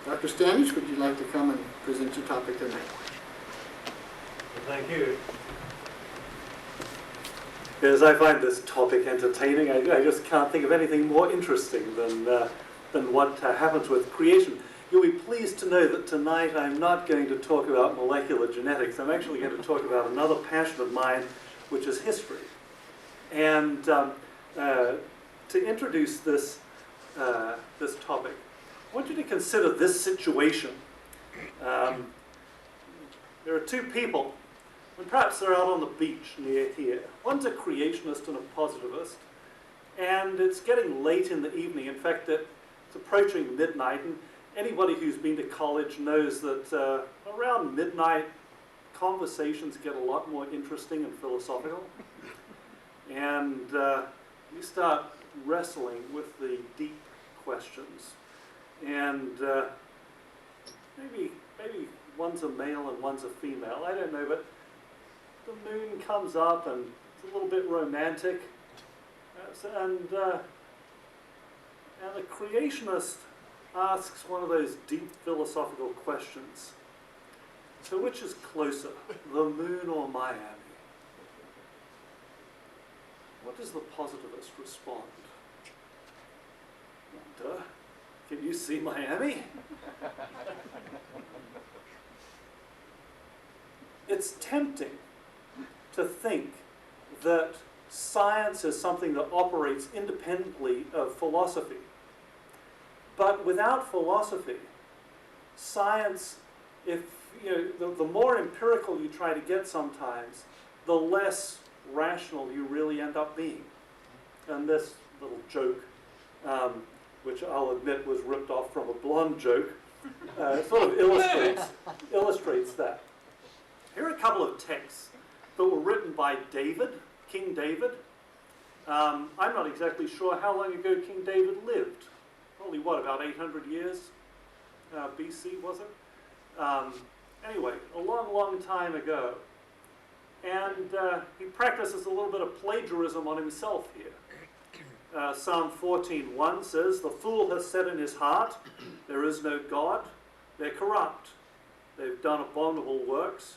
Dr. Standish, would you like to come and present your topic tonight? Well, thank you. Yes, I find this topic entertaining. I just can't think of anything more interesting than what happens with creation. You'll be pleased to know that tonight I'm not going to talk about molecular genetics. I'm actually going to talk about another passion of mine, which is history. And to introduce this topic, I want you to consider this situation. There are two people, and perhaps they're out on the beach near here. One's a creationist and a positivist, and it's getting late in the evening. In fact, it's approaching midnight, and anybody who's been to college knows that around midnight, conversations get a lot more interesting and philosophical. And you start wrestling with the deep questions. And maybe one's a male and one's a female, I don't know, but the moon comes up and it's a little bit romantic. And the creationist asks one of those deep philosophical questions. So which is closer, the moon or Miami? What does the positivist respond? Duh. Can you see Miami? It's tempting to think that science is something that operates independently of philosophy. But without philosophy, science, if the more empirical you try to get sometimes, the less rational you really end up being. And this little joke, which I'll admit was ripped off from a blonde joke, sort of illustrates that. Here are a couple of texts that were written by David, King David. I'm not exactly sure how long ago King David lived. Probably, what, about 800 years BC, was it? Anyway, a long, long time ago. And he practices a little bit of plagiarism on himself here. Psalm 14:1 says, "The fool has said in his heart, there is no God. They're corrupt. They've done abominable works.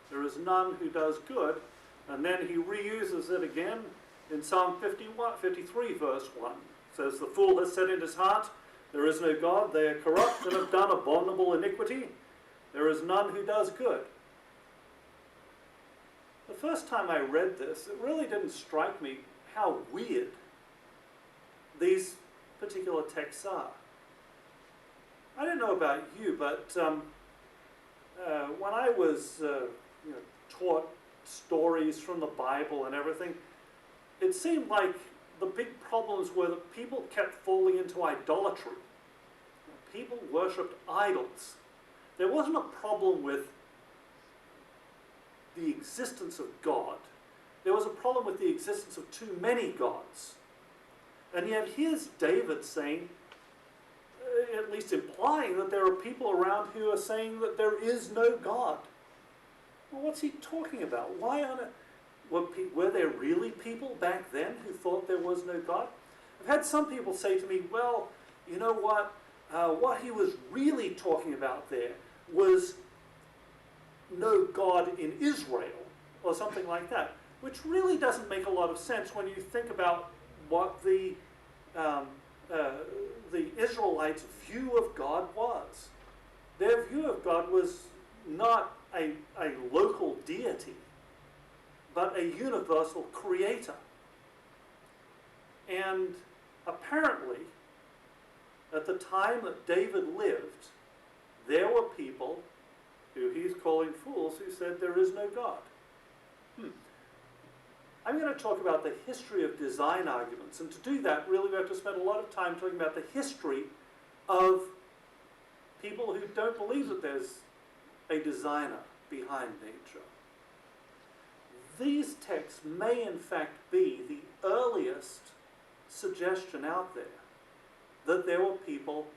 There is none who does good." And then he reuses it again in Psalm 53, verse 1. It says, "The fool has said in his heart, there is no God. They are corrupt and have done abominable iniquity. There is none who does good." The first time I read this, it really didn't strike me how weird these particular texts are. I don't know about you, but when I was taught stories from the Bible and everything, it seemed like the big problems were that people kept falling into idolatry. People worshipped idols. There wasn't a problem with the existence of God. There was a problem with the existence of too many gods. And yet here's David saying, at least implying, that there are people around who are saying that there is no God. Well, what's he talking about? Why on it? Were there really people back then who thought there was no God? I've had some people say to me, well, you know what? What he was really talking about there was no God in Israel, or something like that, which really doesn't make a lot of sense when you think about what the Israelites' view of God was. Their view of God was not a local deity, but a universal creator. And apparently, at the time that David lived, there were people who he's calling fools who said there is no God. I'm going to talk about the history of design arguments, and to do that, really we have to spend a lot of time talking about the history of people who don't believe that there's a designer behind nature. These texts may in fact be the earliest suggestion out there that there were people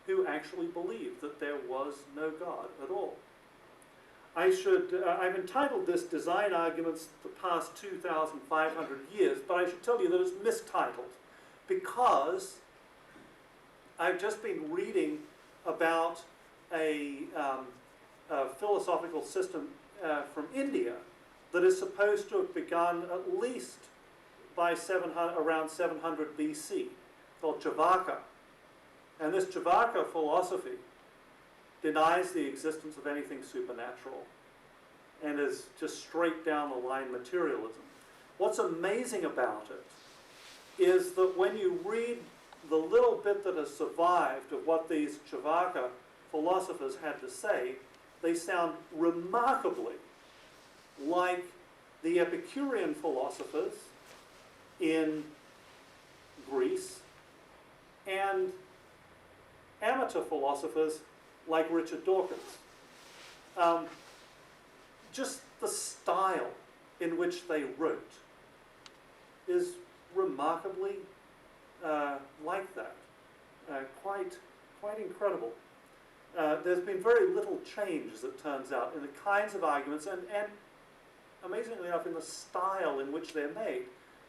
who actually believed that there was no God at all. I've entitled this Design Arguments the Past 2,500 Years, but I should tell you that it's mistitled because I've just been reading about a philosophical system from India that is supposed to have begun at least by around 700 BC, called Chavaka. And this Chavaka philosophy denies the existence of anything supernatural and is just straight down the line materialism. What's amazing about it is that when you read the little bit that has survived of what these Chavaka philosophers had to say, they sound remarkably like the Epicurean philosophers in Greece and amateur philosophers like Richard Dawkins. Just the style in which they wrote is remarkably like that. Quite incredible. There's been very little change, as it turns out, in the kinds of arguments and amazingly enough, in the style in which they're made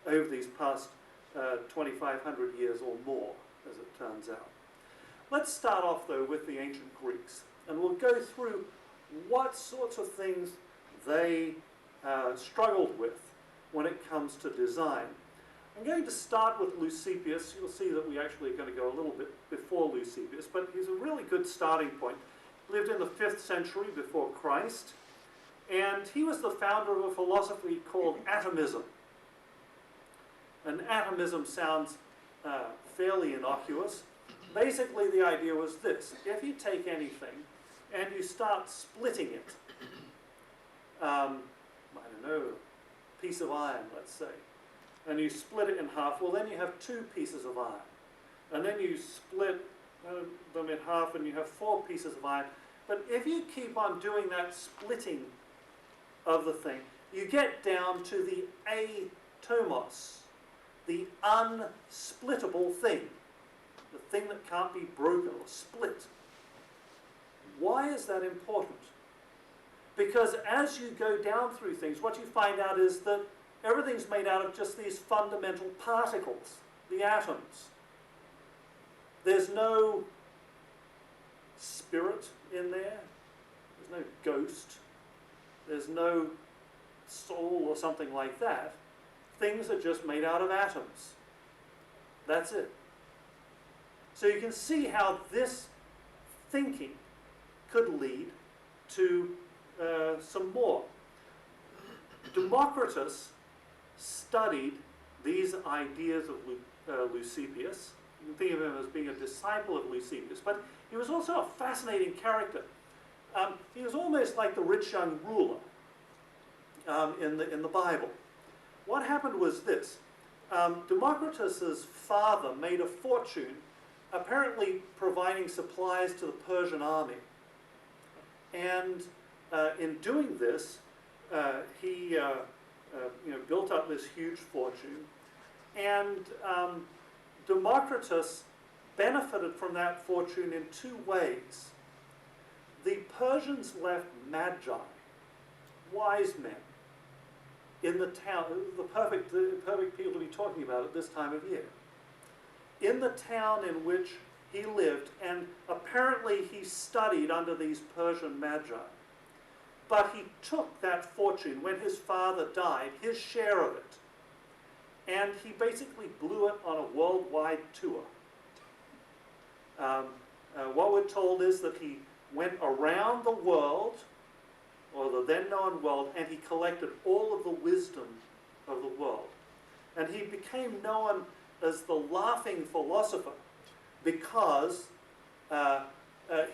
over these past 2,500 years or more, as it turns out. Let's start off, though, with the ancient Greeks, and we'll go through what sorts of things they struggled with when it comes to design. I'm going to start with Leucippus. You'll see that we actually are going to go a little bit before Leucippus, but he's a really good starting point. He lived in the 5th century before Christ, and he was the founder of a philosophy called atomism. And atomism sounds fairly innocuous. Basically, the idea was this: if you take anything and you start splitting it, I don't know, a piece of iron, let's say, and you split it in half, well, then you have 2 pieces of iron. And then you split them in half and you have 4 pieces of iron. But if you keep on doing that splitting of the thing, you get down to the atomos, the unsplittable thing, the thing that can't be broken or split. Why is that important? Because as you go down through things, what you find out is that everything's made out of just these fundamental particles, the atoms. There's no spirit in there. There's no ghost. There's no soul or something like that. Things are just made out of atoms. That's it. So you can see how this thinking could lead to some more. Democritus studied these ideas of Leucippus. You can think of him as being a disciple of Leucippus, but he was also a fascinating character. He was almost like the rich young ruler in the Bible. What happened was this. Democritus's father made a fortune apparently providing supplies to the Persian army. And in doing this, he built up this huge fortune. And Democritus benefited from that fortune in 2 ways. The Persians left magi, wise men, in the town, the perfect people to be talking about at this time of year. In the town in which he lived, and apparently he studied under these Persian magi. But he took that fortune, when his father died, his share of it, and he basically blew it on a worldwide tour. What we're told is that he went around the world, or the then known world, and he collected all of the wisdom of the world. And he became known as the laughing philosopher because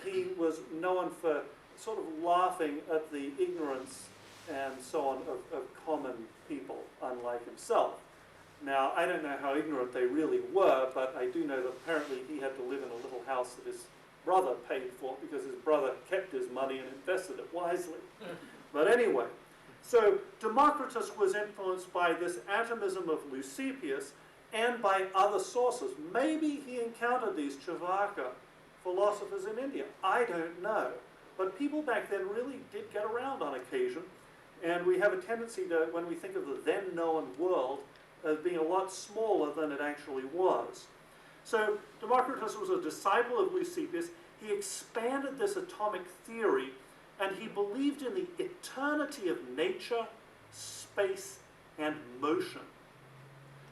he was known for sort of laughing at the ignorance and so on of common people, unlike himself. Now, I don't know how ignorant they really were, but I do know that apparently he had to live in a little house that his brother paid for because his brother kept his money and invested it wisely. But anyway, so Democritus was influenced by this atomism of Leucippus and by other sources. Maybe he encountered these Chavaka philosophers in India. I don't know. But people back then really did get around on occasion. And we have a tendency to, when we think of the then known world, as being a lot smaller than it actually was. So Democritus was a disciple of Leucippus. he expanded this atomic theory, and he believed in the eternity of nature, space, and motion.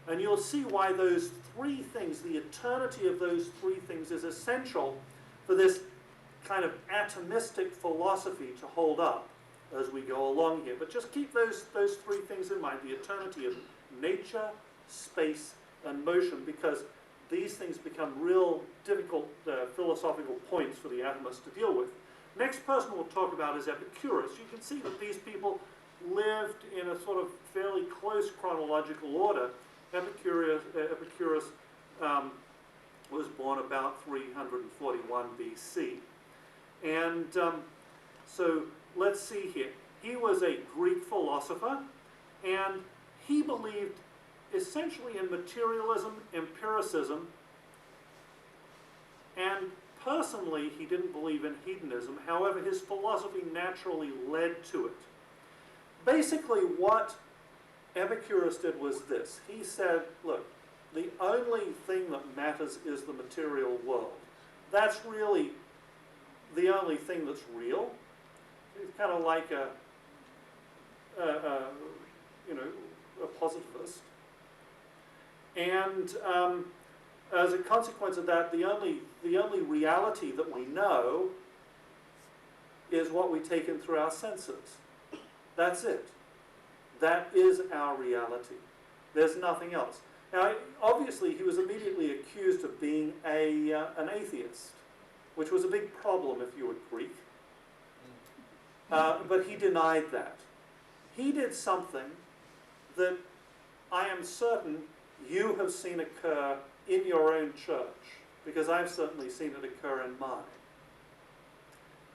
And you'll see why those three things, the eternity of those three things, is essential for this kind of atomistic philosophy to hold up as we go along here. But just keep those three things in mind, the eternity of nature, space, and motion, because these things become real difficult philosophical points for the atomist to deal with. Next person we'll talk about is Epicurus. You can see that these people lived in a sort of fairly close chronological order. Epicurus was born about 341 BC. And so let's see here. He was a Greek philosopher, and he believed essentially in materialism, empiricism, and personally he didn't believe in hedonism. However, his philosophy naturally led to it. Basically what Epicurus did was this. He said, look, the only thing that matters is the material world. That's really the only thing that's real. He's kind of like a positivist. And as a consequence of that, the only reality that we know is what we take in through our senses. That's it. That is our reality. There's nothing else. Now, obviously, he was immediately accused of being an atheist, which was a big problem if you were Greek. But he denied that. He did something that I am certain you have seen occur in your own church, because I've certainly seen it occur in mine.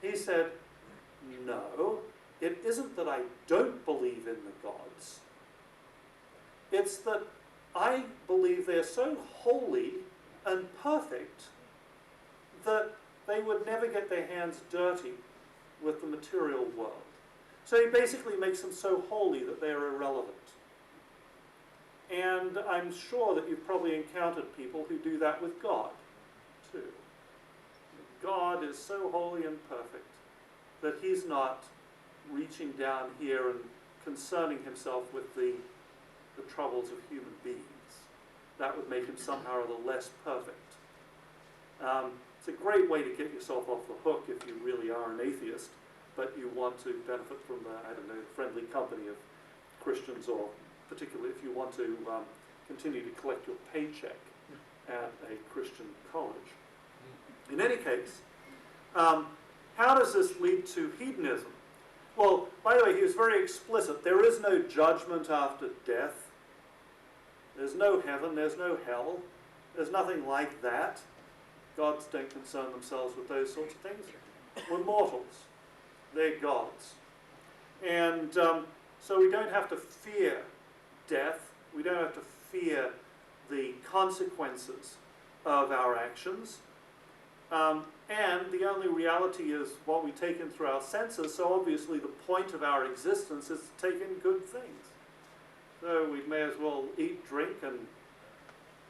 He said, no, it isn't that I don't believe in the gods. It's that I believe they're so holy and perfect that they would never get their hands dirty with the material world. So he basically makes them so holy that they're irrelevant. And I'm sure that you've probably encountered people who do that with God, too. God is so holy and perfect that he's not reaching down here and concerning himself with the troubles of human beings. That would make him somehow or other less perfect. It's a great way to get yourself off the hook if you really are an atheist, but you want to benefit from the friendly company of Christians, or particularly if you want to continue to collect your paycheck at a Christian college. In any case, how does this lead to hedonism? Well, by the way, he was very explicit. There is no judgment after death. There's no heaven, there's no hell. There's nothing like that. Gods don't concern themselves with those sorts of things. We're mortals. They're gods. And so we don't have to fear death. We don't have to fear the consequences of our actions. And the only reality is what we take in through our senses, so obviously the point of our existence is to take in good things. So we may as well eat, drink, and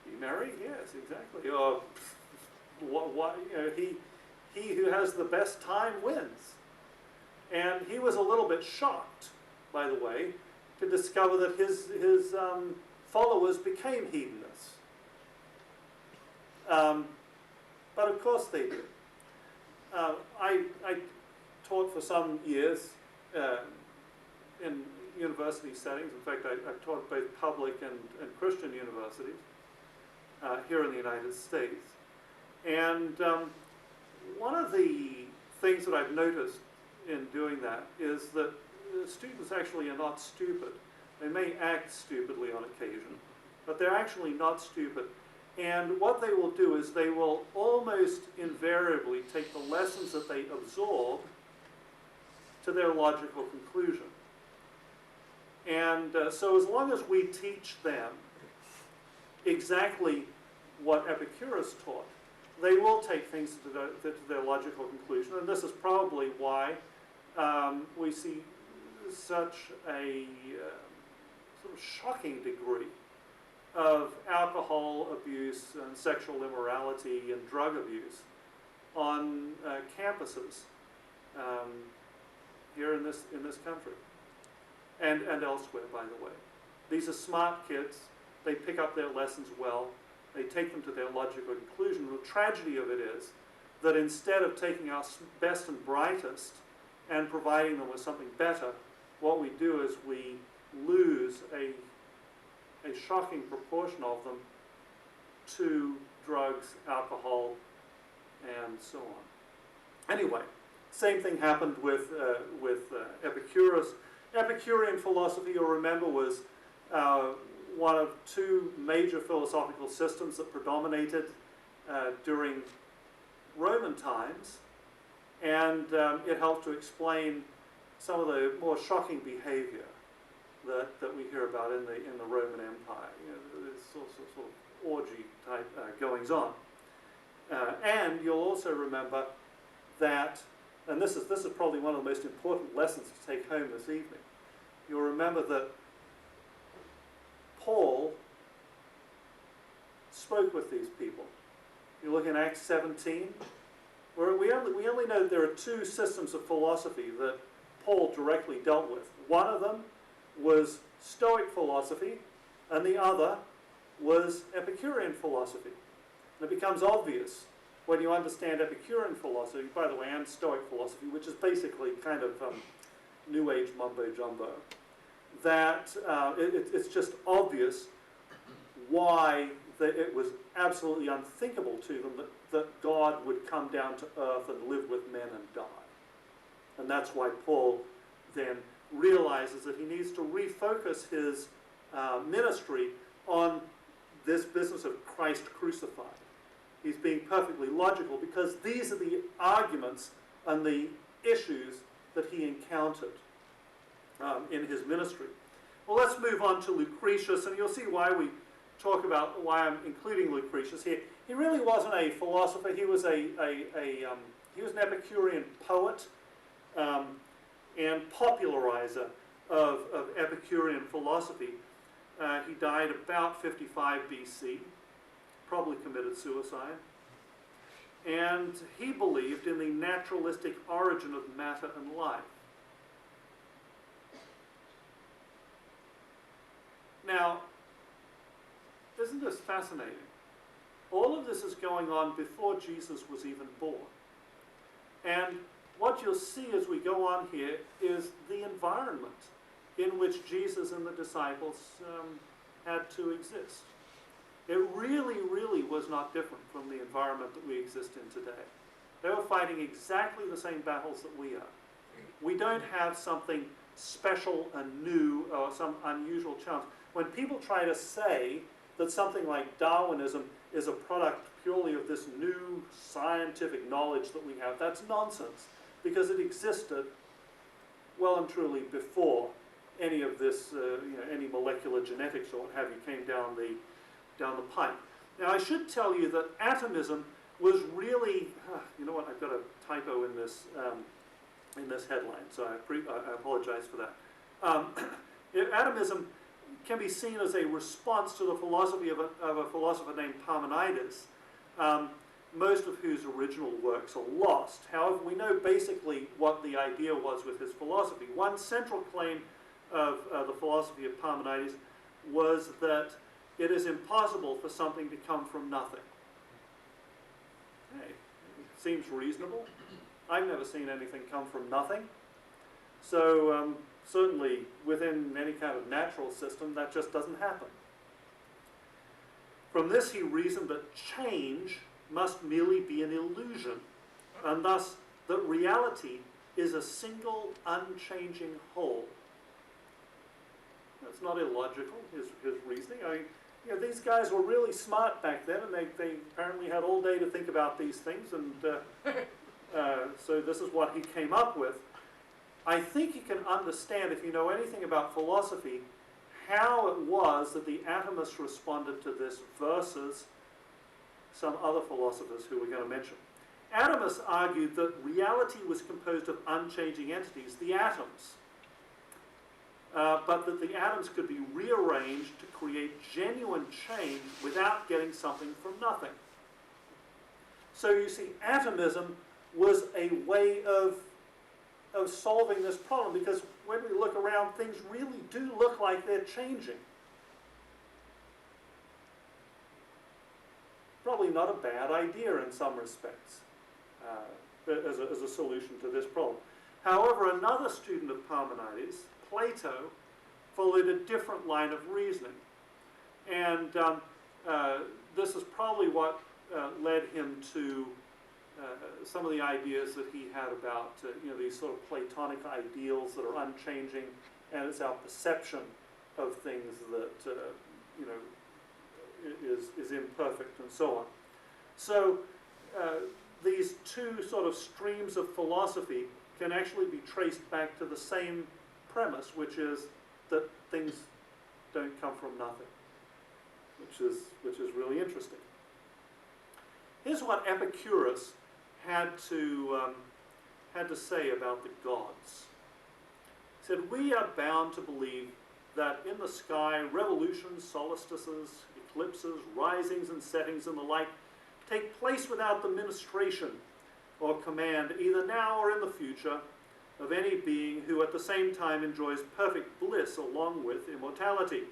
be merry? Yes, exactly. Or he who has the best time wins. And he was a little bit shocked, by the way, to discover that his followers became hedonists. But of course they did. I taught for some years in university settings. In fact, I taught both public and Christian universities here in the United States. And one of the things that I've noticed in doing that is that students actually are not stupid. They may act stupidly on occasion, but they're actually not stupid. And what they will do is they will almost invariably take the lessons that they absorb to their logical conclusion. And so as long as we teach them exactly what Epicurus taught, they will take things to their logical conclusion. And this is probably why we see such a sort of shocking degree of alcohol abuse and sexual immorality and drug abuse on campuses here in this country and elsewhere, by the way. These are smart kids. They pick up their lessons well. They take them to their logical conclusion. The tragedy of it is that instead of taking our best and brightest and providing them with something better, what we do is we lose a shocking proportion of them to drugs, alcohol, and so on. Anyway, same thing happened with Epicurus. Epicurean philosophy, you'll remember, was one of two major philosophical systems that predominated during Roman times, and it helped to explain some of the more shocking behavior that we hear about in the Roman Empire. You know, this sort of orgy type goings on. And you'll also remember that, and this is probably one of the most important lessons to take home this evening. You'll remember that Paul spoke with these people. You look in Acts 17, where we only know that there are two systems of philosophy that Paul directly dealt with. One of them was Stoic philosophy, and the other was Epicurean philosophy. And it becomes obvious when you understand Epicurean philosophy, by the way, and Stoic philosophy, which is basically kind of New Age mumbo-jumbo, that it's just obvious why it was absolutely unthinkable to them that God would come down to earth and live with men and die. And that's why Paul then realizes that he needs to refocus his ministry on this business of Christ crucified. He's being perfectly logical because these are the arguments and the issues that he encountered in his ministry. Well, let's move on to Lucretius, and you'll see why why I'm including Lucretius here. He really wasn't a philosopher. He was he was an Epicurean poet and popularizer of Epicurean philosophy. He died about 55 BC, probably committed suicide. And he believed in the naturalistic origin of matter and life. Now, isn't this fascinating? All of this is going on before Jesus was even born. And what you'll see as we go on here is the environment in which Jesus and the disciples had to exist. It really, really was not different from the environment that we exist in today. They were fighting exactly the same battles that we are. We don't have something special and new or some unusual challenge. When people try to say that something like Darwinism is a product purely of this new scientific knowledge that we have, that's nonsense, because it existed well and truly before any of this, any molecular genetics or what have you came down the pipe. Now, I should tell you that atomism was really, you know what, I've got a typo in this headline, so I apologize for that. Atomism can be seen as a response to the philosophy of a philosopher named Parmenides, most of whose original works are lost. However, we know basically what the idea was with his philosophy. One central claim of the philosophy of Parmenides was that it is impossible for something to come from nothing. Hey, seems reasonable. I've never seen anything come from nothing. So certainly within any kind of natural system, that just doesn't happen. From this, he reasoned that change must merely be an illusion, and thus that reality is a single unchanging whole. That's not illogical, his reasoning. I mean, these guys were really smart back then, and they apparently had all day to think about these things, and so this is what he came up with. I think you can understand, if you know anything about philosophy, how it was that the atomists responded to this versus some other philosophers who we're going to mention. Atomists argued that reality was composed of unchanging entities, the atoms, but that the atoms could be rearranged to create genuine change without getting something from nothing. So you see, atomism was a way of solving this problem, because when we look around, things really do look like they're changing. Probably not a bad idea in some respects as a solution to this problem. However, another student of Parmenides, Plato, followed a different line of reasoning. And this is probably what led him to some of the ideas that he had about these sort of Platonic ideals that are unchanging, and it's our perception of things that is imperfect and so on. So these two sort of streams of philosophy can actually be traced back to the same premise, which is that things don't come from nothing, which is really interesting. Here's what Epicurus had to say about the gods. He said, "We are bound to believe that in the sky revolutions, solstices, eclipses, risings and settings and the like take place without the ministration or command, either now or in the future, of any being who at the same time enjoys perfect bliss along with immortality.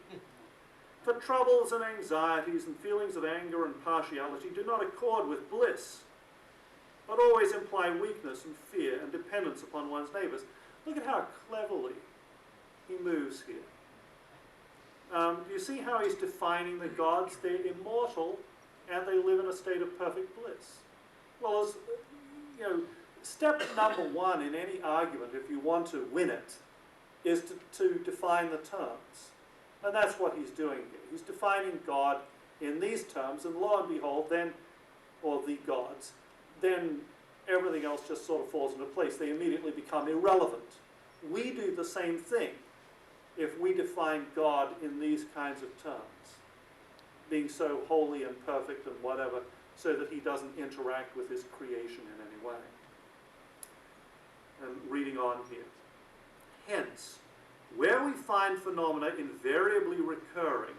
For troubles and anxieties and feelings of anger and partiality do not accord with bliss, but always imply weakness and fear and dependence upon one's neighbors." Look at how cleverly he moves here. Do you see how he's defining the gods? They're immortal and they live in a state of perfect bliss. Well, as step number one in any argument, if you want to win it, is to define the terms. And that's what he's doing here. He's defining God in these terms, and lo and behold, then, or the gods, then everything else just sort of falls into place. They immediately become irrelevant. We do the same thing if we define God in these kinds of terms, being so holy and perfect and whatever, so that he doesn't interact with his creation in any way. And reading on here. Hence, where we find phenomena invariably recurring,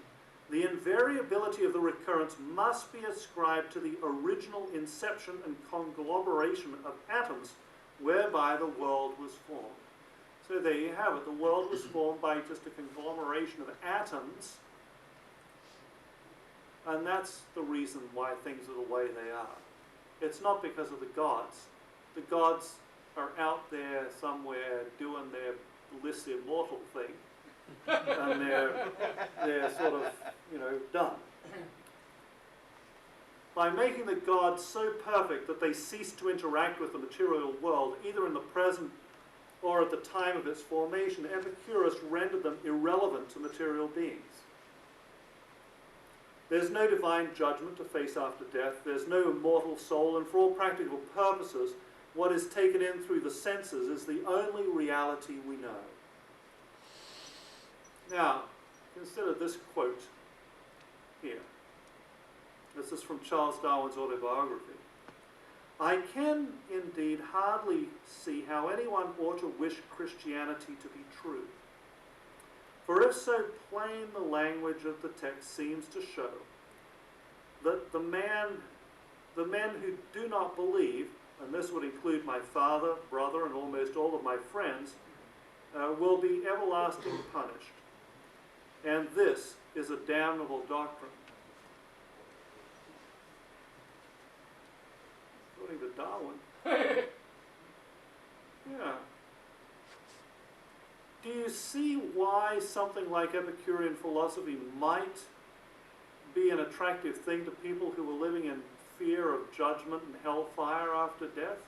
the invariability of the recurrence must be ascribed to the original inception and conglomeration of atoms whereby the world was formed. So there you have it. The world was formed by just a conglomeration of atoms, and that's the reason why things are the way they are. It's not because of the gods. The gods are out there somewhere doing their bliss immortal thing, and they're sort of, done. By making the gods so perfect that they cease to interact with the material world, either in the present or at the time of its formation, Epicurus rendered them irrelevant to material beings. There's no divine judgment to face after death. There's no immortal soul, and for all practical purposes, what is taken in through the senses is the only reality we know. Now, consider this quote here. This is from Charles Darwin's autobiography. "I can indeed hardly see how anyone ought to wish Christianity to be true. For if so plain the language of the text seems to show, that the men who do not believe, and this would include my father, brother, and almost all of my friends, will be everlastingly punished. And this is a damnable doctrine." According to Darwin. Yeah. Do you see why something like Epicurean philosophy might be an attractive thing to people who are living in fear of judgment and hellfire after death?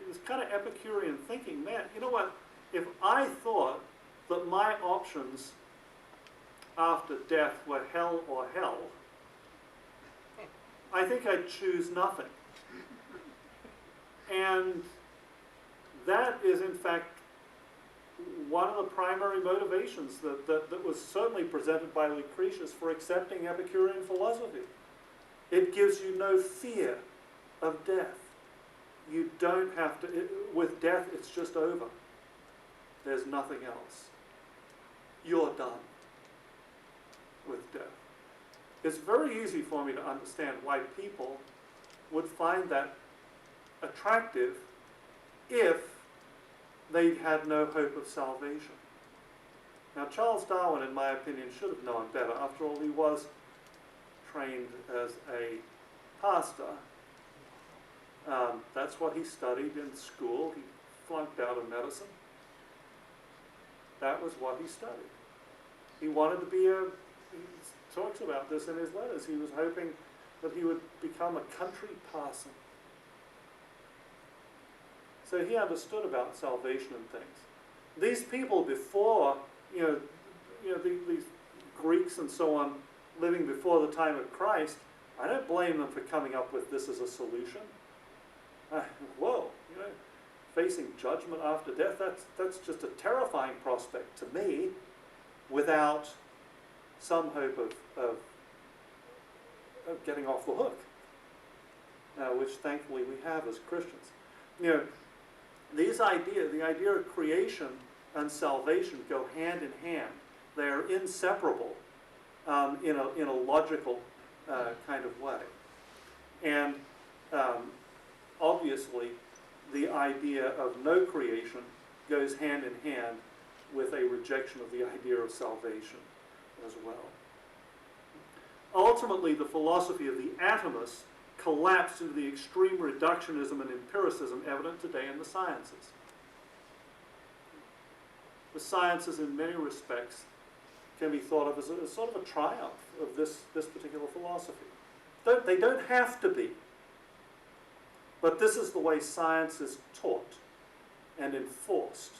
It's kind of Epicurean thinking, man, you know what? If I thought that my options after death were hell or hell, I think I'd choose nothing. And that is, in fact, one of the primary motivations that was certainly presented by Lucretius for accepting Epicurean philosophy. It gives you no fear of death. You don't have to, with death, it's just over. There's nothing else. You're done with death. it's very easy for me to understand why people would find that attractive if they had no hope of salvation. Now, Charles Darwin, in my opinion, should have known better. After all, he was trained as a pastor. That's what he studied in school. He flunked out of medicine. That was what he studied. He wanted to be he talks about this in his letters. He was hoping that he would become a country parson. So he understood about salvation and things. These people before, these Greeks and so on, living before the time of Christ, I don't blame them for coming up with this as a solution. Whoa, facing judgment after death, that's just a terrifying prospect to me, without some hope of getting off the hook, which thankfully we have as Christians. The idea of creation and salvation go hand in hand. They are inseparable in a logical kind of way. And obviously, the idea of no creation goes hand in hand with a rejection of the idea of salvation as well. Ultimately, the philosophy of the atomists collapsed into the extreme reductionism and empiricism evident today in the sciences. The sciences, in many respects, can be thought of as sort of a triumph of this particular philosophy. They don't have to be. But this is the way science is taught and enforced,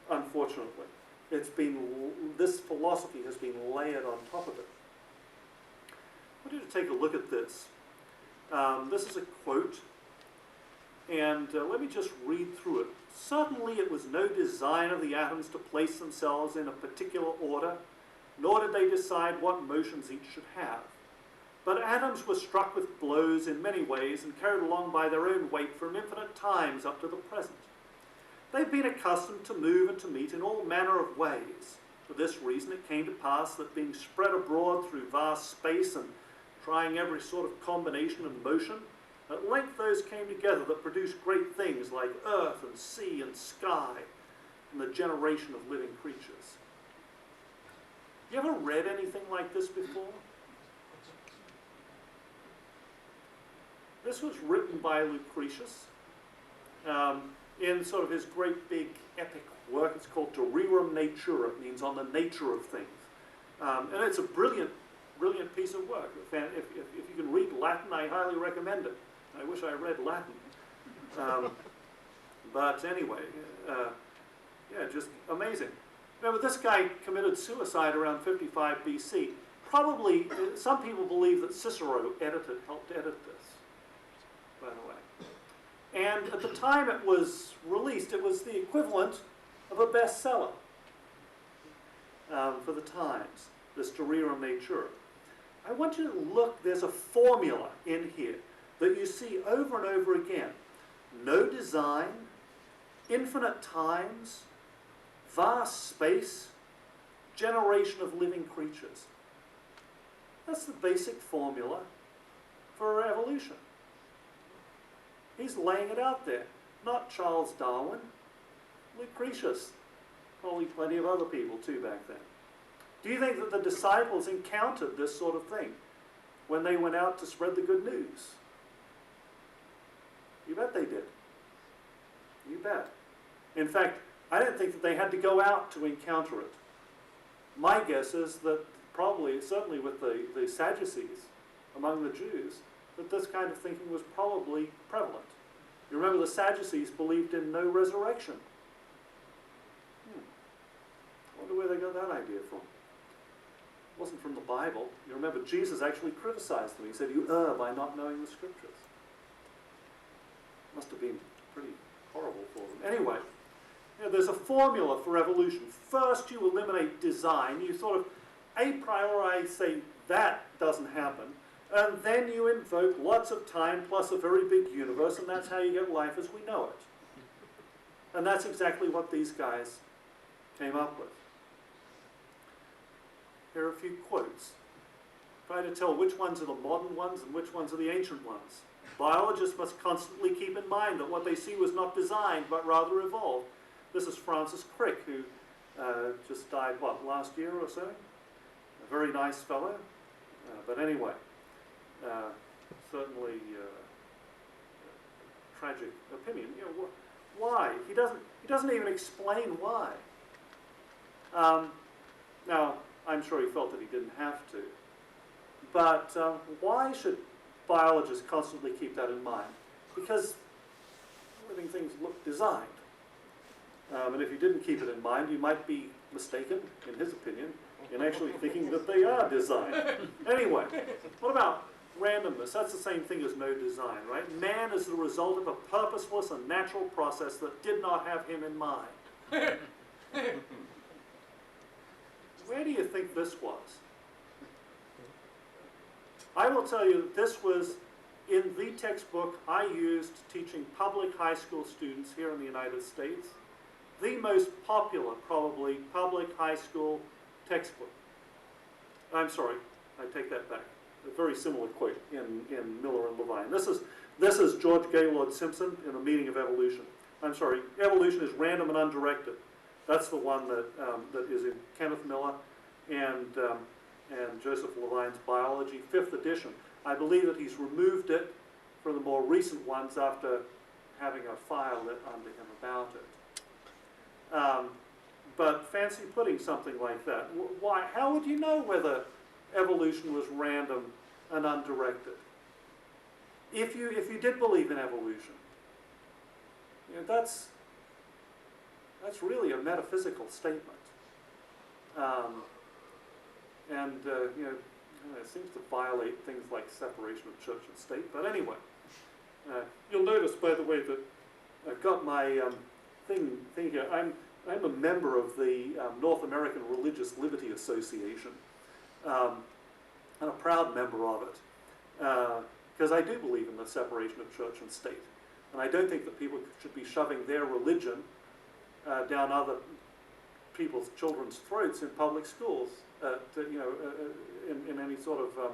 unfortunately. This philosophy has been layered on top of it. I want you to take a look at this. This is a quote, and let me just read through it. Certainly it was no design of the atoms to place themselves in a particular order, nor did they decide what motions each should have. But atoms were struck with blows in many ways and carried along by their own weight from infinite times up to the present. They've been accustomed to move and to meet in all manner of ways. For this reason it came to pass that being spread abroad through vast space and trying every sort of combination and motion, at length those came together that produced great things like earth and sea and sky and the generation of living creatures. You ever read anything like this before? This was written by Lucretius in sort of his great big epic work. It's called De Rerum Natura. It means on the nature of things. And it's a brilliant piece of work. If you can read Latin, I highly recommend it. I wish I read Latin. But anyway, just amazing. Remember, this guy committed suicide around 55 BC. Probably, some people believe that Cicero helped edit this, by the way. And at the time it was released, it was the equivalent of a bestseller for the times, this De Rerum Natura. I want you to look, there's a formula in here that you see over and over again. No design, infinite times, vast space, generation of living creatures. That's the basic formula for evolution. He's laying it out there. Not Charles Darwin, Lucretius. Probably plenty of other people too back then. Do you think that the disciples encountered this sort of thing when they went out to spread the good news? You bet they did. You bet. In fact, I don't think that they had to go out to encounter it. My guess is that probably, certainly with the Sadducees among the Jews, that this kind of thinking was probably prevalent. You remember the Sadducees believed in no resurrection. I wonder where they got that idea from. It wasn't from the Bible. You remember Jesus actually criticized them. He said, "You err by not knowing the Scriptures." Must have been pretty horrible for them. Anyway, there's a formula for evolution. First you eliminate design. You sort of a priori say that doesn't happen. And then you invoke lots of time plus a very big universe, and that's how you get life as we know it. And that's exactly what these guys came up with. Here are a few quotes. try to tell which ones are the modern ones and which ones are the ancient ones. Biologists must constantly keep in mind that what they see was not designed, but rather evolved. This is Francis Crick, who just died, what, last year or so? A very nice fellow. But anyway, certainly tragic opinion. You know, why? He doesn't even explain why. Now, I'm sure he felt that he didn't have to. But why should biologists constantly keep that in mind? Because living things look designed. And if you didn't keep it in mind, you might be mistaken, in his opinion, in actually thinking that they are designed. Anyway, what about randomness? That's the same thing as no design, right? Man is the result of a purposeless and natural process that did not have him in mind. Where do you think this was? I will tell you that this was in the textbook I used teaching public high school students here in the United States. The most popular, probably, public high school textbook. I'm sorry, I take that back. A very similar quote in Miller and Levine. This is George Gaylord Simpson in The Meaning of Evolution. I'm sorry, Evolution is Random and Undirected. That's the one that is in Kenneth Miller and Joseph Levine's Biology, 5th edition. I believe that he's removed it from the more recent ones after having a file lit under him about it. But fancy putting something like that. Why? How would you know whether evolution was random and undirected? If you did believe in evolution, you know, that's really a metaphysical statement, you know, it seems to violate things like separation of church and state. But anyway, you'll notice, by the way, that I've got my thing here. I'm a member of the North American Religious Liberty Association, and a proud member of it, because I do believe in the separation of church and state, and I don't think that people should be shoving their religion down other people's children's throats in public schools, in any sort of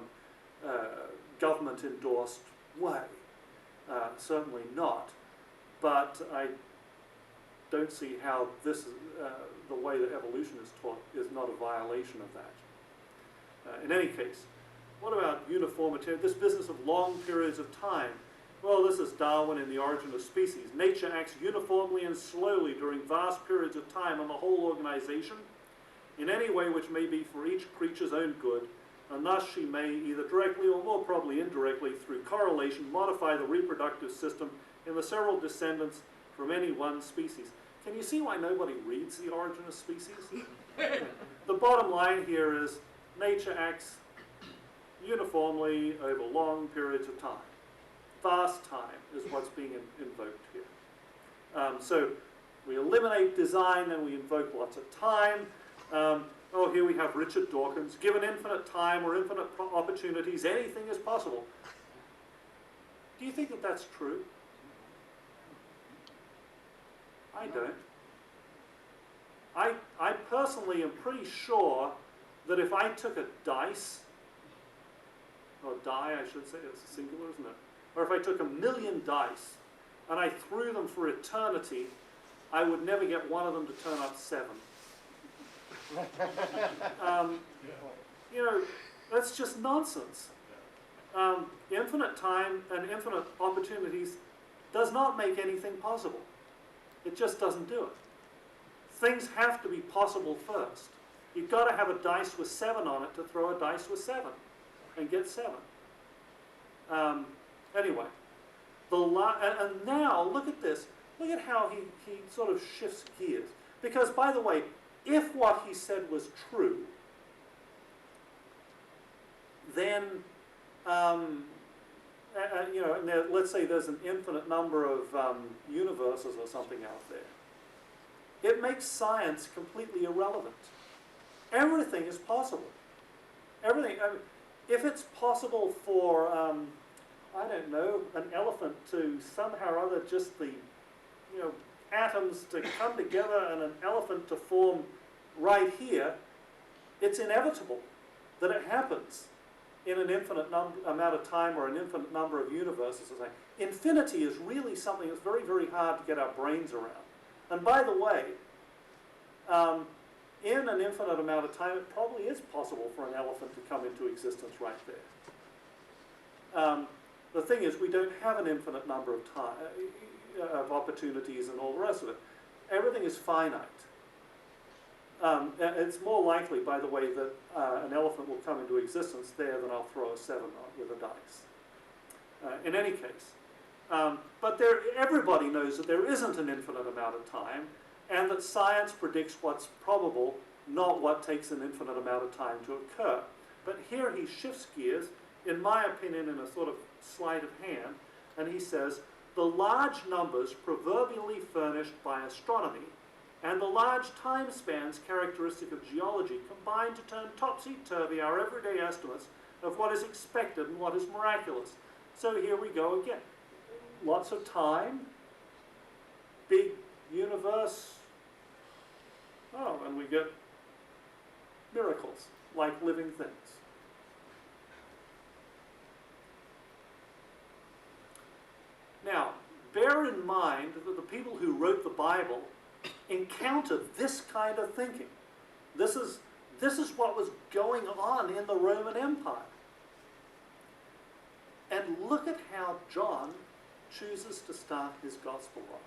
government-endorsed way. Certainly not. But I don't see how this, the way that evolution is taught, is not a violation of that. In any case, what about uniformity? This business of long periods of time. Well, this is Darwin in The Origin of Species. Nature acts uniformly and slowly during vast periods of time on the whole organization, in any way which may be for each creature's own good, and thus she may, either directly or more probably indirectly, through correlation, modify the reproductive system in the several descendants from any one species. Can you see why nobody reads The Origin of Species? The bottom line here is nature acts uniformly over long periods of time. Vast time is what's being invoked here. So we eliminate design and we invoke lots of time. Oh, here we have Richard Dawkins. Given infinite time or infinite opportunities, anything is possible. Do you think that that's true? I don't. I personally am pretty sure that if I took a dice, or die I should say, it's singular, isn't it? Or if I took 1,000,000 dice and I threw them for eternity, I would never get one of them to turn up 7. You know, that's just nonsense. Infinite time and infinite opportunities does not make anything possible. It just doesn't do it. Things have to be possible first. You've got to have a dice with 7 on it to throw a dice with 7 and get 7. Anyway, and now look at this. Look at how he sort of shifts gears. Because, by the way, if what he said was true, then, you know, and let's say there's an infinite number of universes or something out there. It makes science completely irrelevant. Everything is possible. Everything. I mean, if it's possible for, I don't know, an elephant to somehow or other just the, you know, atoms to come together and an elephant to form right here, it's inevitable that it happens. in an infinite amount of time or an infinite number of universes or something. Infinity is really something that's very, very hard to get our brains around. And by the way, in an infinite amount of time, it probably is possible for an elephant to come into existence right there. The thing is, we don't have an infinite number of of opportunities and all the rest of it. Everything is finite. It's more likely, by the way, that an elephant will come into existence there than I'll throw a 7 with a dice. In any case. But everybody knows that there isn't an infinite amount of time, and that science predicts what's probable, not what takes an infinite amount of time to occur. But here he shifts gears, in my opinion, in a sort of sleight of hand, and he says, the large numbers proverbially furnished by astronomy and the large time spans characteristic of geology combine to turn topsy-turvy our everyday estimates of what is expected and what is miraculous. So here we go again. Lots of time, big universe, and we get miracles, like living things. Now, bear in mind that the people who wrote the Bible encountered this kind of thinking. This is what was going on in the Roman Empire. And look at how John chooses to start his gospel off.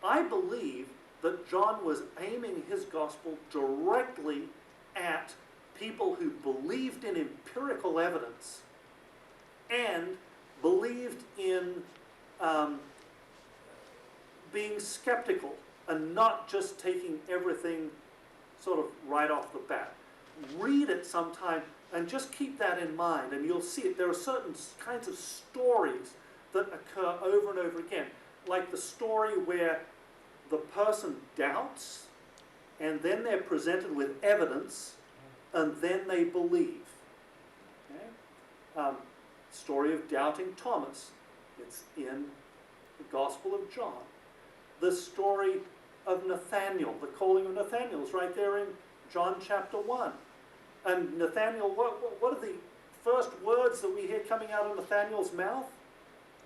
I believe that John was aiming his gospel directly at people who believed in empirical evidence and believed in being skeptical and not just taking everything sort of right off the bat. Read it sometime and just keep that in mind, and you'll see it. There are certain kinds of stories that occur over and over again, like the story where the person doubts and then they're presented with evidence and then they believe. Okay? Story of doubting Thomas. It's in the Gospel of John. The story of Nathaniel, the calling of Nathaniel, is right there in John chapter 1. And Nathaniel, what are the first words that we hear coming out of Nathaniel's mouth?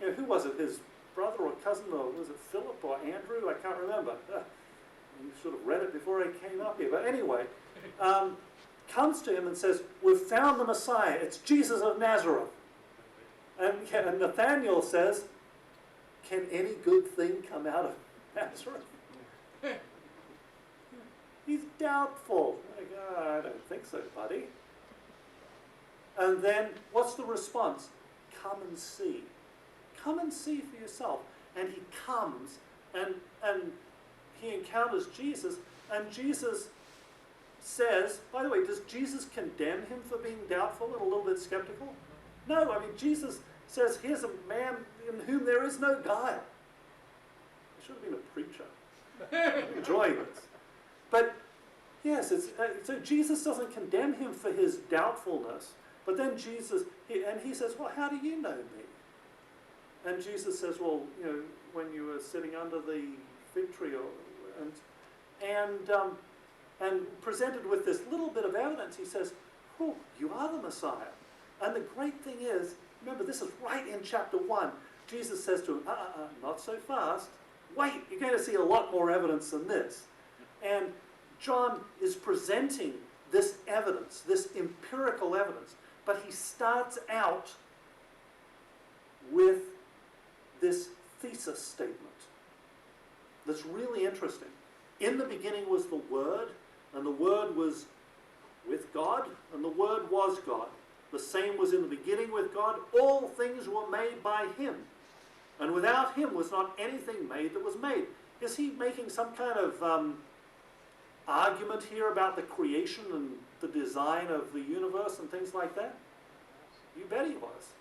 You know, who was it? His brother or cousin, or was it Philip or Andrew? I can't remember. You should have read it before I came up here. But anyway, comes to him and says, "We've found the Messiah. It's Jesus of Nazareth." And Nathaniel says, "Can any good thing come out of Nazareth?" He's doubtful. Like, I don't think so, buddy. And then, what's the response? Come and see. Come and see for yourself. And he comes, and he encounters Jesus, and Jesus says, by the way, does Jesus condemn him for being doubtful and a little bit skeptical? No, I mean, Jesus says, here's a man in whom there is no guile. I should have been a preacher. I'm enjoying this. But, yes, so Jesus doesn't condemn him for his doubtfulness, but then he says, well, how do you know me? And Jesus says, well, you know, when you were sitting under the fig tree, and presented with this little bit of evidence, he says, oh, you are the Messiah. And the great thing is, remember, this is right in chapter 1. Jesus says to him, not so fast. Wait, you're going to see a lot more evidence than this. And John is presenting this evidence, this empirical evidence, but he starts out with this thesis statement that's really interesting. In the beginning was the Word, and the Word was with God, and the Word was God. The same was in the beginning with God. All things were made by him, and without him was not anything made that was made. Is he making some kind of argument here about the creation and the design of the universe and things like that? You bet he was.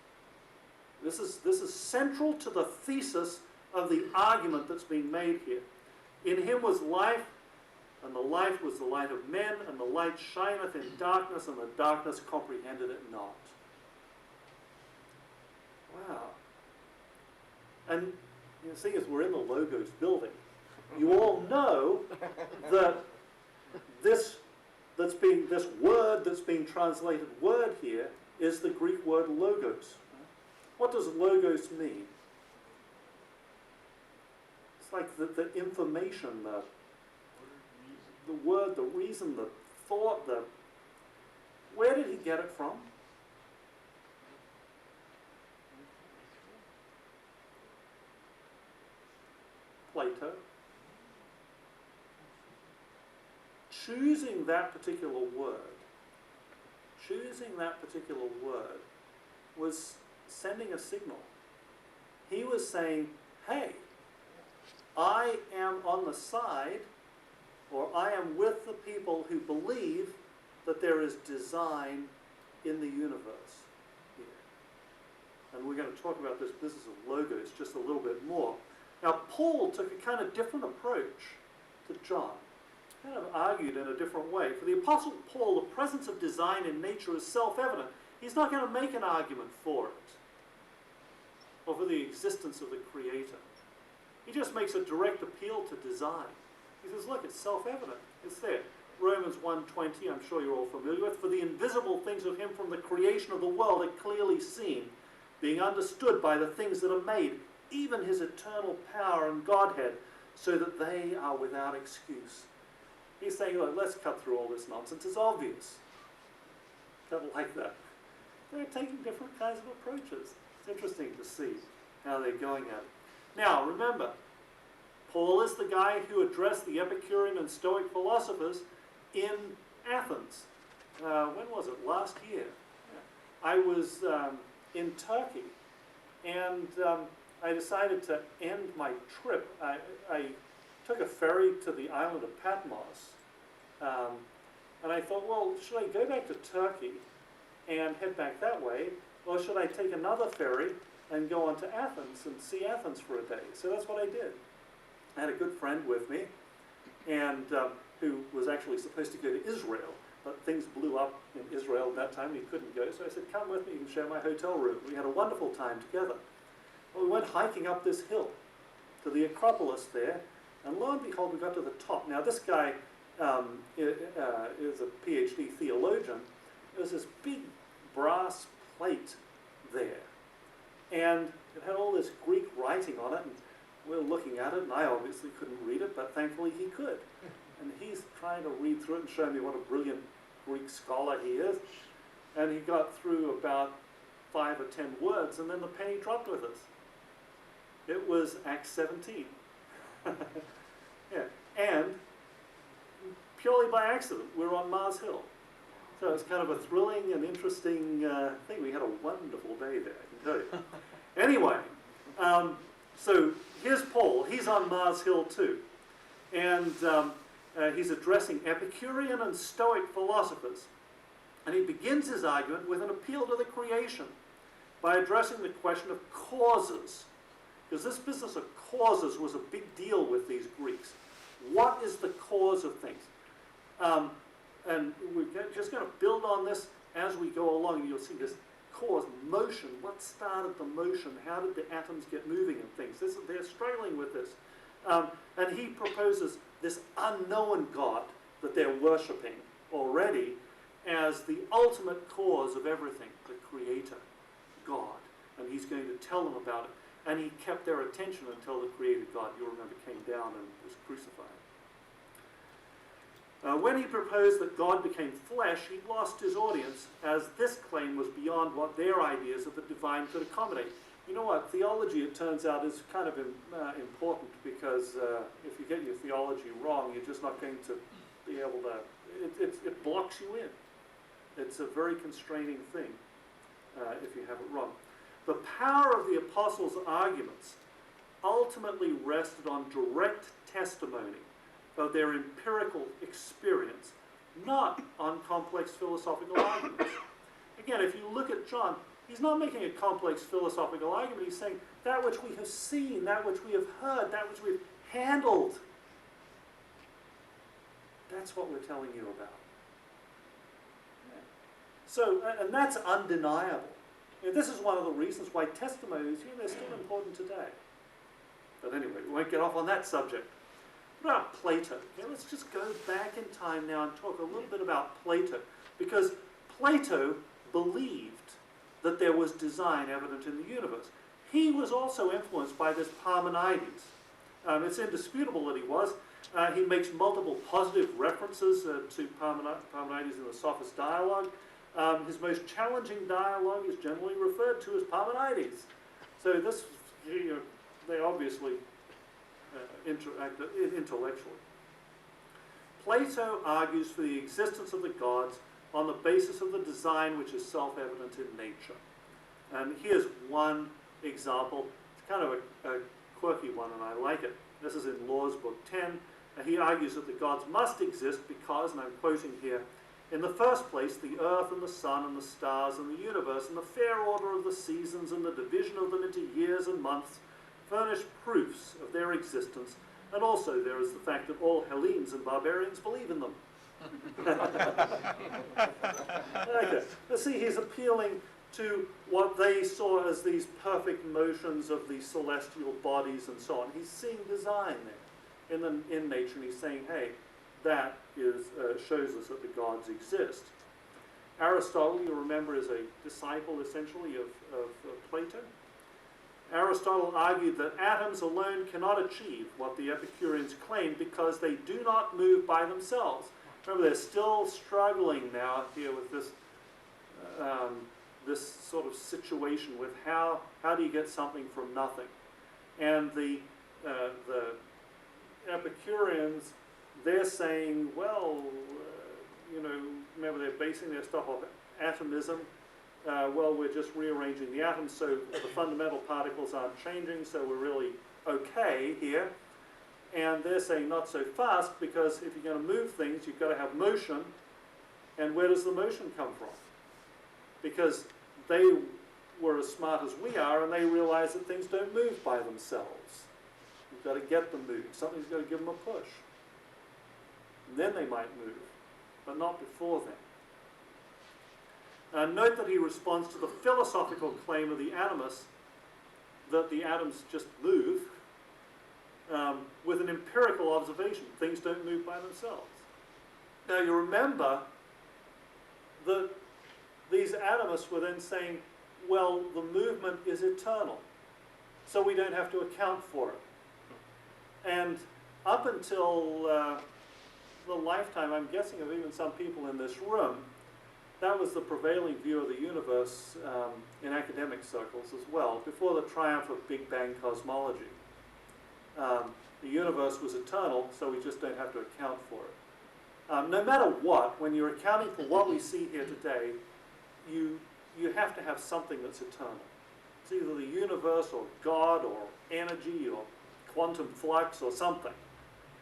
This is central to the thesis of the argument that's being made here. In him was life, and the life was the light of men, and the light shineth in darkness, and the darkness comprehended it not. Wow. And you see, as we're in the Logos building, you all know that this this word that's being translated word here is the Greek word logos. What does logos mean? It's like the information, the word, the reason, the thought, where did he get it from? Plato. Choosing that particular word was sending a signal. He was saying, hey, I am on the side, or I am with the people who believe that there is design in the universe here. And we're going to talk about this business of logos just a little bit more. Now, Paul took a kind of different approach to John. Kind of argued in a different way. For the Apostle Paul, the presence of design in nature is self-evident. He's not going to make an argument for it, or for the existence of the Creator. He just makes a direct appeal to design. He says, look, it's self-evident. It's there. Romans 1:20, I'm sure you're all familiar with. For the invisible things of him from the creation of the world are clearly seen, being understood by the things that are made, even his eternal power and Godhead, so that they are without excuse. He's saying, look, let's cut through all this nonsense. It's obvious. Kind of like that. They're taking different kinds of approaches. It's interesting to see how they're going at it. Now, remember, Paul is the guy who addressed the Epicurean and Stoic philosophers in Athens. When was it? Last year. I was in Turkey, and I decided to end my trip. I took a ferry to the island of Patmos, and I thought, well, should I go back to Turkey and head back that way, or should I take another ferry and go on to Athens and see Athens for a day? So that's what I did. I had a good friend with me, and who was actually supposed to go to Israel, but things blew up in Israel at that time, and he couldn't go, so I said, come with me, you can share my hotel room. We had a wonderful time together. Well, we went hiking up this hill to the Acropolis there, and lo and behold, we got to the top. Now, this guy is a PhD theologian. There was this big brass plate there, and it had all this Greek writing on it, and we were looking at it, and I obviously couldn't read it, but thankfully he could. And he's trying to read through it and show me what a brilliant Greek scholar he is. And he got through about 5 or 10 words, and then the penny dropped with us. It was Acts 17. Yeah. And purely by accident, we're on Mars Hill. So it's kind of a thrilling and interesting thing. We had a wonderful day there, I can tell you. Anyway, so here's Paul. He's on Mars Hill too. And he's addressing Epicurean and Stoic philosophers. And he begins his argument with an appeal to the creation by addressing the question of causes. Because this business of causes was a big deal with these Greeks. What is the cause of things? And we're just going to build on this as we go along. You'll see this cause, motion. What started the motion? How did the atoms get moving and things? They're struggling with this. And he proposes this unknown God that they're worshipping already as the ultimate cause of everything, the Creator, God. And he's going to tell them about it. And he kept their attention until the Creator God, you'll remember, came down and was crucified. When he proposed that God became flesh, he lost his audience, as this claim was beyond what their ideas of the divine could accommodate. You know what? Theology, it turns out, is kind of important, because if you get your theology wrong, you're just not going to be able to... It blocks you in. It's a very constraining thing if you have it wrong. The power of the apostles' arguments ultimately rested on direct testimony of their empirical experience, not on complex philosophical arguments. Again, if you look at John, he's not making a complex philosophical argument. He's saying that which we have seen, that which we have heard, that which we've handled. That's what we're telling you about. So, and that's undeniable. And this is one of the reasons why testimonies, they're still important today. But anyway, we won't get off on that subject. What about Plato? Okay, let's just go back in time now and talk a little bit about Plato, because Plato believed that there was design evident in the universe. He was also influenced by this Parmenides. It's indisputable that he was. He makes multiple positive references to Parmenides in the Sophist dialogue. His most challenging dialogue is generally referred to as Parmenides. So this, they obviously interacted intellectually. Plato argues for the existence of the gods on the basis of the design which is self-evident in nature. And here's one example. It's kind of a quirky one, and I like it. This is in Laws, Book 10. He argues that the gods must exist because, and I'm quoting here, in the first place, the earth and the sun and the stars and the universe and the fair order of the seasons and the division of them into years and months furnish proofs of their existence, and also there is the fact that all Hellenes and barbarians believe in them. Okay. Now see, he's appealing to what they saw as these perfect motions of the celestial bodies and so on. He's seeing design there in nature, and he's saying, hey, that is, shows us that the gods exist. Aristotle, you remember, is a disciple essentially of Plato. Aristotle argued that atoms alone cannot achieve what the Epicureans claimed because they do not move by themselves. Remember, they're still struggling now here with this, this sort of situation with how do you get something from nothing. And the Epicureans, they're saying, well, remember they're basing their stuff off atomism. Well, we're just rearranging the atoms so the fundamental particles aren't changing, so we're really okay here. And they're saying not so fast, because if you're going to move things, you've got to have motion. And where does the motion come from? Because they were as smart as we are, and they realize that things don't move by themselves. You've got to get them moving. Something's got to give them a push. And then they might move, but not before then. Note that he responds to the philosophical claim of the animists that the atoms just move with an empirical observation. Things don't move by themselves. Now you remember that these animists were then saying, well, the movement is eternal, so we don't have to account for it. And up until the lifetime, I'm guessing, of even some people in this room, that was the prevailing view of the universe in academic circles as well, before the triumph of Big Bang cosmology. The universe was eternal, so we just don't have to account for it. No matter what, when you're accounting for what we see here today, you have to have something that's eternal. It's either the universe or God or energy or quantum flux or something.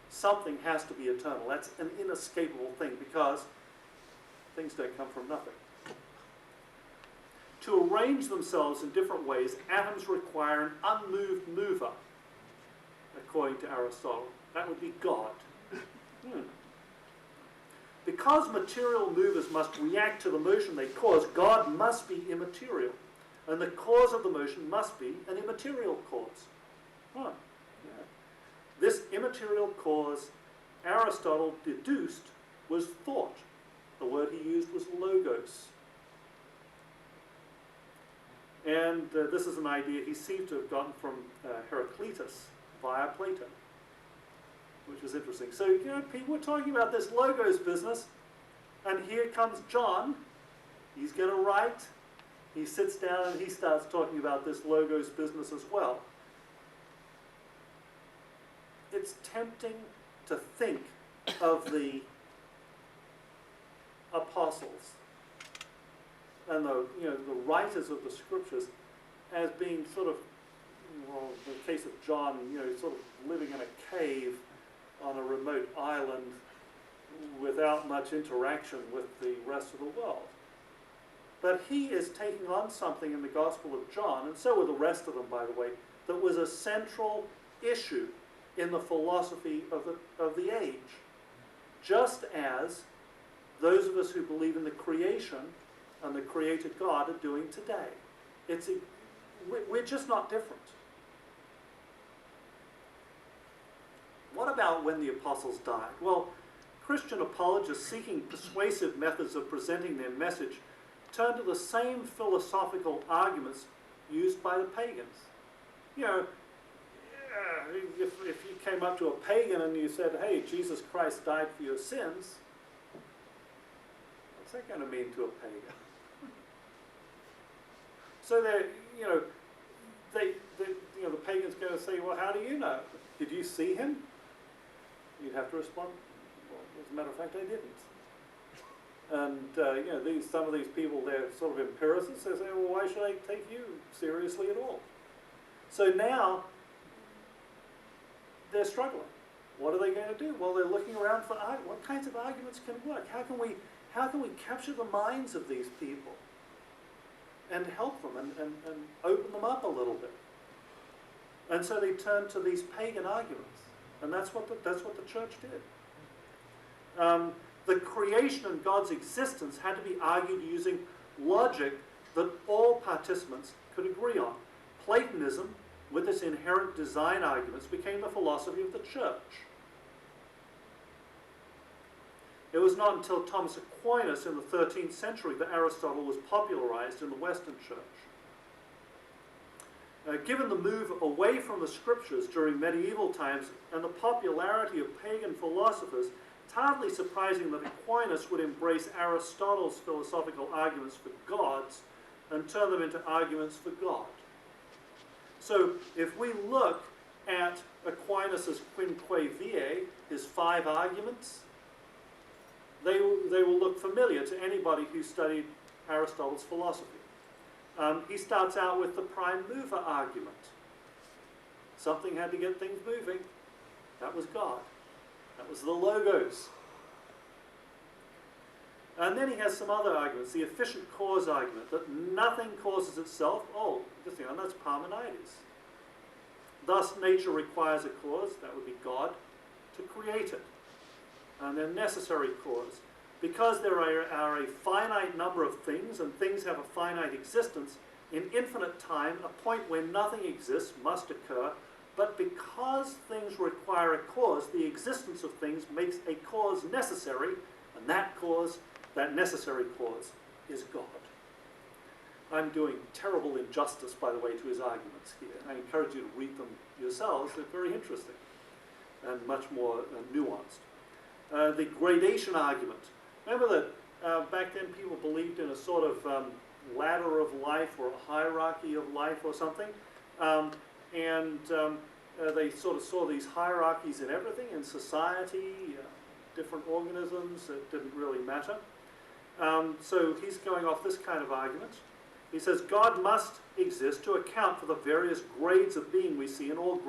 Something has to be eternal. That's an inescapable thing, because things don't come from nothing. To arrange themselves in different ways, atoms require an unmoved mover, according to Aristotle. That would be God. Because material movers must react to the motion they cause, God must be immaterial. And the cause of the motion must be an immaterial cause. Yeah. This immaterial cause, Aristotle deduced, was thought. The word he used was logos. And this is an idea he seemed to have gotten from Heraclitus via Plato, which is interesting. So, people were talking about this logos business, and here comes John. He's going to write. He sits down and he starts talking about this logos business as well. It's tempting to think of the apostles and the writers of the scriptures as being sort of, well, in the case of John, sort of living in a cave on a remote island without much interaction with the rest of the world. But he is taking on something in the Gospel of John, and so were the rest of them, by the way, that was a central issue in the philosophy of the age. Just as those of us who believe in the creation and the creator God are doing today. We're just not different. What about about when the apostles died? Well, Christian apologists seeking persuasive methods of presenting their message turn to the same philosophical arguments used by the pagans. You know, if you came up to a pagan and you said, hey, Jesus Christ died for your sins, what's that going to mean to a pagan? So the pagan's going to say, well, how do you know? Did you see him? You'd have to respond, well, as a matter of fact, I didn't. And some of these people, they're sort of empiricists. They say, well, why should I take you seriously at all? So now they're struggling. What are they going to do? Well, they're looking around for what kinds of arguments can work. How can we capture the minds of these people and help them and open them up a little bit? And so they turn to these pagan arguments, and that's what the church did. The creation and God's existence had to be argued using logic that all participants could agree on. Platonism, with its inherent design arguments, became the philosophy of the church. It was not until Thomas Aquinas in the 13th century that Aristotle was popularized in the Western church. Given the move away from the scriptures during medieval times and the popularity of pagan philosophers, it's hardly surprising that Aquinas would embrace Aristotle's philosophical arguments for gods and turn them into arguments for God. So if we look at Aquinas' Quinque Viae, his 5 arguments, they will look familiar to anybody who studied Aristotle's philosophy. He starts out with the prime mover argument. Something had to get things moving. That was God. That was the logos. And then he has some other arguments. The efficient cause argument, that nothing causes itself. Oh, that's Parmenides. Thus, nature requires a cause, that would be God, to create it. And their necessary cause. Because there are a finite number of things, and things have a finite existence, in infinite time, a point where nothing exists must occur, but because things require a cause, the existence of things makes a cause necessary, and that cause, that necessary cause, is God. I'm doing terrible injustice, by the way, to his arguments here. I encourage you to read them yourselves. They're very interesting and much more nuanced. The gradation argument. Remember that back then people believed in a sort of ladder of life or a hierarchy of life or something. They sort of saw these hierarchies in everything, in society, different organisms. It didn't really matter. So he's going off this kind of argument. He says, God must exist to account for the various grades of being we see in all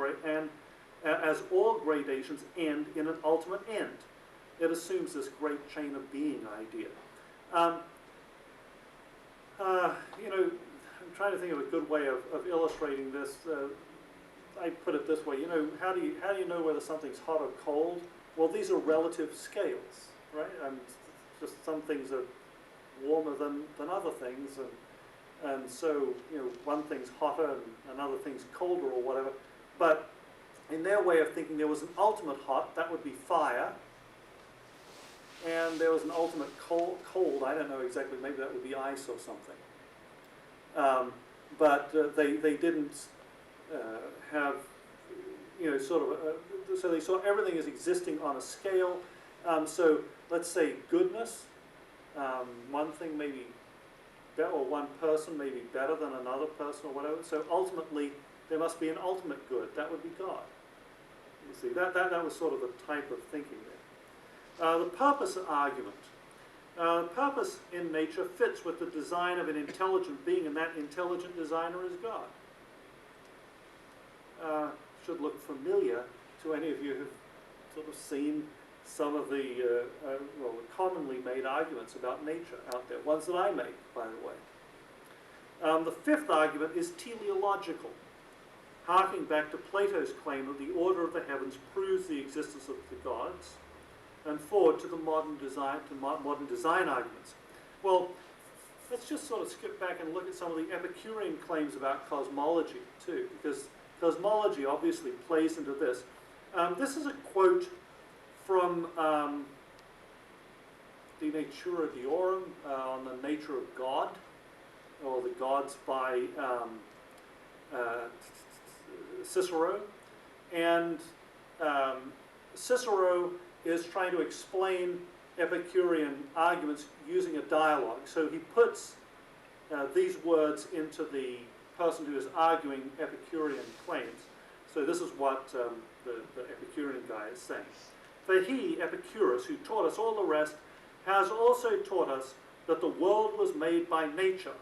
as all gradations end in an ultimate end. It assumes this great chain of being idea. I'm trying to think of a good way of illustrating this. I put it this way, how do you know whether something's hot or cold? Well, these are relative scales, right? And just some things are warmer than other things, and so one thing's hotter and another thing's colder or whatever. But in their way of thinking, there was an ultimate hot, that would be fire, and there was an ultimate cold, I don't know exactly, maybe that would be ice or something. But they didn't have, so they saw everything as existing on a scale. So let's say goodness, one thing may be better, or one person may be better than another person or whatever. So ultimately, there must be an ultimate good. That would be God. You see, that was sort of the type of thinking there. The purpose argument. Purpose in nature fits with the design of an intelligent being, and that intelligent designer is God. Should look familiar to any of you who've sort of seen some of the commonly made arguments about nature out there, ones that I make, by the way. The 5th argument is teleological, harking back to Plato's claim that the order of the heavens proves the existence of the gods, and forward to the modern design arguments. Well, let's just sort of skip back and look at some of the Epicurean claims about cosmology too, because cosmology obviously plays into this. This is a quote from De Natura Deorum, on the nature of God, or the gods, by Cicero. And Cicero is trying to explain Epicurean arguments using a dialogue. So he puts these words into the person who is arguing Epicurean claims. So this is what the Epicurean guy is saying. For he, Epicurus, who taught us all the rest, has also taught us that the world was made by nature,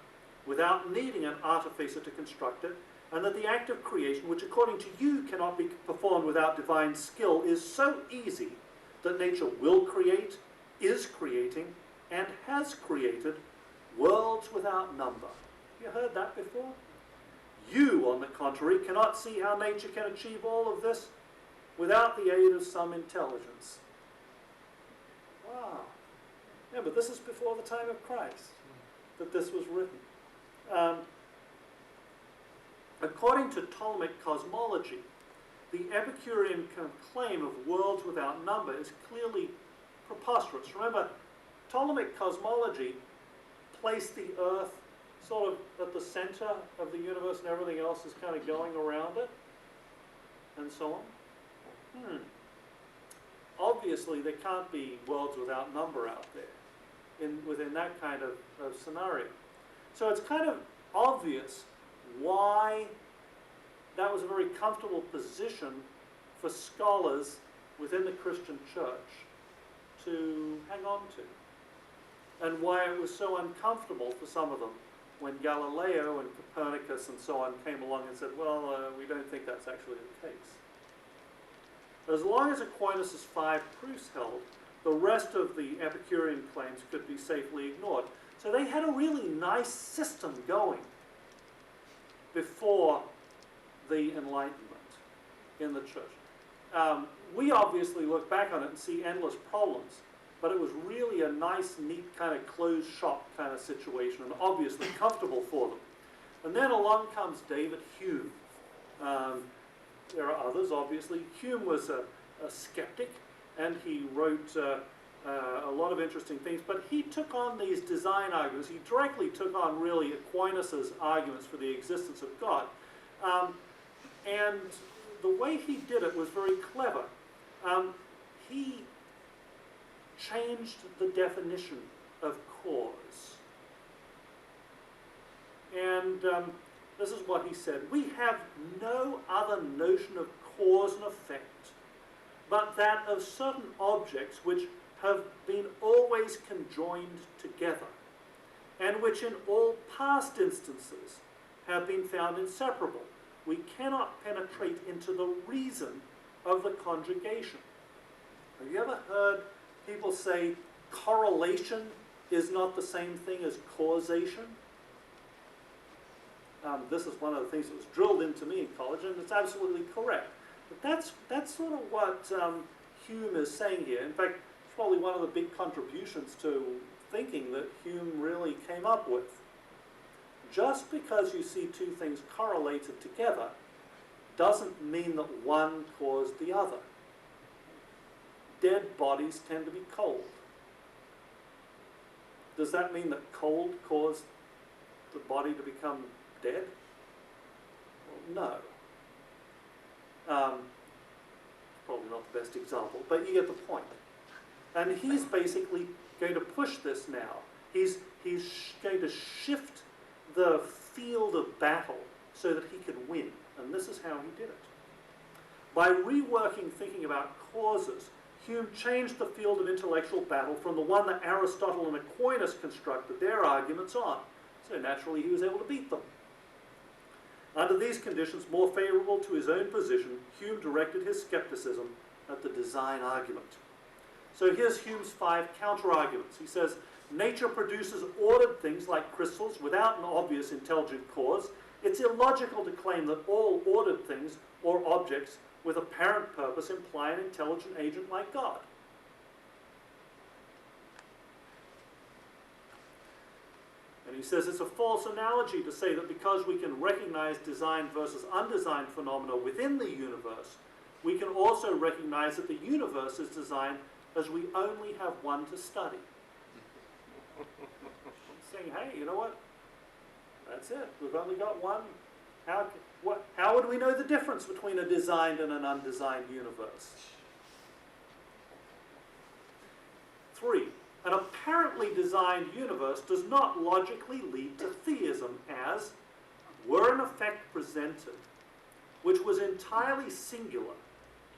without needing an artificer to construct it, and that the act of creation, which according to you cannot be performed without divine skill, is so easy that nature will create, is creating, and has created worlds without number. You heard that before? You, on the contrary, cannot see how nature can achieve all of this without the aid of some intelligence. Wow. Yeah, but this is before the time of Christ that this was written. According to Ptolemaic cosmology, the Epicurean claim of worlds without number is clearly preposterous. Remember, Ptolemaic cosmology placed the Earth sort of at the center of the universe, and everything else is kind of going around it, and so on. Obviously, there can't be worlds without number out there within that kind of scenario. So it's kind of obvious why that was a very comfortable position for scholars within the Christian church to hang on to, and why it was so uncomfortable for some of them when Galileo and Copernicus and so on came along and said, well, we don't think that's actually the case. As long as Aquinas' 5 proofs held, the rest of the Epicurean claims could be safely ignored. So they had a really nice system going before the Enlightenment in the church. We obviously look back on it and see endless problems, but it was really a nice, neat kind of closed shop kind of situation, and obviously comfortable for them. And then along comes David Hume. There are others, obviously. Hume was a skeptic, and he wrote a lot of interesting things, but he took on these design arguments. He directly took on, really, Aquinas' arguments for the existence of God. And the way he did it was very clever. He changed the definition of cause. And this is what he said: we have no other notion of cause and effect, but that of certain objects which have been always conjoined together, and which in all past instances have been found inseparable. We cannot penetrate into the reason of the conjugation. Have you ever heard people say correlation is not the same thing as causation? This is one of the things that was drilled into me in college, and it's absolutely correct. But that's sort of what Hume is saying here. In fact, it's probably one of the big contributions to thinking that Hume really came up with. Just because you see two things correlated together doesn't mean that one caused the other. Dead bodies tend to be cold. Does that mean that cold caused the body to become dead? Well, no. Probably not the best example, but you get the point. And he's basically going to push this now. He's going to shift the field of battle so that he can win. And this is how he did it. By reworking thinking about causes, Hume changed the field of intellectual battle from the one that Aristotle and Aquinas constructed their arguments on. So naturally he was able to beat them. Under these conditions, more favorable to his own position, Hume directed his skepticism at the design argument. So here's Hume's 5 counter-arguments. He says, nature produces ordered things like crystals without an obvious intelligent cause. It's illogical to claim that all ordered things or objects with apparent purpose imply an intelligent agent like God. And he says it's a false analogy to say that because we can recognize designed versus undesigned phenomena within the universe, we can also recognize that the universe is designed as we only have one to study. Saying, hey, you know what? That's it. We've only got one. How would we know the difference between a designed and an undesigned universe? 3. An apparently designed universe does not logically lead to theism, as were an effect presented which was entirely singular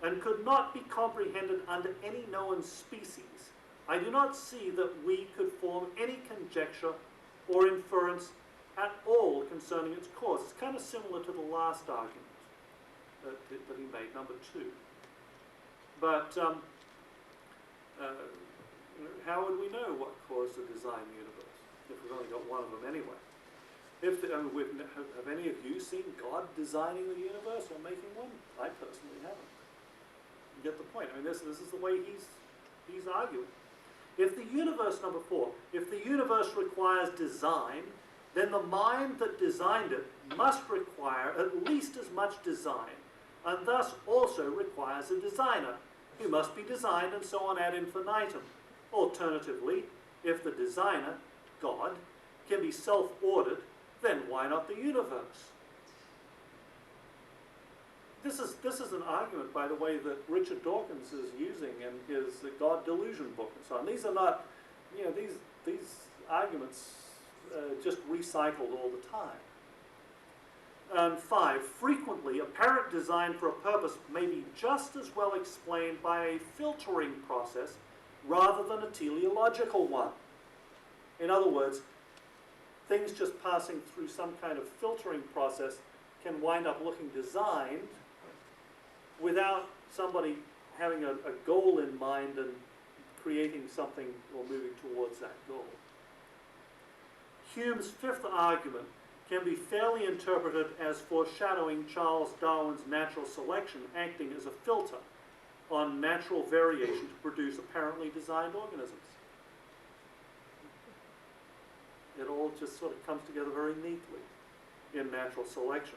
and could not be comprehended under any known species, I do not see that we could form any conjecture or inference at all concerning its cause. It's kind of similar to the last argument that he made, number 2. But how would we know what caused the design universe if we've only got one of them anyway? Have any of you seen God designing the universe or making one? I personally haven't. You get the point. I mean, this is the way he's arguing. If the universe, number 4, if the universe requires design, then the mind that designed it must require at least as much design, and thus also requires a designer, who must be designed and so on ad infinitum. Alternatively, if the designer, God, can be self-ordered, then why not the universe? This is an argument, by the way, that Richard Dawkins is using in his God Delusion book and so on. These are not, these arguments just recycled all the time. And 5, frequently apparent design for a purpose may be just as well explained by a filtering process rather than a teleological one. In other words, things just passing through some kind of filtering process can wind up looking designed without somebody having a goal in mind and creating something or moving towards that goal. Hume's 5th argument can be fairly interpreted as foreshadowing Charles Darwin's natural selection acting as a filter on natural variation to produce apparently designed organisms. It all just sort of comes together very neatly in natural selection.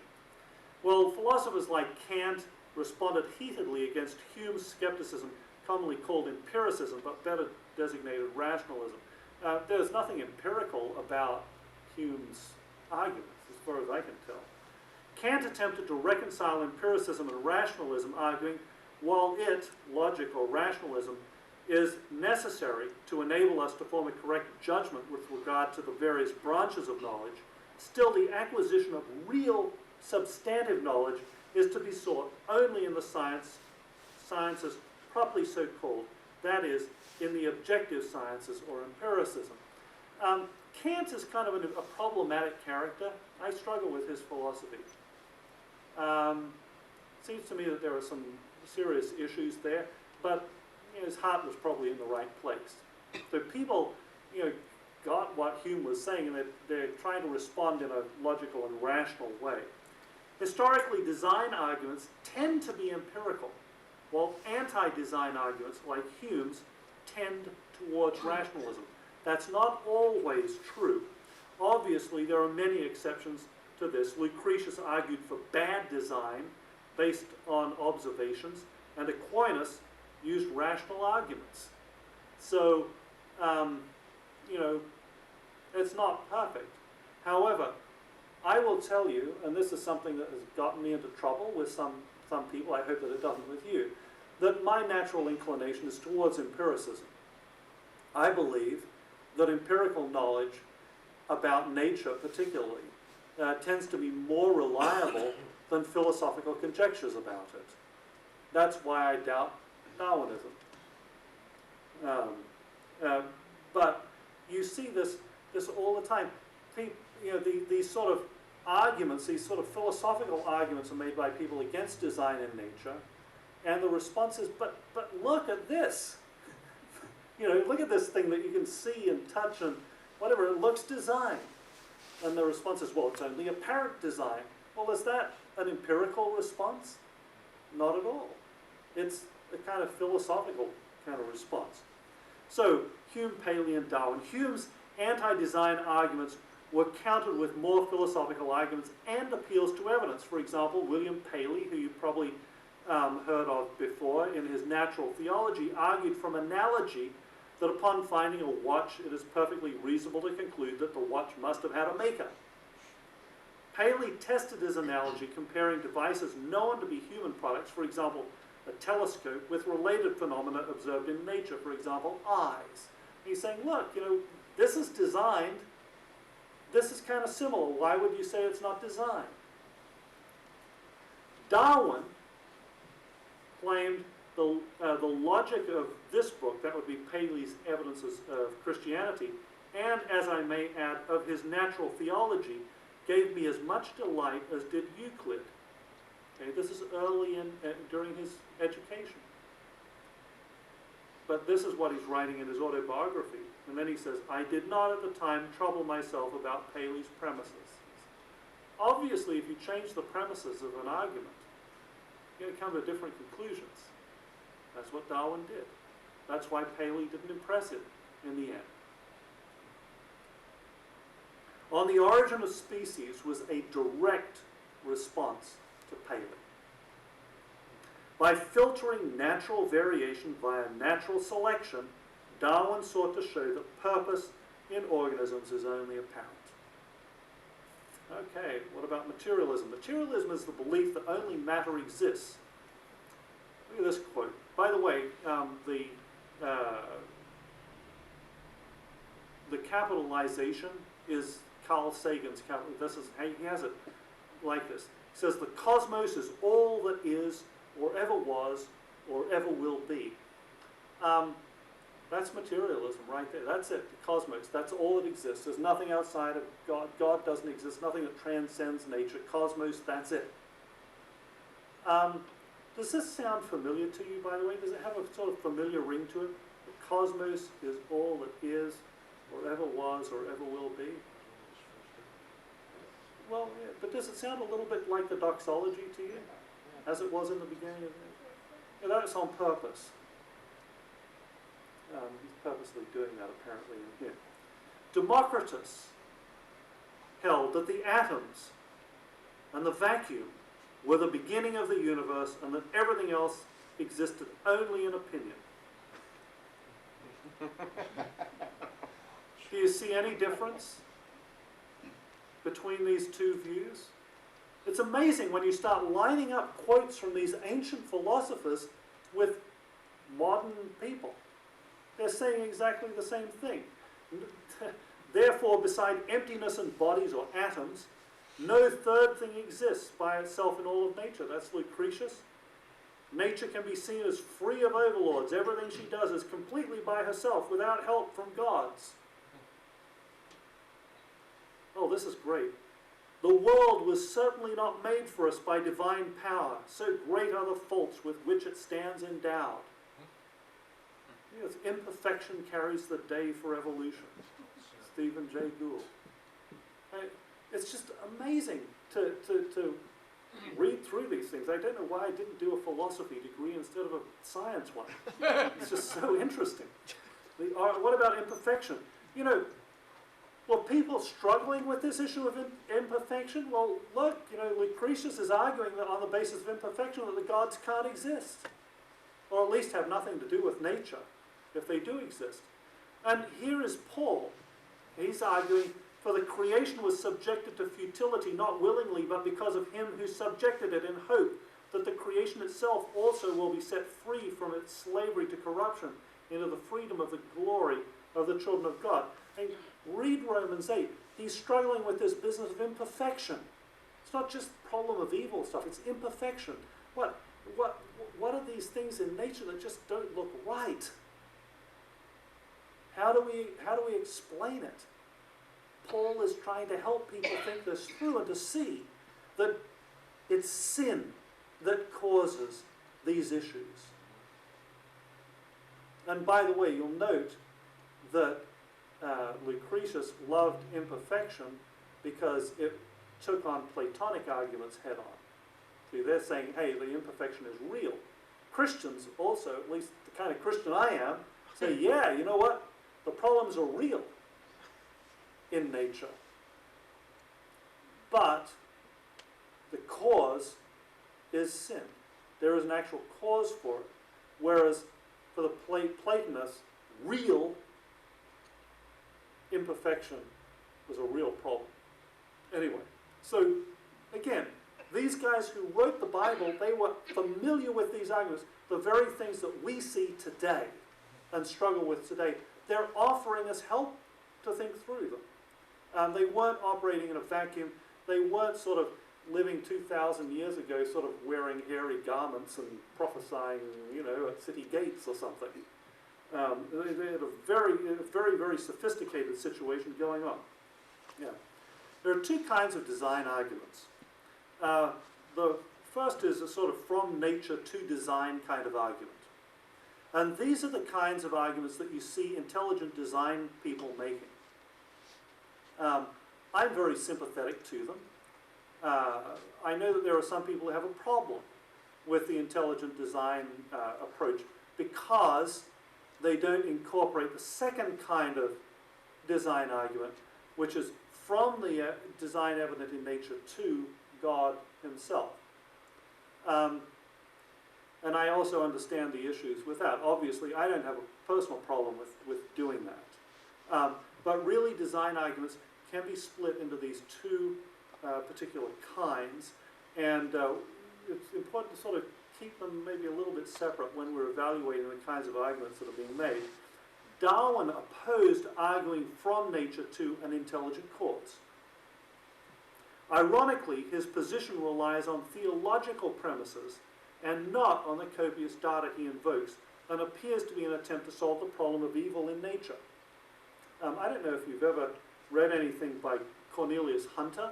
Well, philosophers like Kant responded heatedly against Hume's skepticism, commonly called empiricism, but better designated rationalism. There's nothing empirical about Hume's arguments, as far as I can tell. Kant attempted to reconcile empiricism and rationalism, arguing, while it, logic or rationalism, is necessary to enable us to form a correct judgment with regard to the various branches of knowledge, still the acquisition of real substantive knowledge is to be sought only in the sciences properly so called, that is, in the objective sciences or empiricism. Kant is kind of a problematic character. I struggle with his philosophy. Seems to me that there are some serious issues there, but his heart was probably in the right place. So people, got what Hume was saying, and they're trying to respond in a logical and rational way. Historically, design arguments tend to be empirical, while anti-design arguments, like Hume's, tend towards rationalism. That's not always true. Obviously, there are many exceptions to this. Lucretius argued for bad design based on observations, and Aquinas used rational arguments. So, it's not perfect. However, I will tell you, and this is something that has gotten me into trouble with some people, I hope that it doesn't with you, that my natural inclination is towards empiricism. I believe that empirical knowledge about nature particularly tends to be more reliable than philosophical conjectures about it. That's why I doubt Darwinism. But you see this all the time. These sort of arguments, these sort of philosophical arguments are made by people against design in nature, and the response is, but look at this. Look at this thing that you can see and touch and whatever, it looks designed. And the response is, well, it's only apparent design. Well, is that an empirical response? Not at all. It's a kind of philosophical kind of response. So, Hume, Paley, and Darwin. Hume's anti-design arguments were countered with more philosophical arguments and appeals to evidence. For example, William Paley, who you probably heard of before in his natural theology, argued from analogy that upon finding a watch, it is perfectly reasonable to conclude that the watch must have had a maker. Paley tested his analogy comparing devices known to be human products, for example, a telescope, with related phenomena observed in nature, for example, eyes. He's saying, look, this is designed, this is kind of similar. Why would you say it's not designed? Darwin claimed the logic of this book, that would be Paley's Evidences of Christianity, and, as I may add, of his natural theology, gave me as much delight as did Euclid. Okay, this is early during his education. But this is what he's writing in his autobiography. And then he says, I did not at the time trouble myself about Paley's premises. Obviously, if you change the premises of an argument, you're going to come to different conclusions. That's what Darwin did. That's why Paley didn't impress him in the end. On the Origin of Species was a direct response to Paley. By filtering natural variation via natural selection, Darwin sought to show that purpose in organisms is only apparent. Okay, what about materialism? Materialism is the belief that only matter exists. Look at this quote. By the way, the capitalization is Carl Sagan's capital. He has it like this. He says, the cosmos is all that is, or ever was, or ever will be. That's materialism right there. That's it, the cosmos. That's all that exists. There's nothing outside of God. God doesn't exist. Nothing that transcends nature. Cosmos, that's it. Does this sound familiar to you, by the way? Does it have a sort of familiar ring to it? The cosmos is all that is, or ever was, or ever will be. Well, yeah, but does it sound a little bit like the doxology to you, as it was in the beginning of it? Yeah, that's on purpose. He's purposely doing that, apparently, in here. Democritus held that the atoms and the vacuum were the beginning of the universe and that everything else existed only in opinion. Do you see any difference between these two views? It's amazing when you start lining up quotes from these ancient philosophers with modern people. They're saying exactly the same thing. Therefore, beside emptiness and bodies or atoms, no third thing exists by itself in all of nature. That's Lucretius. Nature can be seen as free of overlords. Everything she does is completely by herself, without help from gods. Oh, this is great. The world was certainly not made for us by divine power. So great are the faults with which it stands endowed. Its imperfection carries the day for evolution. Stephen Jay Gould. It's just amazing to read through these things. I don't know why I didn't do a philosophy degree instead of a science one. It's just so interesting. What about imperfection? Were people struggling with this issue of imperfection? Well, look, Lucretius is arguing that on the basis of imperfection that the gods can't exist. Or at least have nothing to do with nature, if they do exist. And here is Paul. He's arguing, for the creation was subjected to futility, not willingly, but because of him who subjected it, in hope that the creation itself also will be set free from its slavery to corruption into the freedom of the glory of the children of God. And read Romans 8. He's struggling with this business of imperfection. It's not just the problem of evil stuff, it's imperfection. What are these things in nature that just don't look right? How do we explain it? Paul is trying to help people think this through and to see that it's sin that causes these issues. And by the way, you'll note that Lucretius loved imperfection because it took on Platonic arguments head on. See, they're saying, hey, the imperfection is real. Christians also, at least the kind of Christian I am, say, yeah, you know what? The problems are real in nature. But the cause is sin. There is an actual cause for it. Whereas for the Platonists, real imperfection was a real problem. Anyway, so again, these guys who wrote the Bible, they were familiar with these arguments, the very things that we see today and struggle with today. They're offering us help to think through them. They weren't operating in a vacuum. They weren't sort of living 2,000 years ago, sort of wearing hairy garments and prophesying, at city gates or something. They had a very, very sophisticated situation going on. Yeah. There are two kinds of design arguments. The first is a sort of from nature to design kind of argument. And these are the kinds of arguments that you see intelligent design people making. I'm very sympathetic to them. I know that there are some people who have a problem with the intelligent design approach because they don't incorporate the second kind of design argument, which is from the design evident in nature to God himself. And I also understand the issues with that. Obviously, I don't have a personal problem with doing that. But really, design arguments can be split into these two particular kinds, and it's important to sort of keep them maybe a little bit separate when we're evaluating the kinds of arguments that are being made. Darwin opposed arguing from nature to an intelligent cause. Ironically, his position relies on theological premises and not on the copious data he invokes, and appears to be an attempt to solve the problem of evil in nature. I don't know if you've ever read anything by Cornelius Hunter.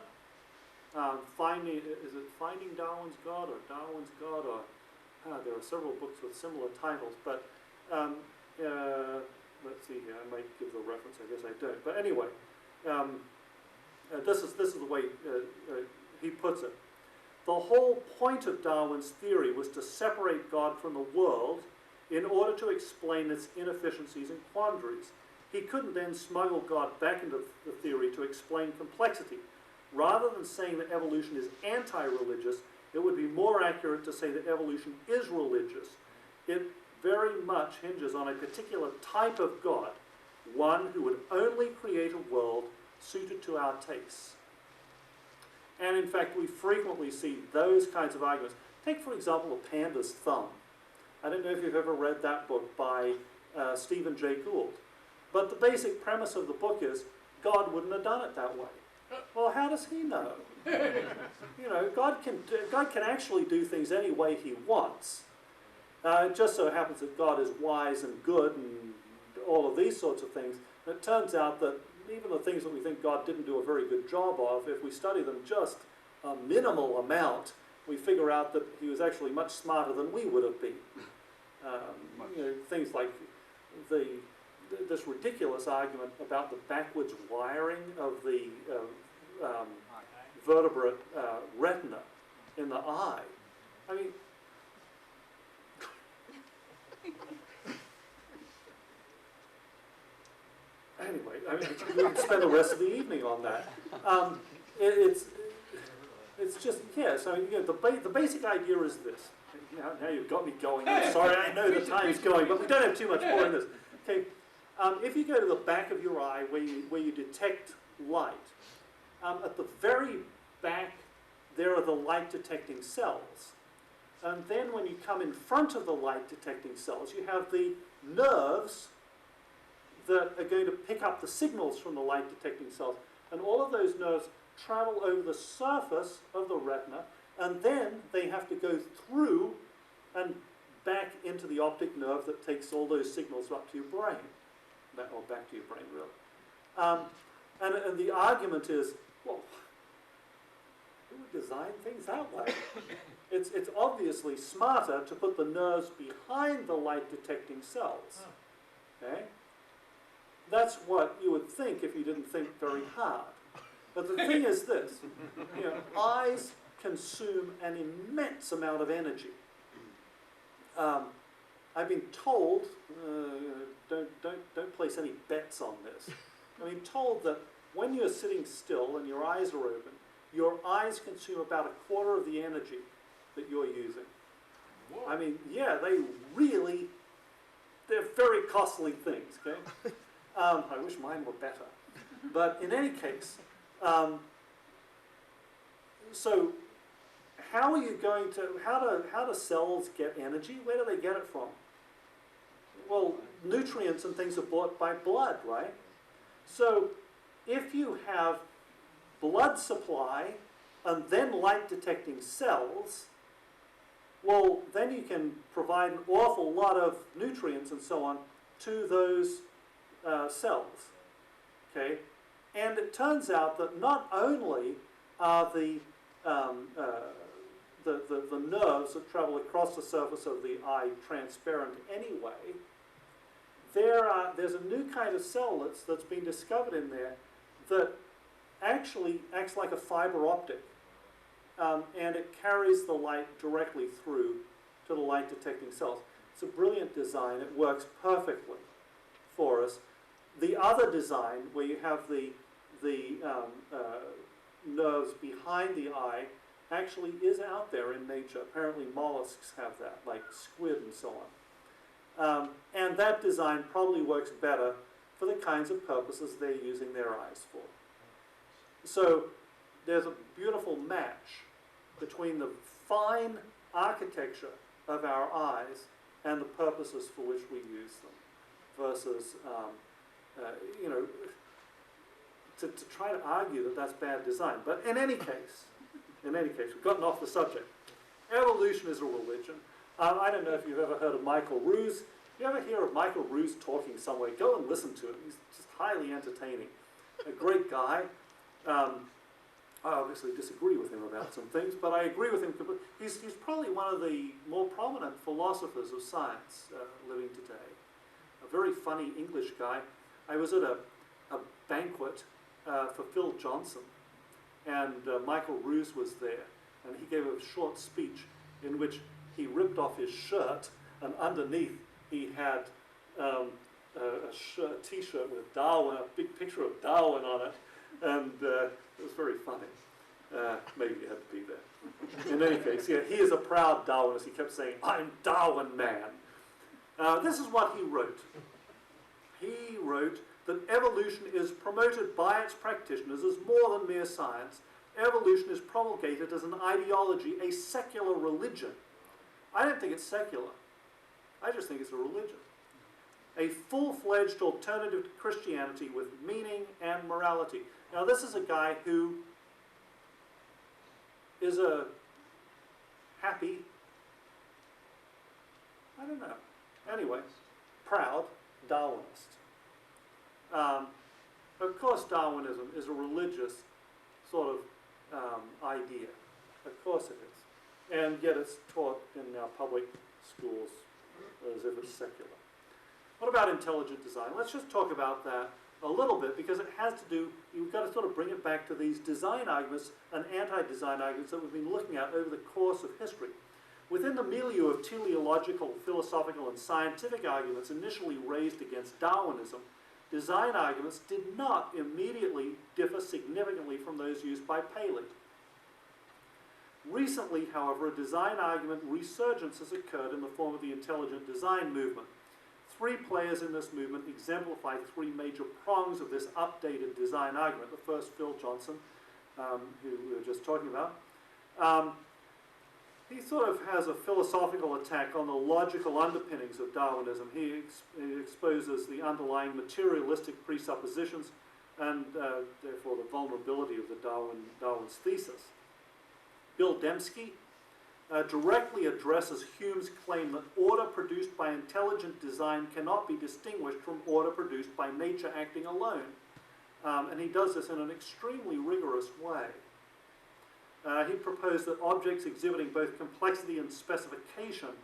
Is it Finding Darwin's God or Darwin's God? Or there are several books with similar titles, but let's see here. I might give the reference. I guess I don't. But anyway, this is the way he puts it. The whole point of Darwin's theory was to separate God from the world in order to explain its inefficiencies and quandaries. He couldn't then smuggle God back into the theory to explain complexity. Rather than saying that evolution is anti-religious, it would be more accurate to say that evolution is religious. It very much hinges on a particular type of God, one who would only create a world suited to our tastes. And in fact, we frequently see those kinds of arguments. Take, for example, A Panda's Thumb. I don't know if you've ever read that book by Stephen Jay Gould. But the basic premise of the book is God wouldn't have done it that way. Well, how does he know? God can actually do things any way he wants. It just so happens that God is wise and good and all of these sorts of things. And it turns out that even the things that we think God didn't do a very good job of, if we study them just a minimal amount, we figure out that he was actually much smarter than we would have been. Things like this ridiculous argument about the backwards wiring of the vertebrate retina in the eye. I mean, anyway, we can spend the rest of the evening on that. It's just, yeah, so the basic idea is this. Now you've got me going. I'm sorry, I know the time's going, but we don't have too much more in this. Okay, if you go to the back of your eye where you detect light, at the very back there are the light detecting cells. And then when you come in front of the light detecting cells, you have the nerves that are going to pick up the signals from the light detecting cells. And all of those nerves travel over the surface of the retina, and then they have to go through and back into the optic nerve that takes all those signals up to your brain. Or back to your brain, really. And the argument is, well, who would design things that way? It's obviously smarter to put the nerves behind the light detecting cells. Okay? That's what you would think if you didn't think very hard. But the thing is this, eyes consume an immense amount of energy. I've been told, don't place any bets on this, I've been told that when you're sitting still and your eyes are open, your eyes consume about 1/4 of the energy that you're using. I mean, yeah, they're very costly things, okay? I wish mine were better. But in any case, so how are you going to, how do cells get energy? Where do they get it from? Well, nutrients and things are bought by blood, right? So if you have blood supply and then light detecting cells, well, then you can provide an awful lot of nutrients and so on to those cells, okay? And it turns out that not only are the nerves that travel across the surface of the eye transparent anyway, there's a new kind of cell that's been discovered in there that actually acts like a fiber optic. And it carries the light directly through to the light detecting cells. It's a brilliant design. It works perfectly for us. The other design, where you have the nerves behind the eye, actually is out there in nature. Apparently mollusks have that, like squid and so on. And that design probably works better for the kinds of purposes they're using their eyes for. So there's a beautiful match between the fine architecture of our eyes and the purposes for which we use them, versus, you know, to try to argue that that's bad design. But in any case, we've gotten off the subject. Evolution is a religion. I don't know if you've ever heard of Michael Ruse. If you ever hear of Michael Ruse talking somewhere, go and listen to him. He's just highly entertaining. A great guy. I obviously disagree with him about some things, but I agree with him completely. He's probably one of the more prominent philosophers of science living today. A very funny English guy. I was at a banquet for Phil Johnson, and Michael Ruse was there, and he gave a short speech in which he ripped off his shirt, and underneath he had a t-shirt with Darwin, a big picture of Darwin on it, and it was very funny. Maybe you had to be there. In any case, yeah, he is a proud Darwinist. He kept saying, "I'm Darwin man." This is what he wrote. He wrote that evolution is promoted by its practitioners as more than mere science. Evolution is promulgated as an ideology, a secular religion. I don't think it's secular. I just think it's a religion. A full-fledged alternative to Christianity with meaning and morality. Now, this is a guy who is a happy, I don't know, anyway, proud Darwinist. Of course, Darwinism is a religious sort of idea. Of course it is. And yet it's taught in our public schools as if it's secular. What about intelligent design? Let's just talk about that a little bit, because it has to do, you've got to sort of bring it back to these design arguments and anti-design arguments that we've been looking at over the course of history. Within the milieu of teleological, philosophical, and scientific arguments initially raised against Darwinism, design arguments did not immediately differ significantly from those used by Paley. Recently, however, a design argument resurgence has occurred in the form of the intelligent design movement. Three players in this movement exemplify three major prongs of this updated design argument. The first, Phil Johnson, who we were just talking about. He sort of has a philosophical attack on the logical underpinnings of Darwinism. He exposes the underlying materialistic presuppositions and therefore the vulnerability of the Darwin's thesis. Bill Dembski directly addresses Hume's claim that order produced by intelligent design cannot be distinguished from order produced by nature acting alone. And he does this in an extremely rigorous way. He proposed that objects exhibiting both complexity and specification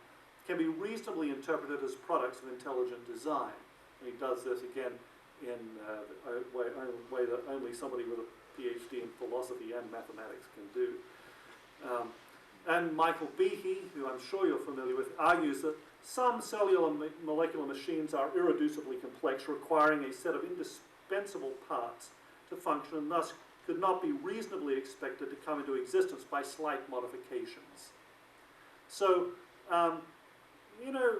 can be reasonably interpreted as products of intelligent design. And he does this again in a way that only somebody with a PhD in philosophy and mathematics can do. And Michael Behe, who I'm sure you're familiar with, argues that some cellular molecular machines are irreducibly complex, requiring a set of indispensable parts to function, and thus could not be reasonably expected to come into existence by slight modifications. So you know,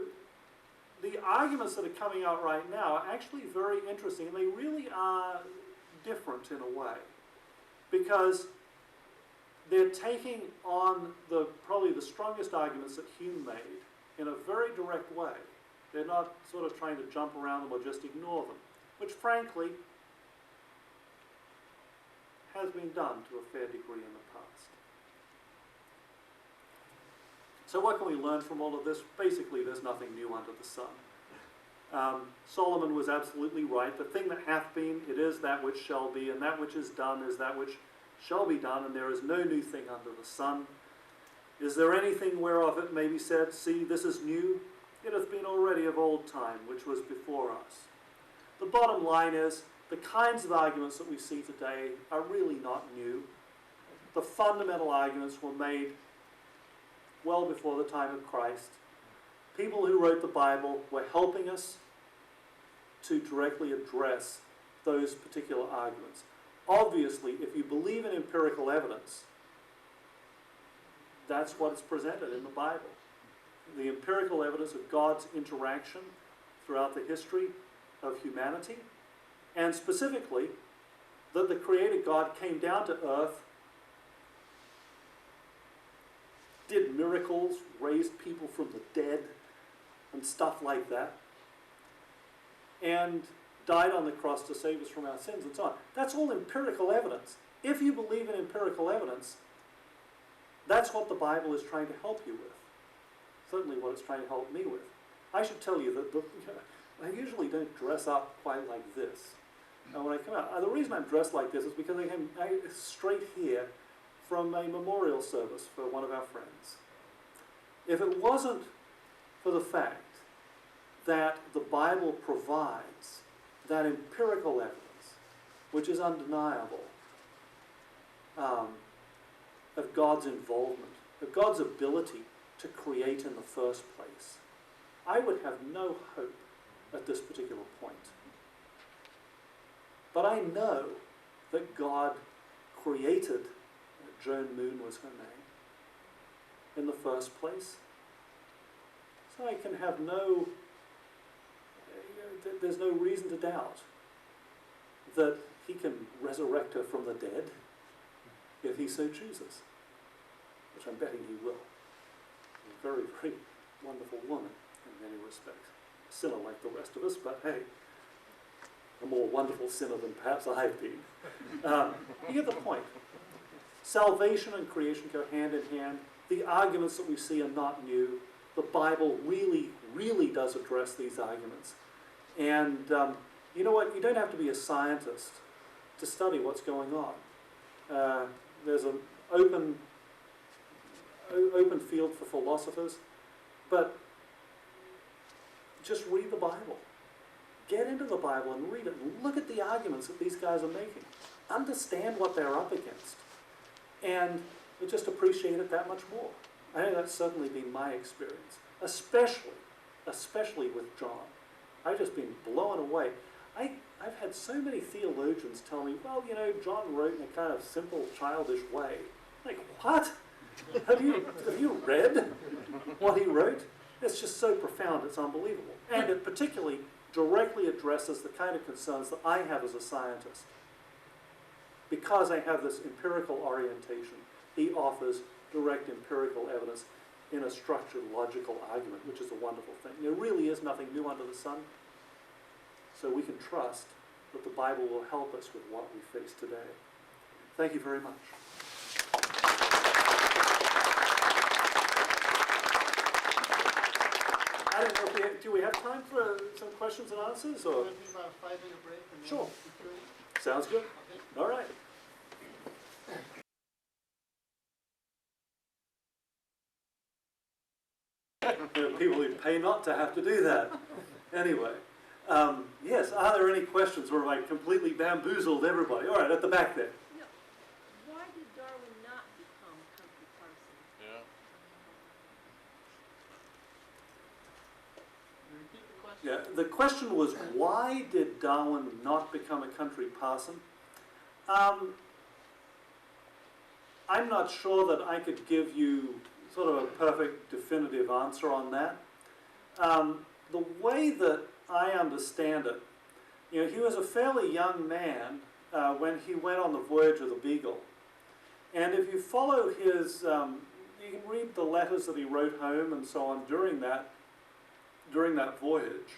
the arguments that are coming out right now are actually very interesting, and they really are different in a way, because they're taking on probably the strongest arguments that Hume made in a very direct way. They're not sort of trying to jump around them or just ignore them, which frankly has been done to a fair degree in the past. So what can we learn from all of this? Basically, there's nothing new under the sun. Solomon was absolutely right. The thing that hath been, it is that which shall be, and that which is done is that which shall be done, and there is no new thing under the sun. Is there anything whereof it may be said, see, this is new? It hath been already of old time, which was before us. The bottom line is, the kinds of arguments that we see today are really not new. The fundamental arguments were made well before the time of Christ. People who wrote the Bible were helping us to directly address those particular arguments. Obviously, if you believe in empirical evidence, that's what is presented in the Bible. The empirical evidence of God's interaction throughout the history of humanity, and specifically that the Creator God came down to earth, did miracles, raised people from the dead, and stuff like that, and died on the cross to save us from our sins and so on. That's all empirical evidence. If you believe in empirical evidence, that's what the Bible is trying to help you with. Certainly what it's trying to help me with. I should tell you that I usually don't dress up quite like this. Now when I come out, the reason I'm dressed like this is because I came straight here from a memorial service for one of our friends. If it wasn't for the fact that the Bible provides that empirical evidence, which is undeniable, of God's involvement, of God's ability to create in the first place, I would have no hope at this particular point. But I know that God created, Joan Moon was her name, in the first place. So I can have there's no reason to doubt that he can resurrect her from the dead if he so chooses, which I'm betting he will. A very, very wonderful woman in many respects. A sinner like the rest of us, but hey, a more wonderful sinner than perhaps I've been. You get the point. Salvation and creation go hand in hand. The arguments that we see are not new. The Bible really, really does address these arguments. And you know what? You don't have to be a scientist to study what's going on. There's an open field for philosophers, but just read the Bible. Get into the Bible and read it and look at the arguments that these guys are making. Understand what they're up against. And you'll just appreciate it that much more. I know that's certainly been my experience, especially with John. I've just been blown away. I've had so many theologians tell me, well, you know, John wrote in a kind of simple, childish way. Like, what? Have you read what he wrote? It's just so profound, it's unbelievable. And it particularly directly addresses the kind of concerns that I have as a scientist. Because I have this empirical orientation, he offers direct empirical evidence in a structured, logical argument, which is a wonderful thing. There really is nothing new under the sun, so we can trust that the Bible will help us with what we face today. Thank you very much. I don't know if do we have time for some questions and answers? Or? About a 5-minute break. And Sure. then Sounds good. okay. All right. There are people who pay not to have to do that. Anyway, yes, are there any questions, or have I completely bamboozled everybody? All right, at the back there. Yeah. Why did Darwin not become country parson? Yeah. Repeat the question. Yeah, the question was, why did Darwin not become a country parson? I'm not sure that I could give you sort of a perfect definitive answer on that. The way that I understand it, he was a fairly young man when he went on the voyage of the Beagle. And if you follow his, you can read the letters that he wrote home and so on during that voyage.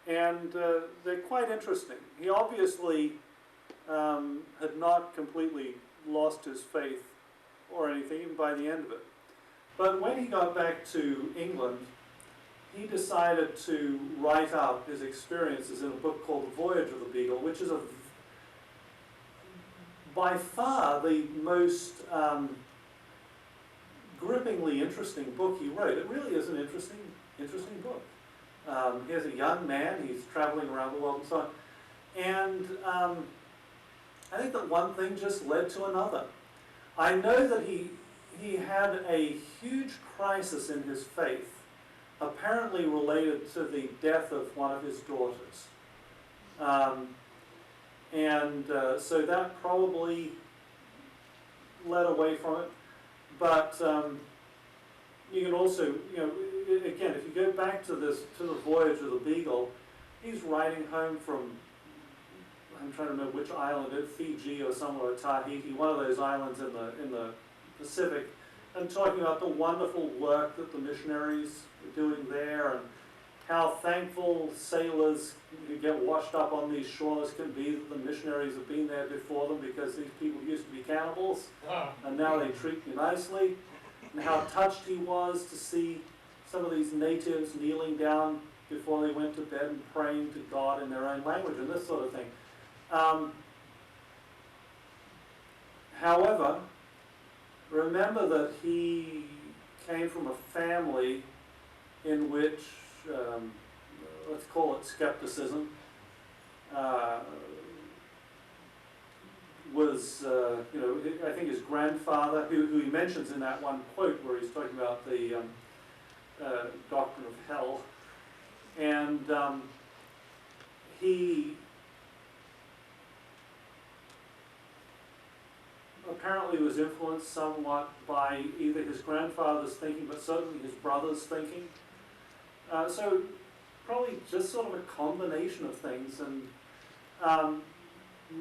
And they're quite interesting. He obviously had not completely lost his faith or anything, even by the end of it. But when he got back to England, he decided to write out his experiences in a book called The Voyage of the Beagle, which is by far the most grippingly interesting book he wrote. It really is an interesting book. Here's a young man, he's traveling around the world and so on. And I think that one thing just led to another. I know that he had a huge crisis in his faith, apparently related to the death of one of his daughters. So that probably led away from it. But you can also, again, if you go back to the voyage of the Beagle, he's riding home from, I'm trying to remember which island, Fiji or somewhere, Tahiti, one of those islands in the Pacific, and talking about the wonderful work that the missionaries were doing there, and how thankful sailors who get washed up on these shores can be that the missionaries have been there before them, because these people used to be cannibals, and now they treat you nicely, and how touched he was to see some of these natives kneeling down before they went to bed and praying to God in their own language and this sort of thing. However, remember that he came from a family in which, let's call it skepticism, was, I think his grandfather, who he mentions in that one quote where he's talking about the doctrine of hell, and he apparently was influenced somewhat by either his grandfather's thinking, but certainly his brother's thinking. So probably just sort of a combination of things. And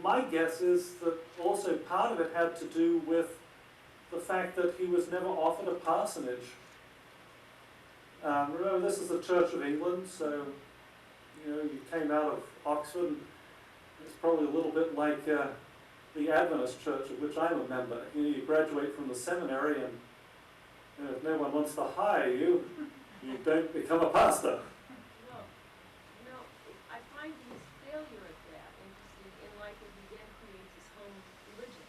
my guess is that also part of it had to do with the fact that he was never offered a parsonage. Remember, this is the Church of England, so you came out of Oxford. And it's probably a little bit like the Adventist church of which I'm a member. You graduate from the seminary, and if no one wants to hire you, you don't become a pastor. No, I find his failure at that interesting in light that he then creates his home religion.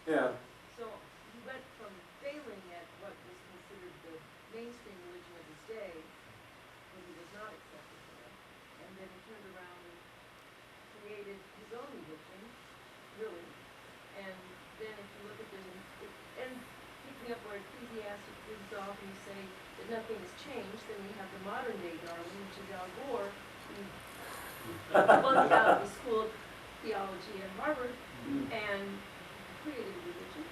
Yeah. So he went from failing at what was considered the mainstream religion of his day, when he was not accepted there, and then he turned around and created his own religion, really. And then if you look at the, and picking up where Ecclesiastes leaves off and you say that nothing has changed, then we have the modern day Darwin, which is Al Gore, who flunked out of the School of Theology at Harvard and created a religion.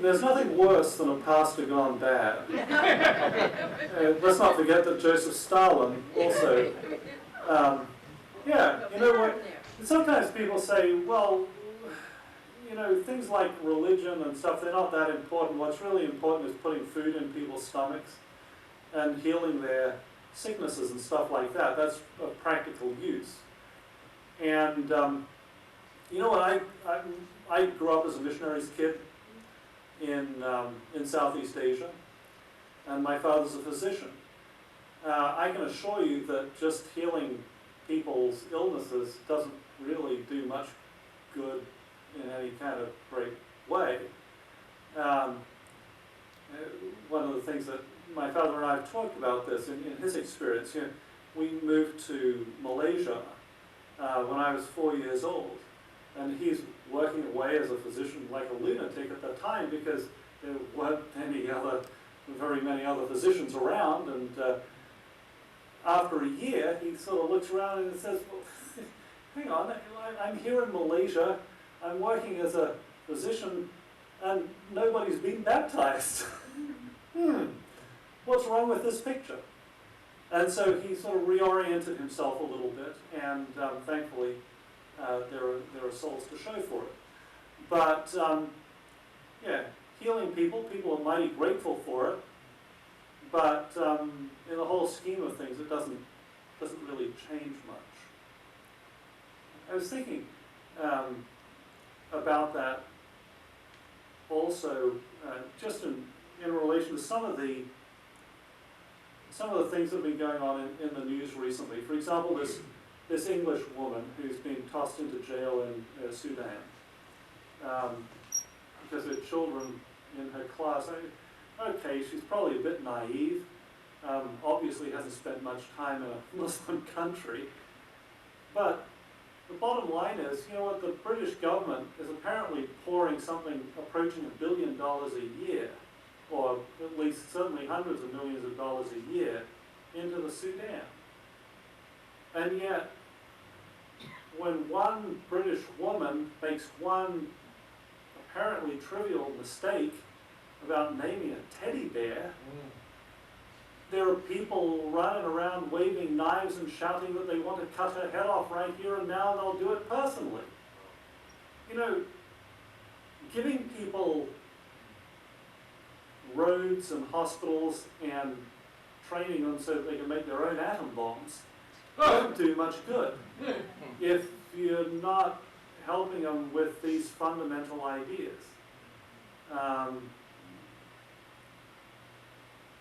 There's nothing worse than a pastor gone bad. Let's not forget that Joseph Stalin also. Sometimes people say, well, things like religion and stuff, they're not that important. What's really important is putting food in people's stomachs and healing their sicknesses and stuff like that. That's of practical use. And you know what, I grew up as a missionary's kid in Southeast Asia, and my father's a physician. I can assure you that just healing people's illnesses doesn't really do much good in any kind of great way. One of the things that my father and I have talked about this in his experience, we moved to Malaysia when I was 4 years old, and he's working away as a physician like a lunatic at the time because there weren't very many other physicians around, and after a year he sort of looks around and says, well, hang on, I'm here in Malaysia, I'm working as a physician, and nobody's been baptized. What what's wrong with this picture? And so he sort of reoriented himself a little bit, and thankfully there are souls to show for it. But yeah, healing people are mighty grateful for it, but in the whole scheme of things, it doesn't really change much. I was thinking about that also, just in relation to some of the things that have been going on in the news recently. For example, this English woman who's been tossed into jail in Sudan because her children in her class. Okay, she's probably a bit naive. Obviously hasn't spent much time in a Muslim country. But the bottom line is, you know what, the British government is apparently pouring something approaching $1 billion a year, or at least certainly hundreds of millions of dollars a year, into the Sudan. And yet, when one British woman makes one apparently trivial mistake about naming a teddy bear, there are people running around waving knives and shouting that they want to cut her head off right here and now, and they'll do it personally. You know, giving people roads and hospitals and training them so that they can make their own atom bombs won't do much good if you're not helping them with these fundamental ideas.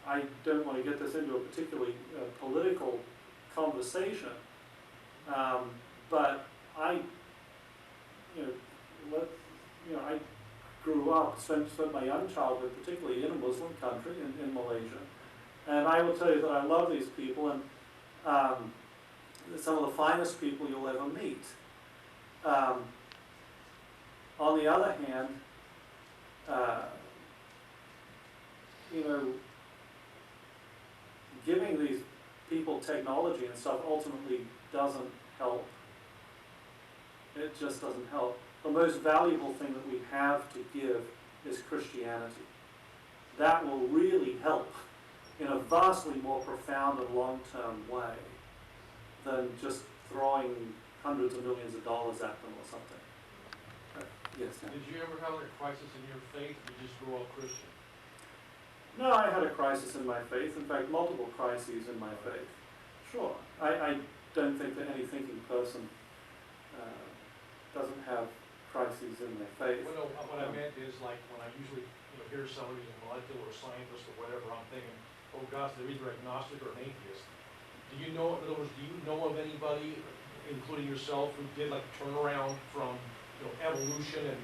I don't want to get this into a particularly political conversation, but I grew up, spent my young childhood particularly in a Muslim country, in Malaysia, and I will tell you that I love these people, and some of the finest people you'll ever meet. On the other hand, giving these people technology and stuff ultimately doesn't help. It just doesn't help. The most valuable thing that we have to give is Christianity. That will really help in a vastly more profound and long-term way than just throwing hundreds of millions of dollars at them or something. Yes. Did you ever have a crisis in your faith, or you just grew up Christian? No, I had a crisis in my faith. In fact, multiple crises in my faith. Sure. I don't think that any thinking person doesn't have crises in their faith. Well, no, what I meant is, like, when I usually hear somebody who's a molecular scientist or whatever, I'm thinking, oh gosh, they're either agnostic or an atheist. Do you know, in other words, do you know of anybody, including yourself, who did like a turnaround from evolution and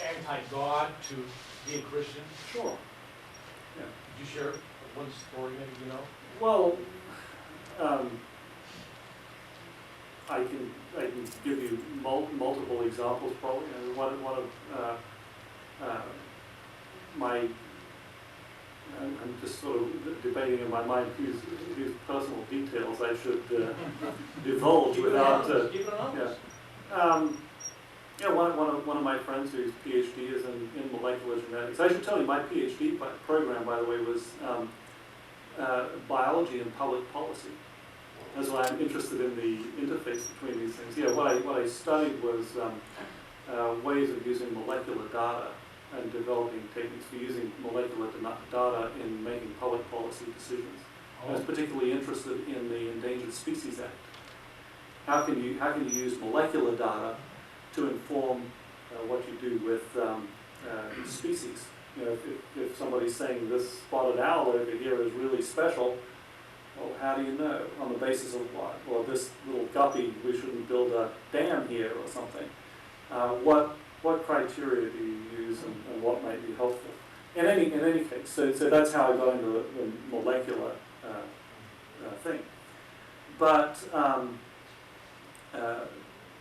anti-God to being Christian? Sure. Yeah. Could you share one story maybe you know? Well, I can give you multiple examples probably. One of my, I'm just sort of debating in my mind whose personal details I should divulge without. Keep it anonymous. One of my friends whose PhD is in molecular genetics. I should tell you, my PhD program, by the way, was biology and public policy. That's why I'm interested in the interface between these things. Yeah, what I studied was ways of using molecular data and developing techniques for using molecular data in making public policy decisions. I was particularly interested in the Endangered Species Act. How can you use molecular data to inform what you do with species? If somebody's saying this spotted owl over here is really special, well, how do you know? On the basis of what? Well, this little guppy, we shouldn't build a dam here or something. What criteria do you use and what might be helpful? In any case, so that's how I got into the molecular thing. But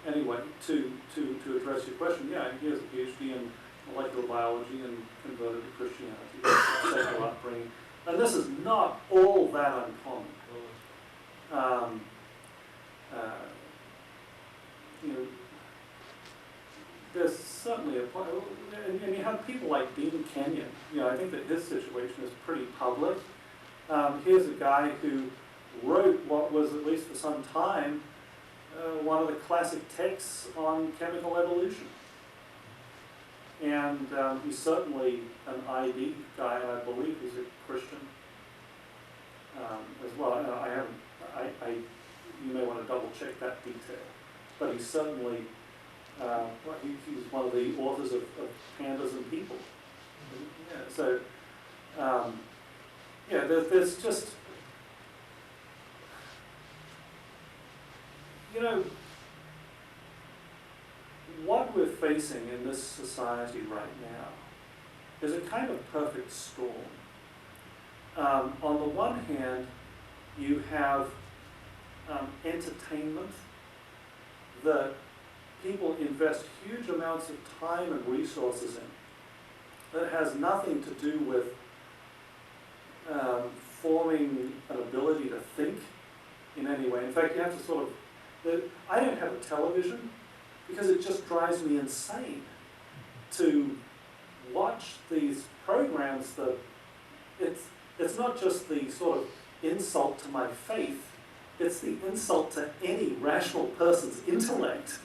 anyway, to address your question, yeah, he has a PhD in molecular biology and converted to Christianity, secular upbringing. And this is not all that uncommon. There's certainly a point, and you have people like Dean Kenyon. I think that his situation is pretty powerful. public. Here's a guy who wrote what was, at least for some time, one of the classic texts on chemical evolution. And he's certainly an ID guy, and I believe he's a Christian as well. I haven't, you may want to double check that detail. But he's certainly, he's one of the authors of Pandas and People. Yeah, so, yeah, there's just, you know, what we're facing in this society right now is a kind of perfect storm. On the one hand, you have entertainment that people invest huge amounts of time and resources in that has nothing to do with forming an ability to think in any way. In fact, you have to sort of, I don't have a television because it just drives me insane to watch these programs that it's not just the sort of insult to my faith, it's the insult to any rational person's intellect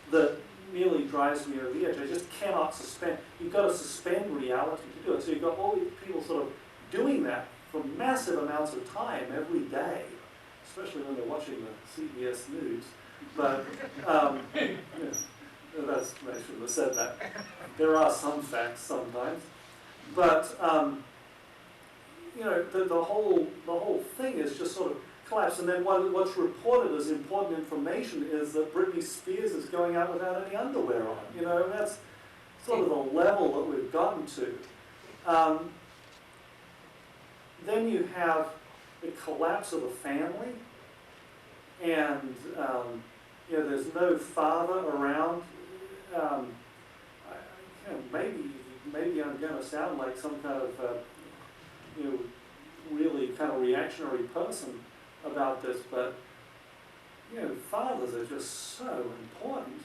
that merely drives me over the edge. I just cannot suspend. You've got to suspend reality to do it. So you've got all these people sort of doing that for massive amounts of time every day, especially when they're watching the CBS News. But yeah, I shouldn't have said that. There are some facts sometimes, but you know, the whole thing is just sort of collapsed. And then what's reported as important information is that Britney Spears is going out without any underwear on. You know, that's sort of the level that we've gotten to. Then you have the collapse of the family, and you know, there's no father around. You know, maybe I'm going to sound like some kind of you know, really kind of reactionary person about this, but you know, fathers are just so important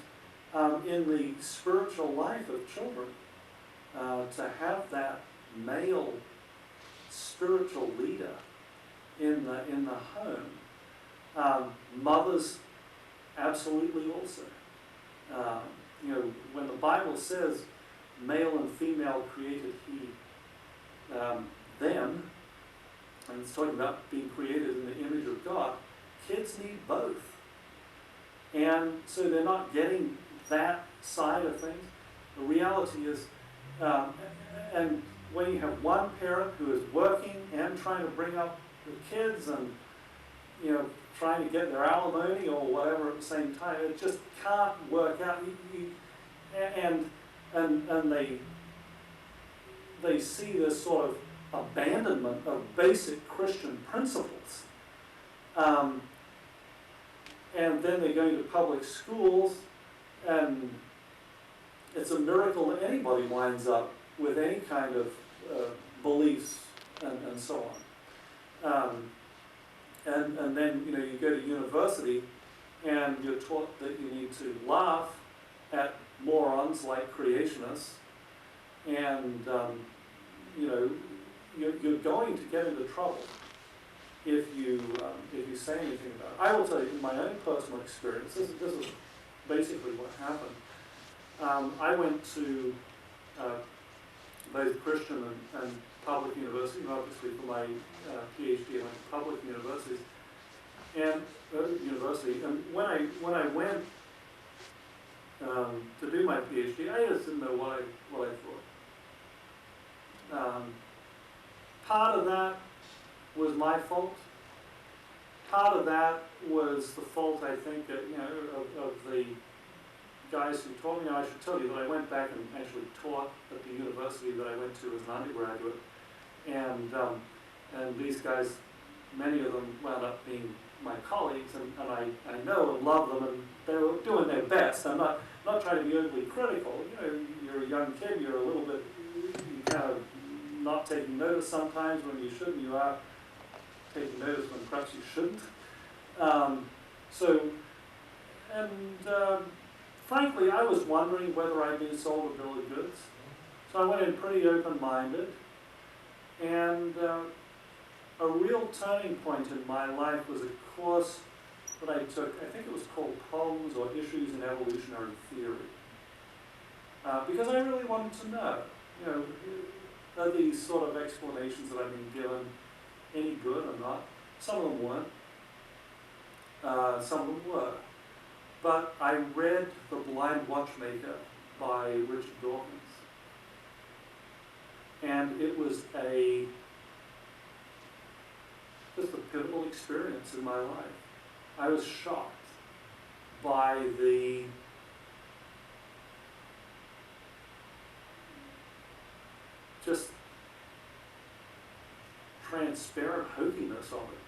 in the spiritual life of children. To have that male spiritual leader in the home. Mothers, absolutely also. You know, when the Bible says male and female created he them, and it's talking about being created in the image of God, kids need both. And so they're not getting that side of things. The reality is, and when you have one parent who is working and trying to bring up the kids and, you know, trying to get their alimony or whatever at the same time, it just can't work out. And they see this sort of abandonment of basic Christian principles. And then they go to public schools, and it's a miracle that anybody winds up with any kind of beliefs and so on. And then, you know, you go to university and you're taught that you need to laugh at morons like creationists, and you know, you're going to get into trouble if you say anything about it. I will tell you, in my own personal experience, this is basically what happened. I went to both Christian and public universities, and obviously for my PhD I went to public universities, and when I went to do my PhD, I just didn't know what I thought. Part of that was my fault. Part of that was the fault, I think, you know, of the guys who taught me. Now, I should tell you that I went back and actually taught at the university that I went to as an undergraduate, and these guys, many of them wound up being my colleagues, and I know and love them, and they were doing their best. I'm not trying to be overly critical. You know, you're a young kid, you're a little bit, you kind of not taking notice sometimes when you shouldn't. You are taking notice when perhaps you shouldn't. Frankly, I was wondering whether I'd been sold a bill of goods. So I went in pretty open-minded, and a real turning point in my life was a course that I took, I think it was called Poems or Issues in Evolutionary Theory. Because I really wanted to know, you know, are these sort of explanations that I've been given any good or not? Some of them weren't. Some of them were. But I read The Blind Watchmaker by Richard Dawkins. And it was just a pivotal experience in my life. I was shocked by the just transparent hokiness of it.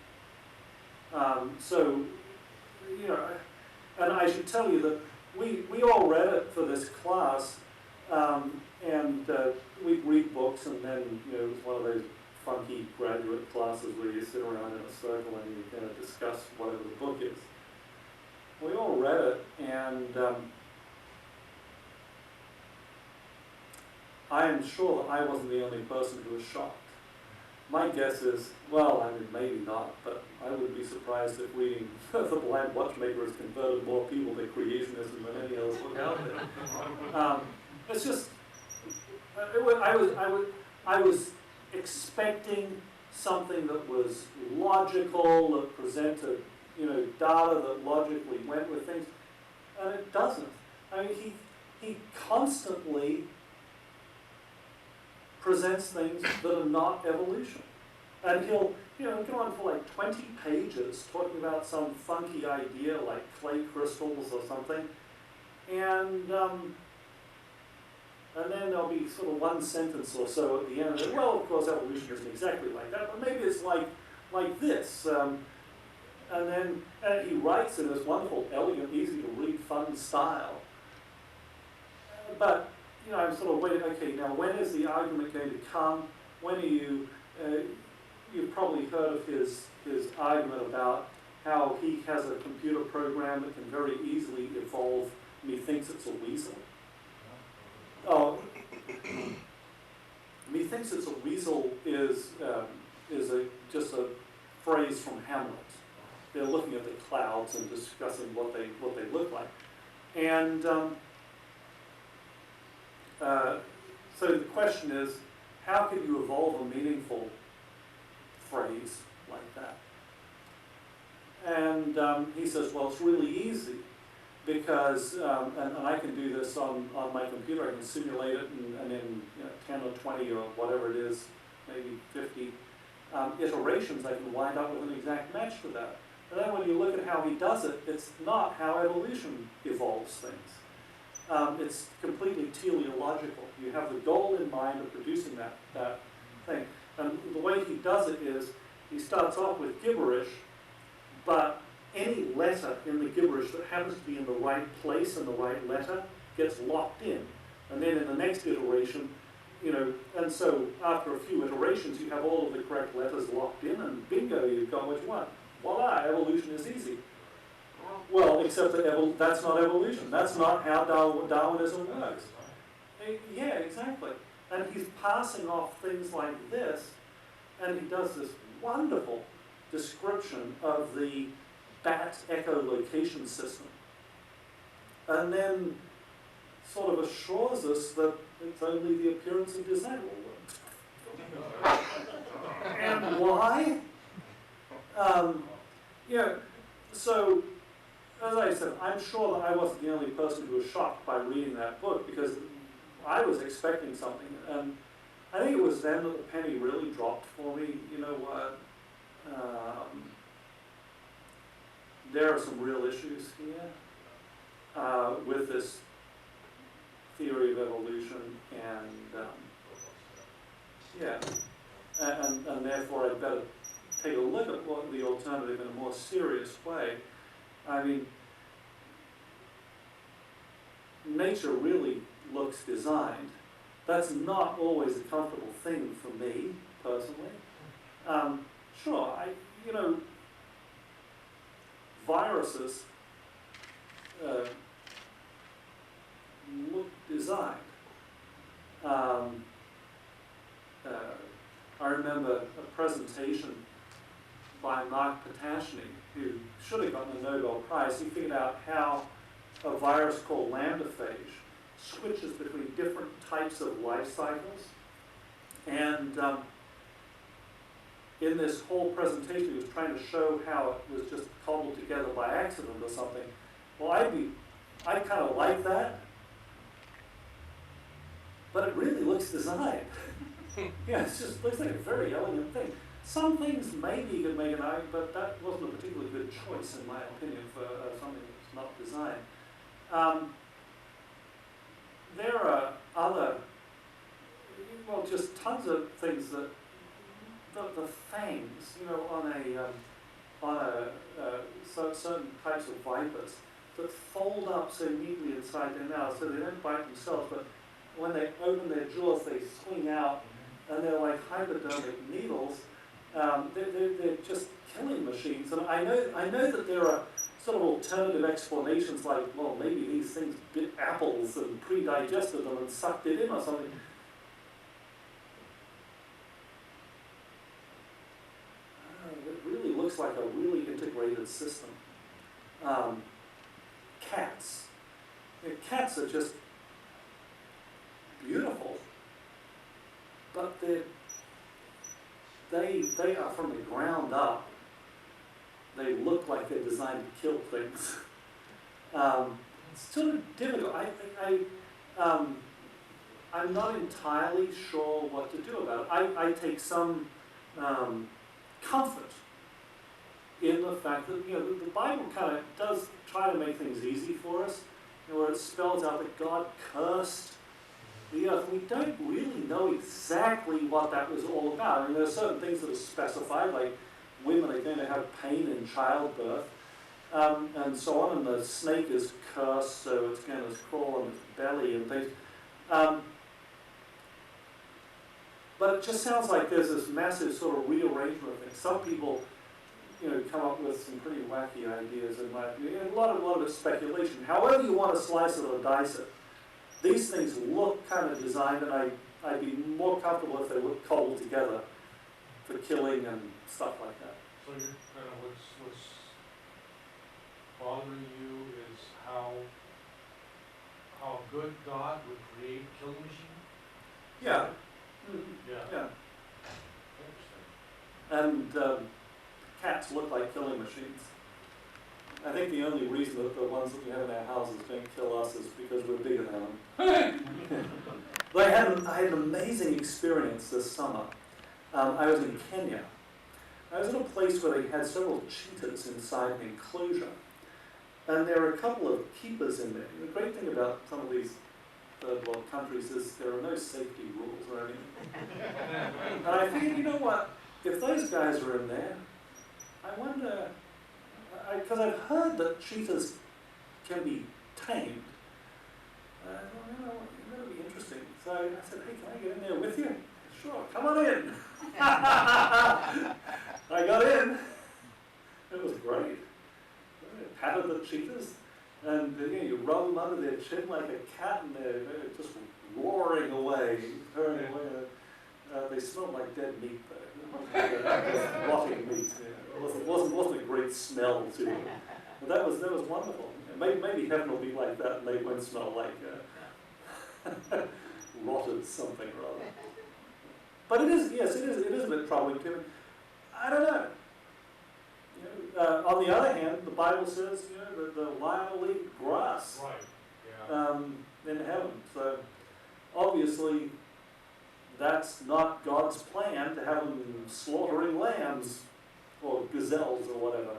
So, you know, and I should tell you that we all read it for this class, and we'd read books, and then, you know, it was one of those funky graduate classes where you sit around in a circle and you kind of discuss whatever the book is. We all read it, and I am sure that I wasn't the only person who was shocked. My guess is, well, I mean, maybe not, but I would be surprised if reading The Blind Watchmaker has converted more people to creationism than any other book out there. It's just, I was expecting something that was logical, that presented, you know, data that logically went with things, and it doesn't. I mean, he constantly presents things that are not evolution. And he'll, you know, go on for like 20 pages talking about some funky idea like clay crystals or something, and then there'll be sort of one sentence or so at the end, and well, of course, evolution isn't exactly like that, but maybe it's like this. And then he writes in this wonderful, elegant, easy to read, fun style. But, you know, I'm sort of waiting, okay, now when is the argument going to come? When are you, you've probably heard of his argument about how he has a computer program that can very easily evolve, and he thinks it's a weasel. Oh, methinks it's a weasel is just a phrase from Hamlet. They're looking at the clouds and discussing what they look like, and so the question is, how can you evolve a meaningful phrase like that? And he says, well, it's really easy. Because, and I can do this on my computer, I can simulate it, and in 10 or 20 or whatever it is, maybe 50 iterations, I can wind up with an exact match to that. And then when you look at how he does it, it's not how evolution evolves things. It's completely teleological. You have the goal in mind of producing that thing. And the way he does it is, he starts off with gibberish, but any letter in the gibberish that happens to be in the right place and the right letter gets locked in. And then in the next iteration, you know, and so after a few iterations, you have all of the correct letters locked in, and bingo, you've got what you want. Voila, evolution is easy. Well, except that that's not evolution. That's not how Darwinism works. Yeah, exactly. And he's passing off things like this, and he does this wonderful description of the bat echolocation system, and then sort of assures us that it's only the appearance of design. And why? Yeah, so as I said, I'm sure that I wasn't the only person who was shocked by reading that book, because I was expecting something, and I think it was then that the penny really dropped for me. You know what? There are some real issues here with this theory of evolution, and yeah, and therefore I'd better take a look at what the alternative in a more serious way. I mean, nature really looks designed. That's not always a comfortable thing for me personally. Sure, you know, viruses look designed. I remember a presentation by Mark Potashny, who should have gotten a Nobel Prize. He figured out how a virus called lambda-phage switches between different types of life cycles. And in this whole presentation, he was trying to show how it was just cobbled together by accident or something. Well, I'd kind of like that, but it really looks designed. Yeah, it just looks like a very elegant thing. Some things maybe you could make an argument, but that wasn't a particularly good choice, in my opinion, for something that's not designed. There are other, well, just tons of things that the fangs, you know, on certain types of vipers that fold up so neatly inside their mouth, so they don't bite themselves, but when they open their jaws, they swing out, and they're like hypodermic needles. They're just killing machines. And I know that there are sort of alternative explanations, like, well, maybe these things bit apples and pre-digested them and sucked it in or something. It really looks like a really integrated system. Cats. Cats are just beautiful, but they are from the ground up. They look like they're designed to kill things. It's sort of difficult. I'm not entirely sure what to do about it. I take some comfort in the fact that, you know, the Bible kind of does try to make things easy for us, you know, where it spells out that God cursed the earth. We don't really know exactly what that was all about. I mean, there are certain things that are specified, like women are going to have pain in childbirth, and so on, and the snake is cursed, so it's going to crawl on its belly and things. But it just sounds like there's this massive sort of rearrangement of things. Some people, you know, come up with some pretty wacky ideas, and a lot of it's speculation. However you want to slice it or dice it, these things look kind of designed, and I'd be more comfortable if they look cobbled together for killing and stuff like that. So you're kind of what's bothering you is how good God would create a killing machine? Yeah. Yeah. Yeah. And cats look like killing machines. I think the only reason that the ones that we have in our houses don't kill us is because we're bigger than them. But I had an amazing experience this summer. I was in Kenya. I was in a place where they had several cheetahs inside an enclosure. And there are a couple of keepers in there. The great thing about some of these third world countries is there are no safety rules or anything. And I figured, you know what, if those guys are in there, I wonder, because I've heard that cheetahs can be tamed. I thought, you know, that would be interesting. So I said, hey, can I get in there with you? Sure, come on in. I got in. It was great. I patted the cheetahs, and you rub them under their chin like a cat, and they're just roaring away, purring away. They smelled like dead meat, though. Rotting meat. Yeah. It wasn't a great smell to them. But that was wonderful. Maybe heaven will be like that, and they won't smell like rotted something or other. But it is a bit troubling to me. I don't know. You know, on the other hand, the Bible says, you know, that the lion will eat grass. Right. Yeah. In heaven. So obviously, that's not God's plan to have them slaughtering lambs or gazelles or whatever.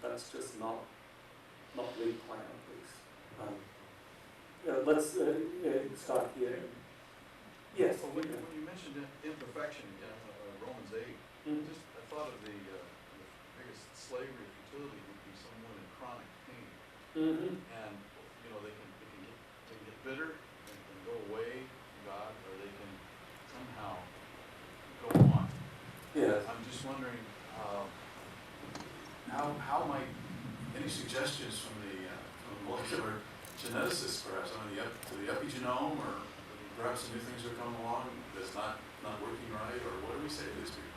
That's just not the plan, at least. Let's start here. Yes. Well, when you mentioned imperfection, Romans 8, I thought of the biggest slavery of futility would be someone in chronic pain. Mm-hmm. And, you know, they can get bitter and go away from God, or they can somehow go on. Yes. I'm just wondering how might any suggestions from the molecular geneticists, perhaps, to the epigenome, or perhaps some new things are coming along that's not working right, or what do we say to these people?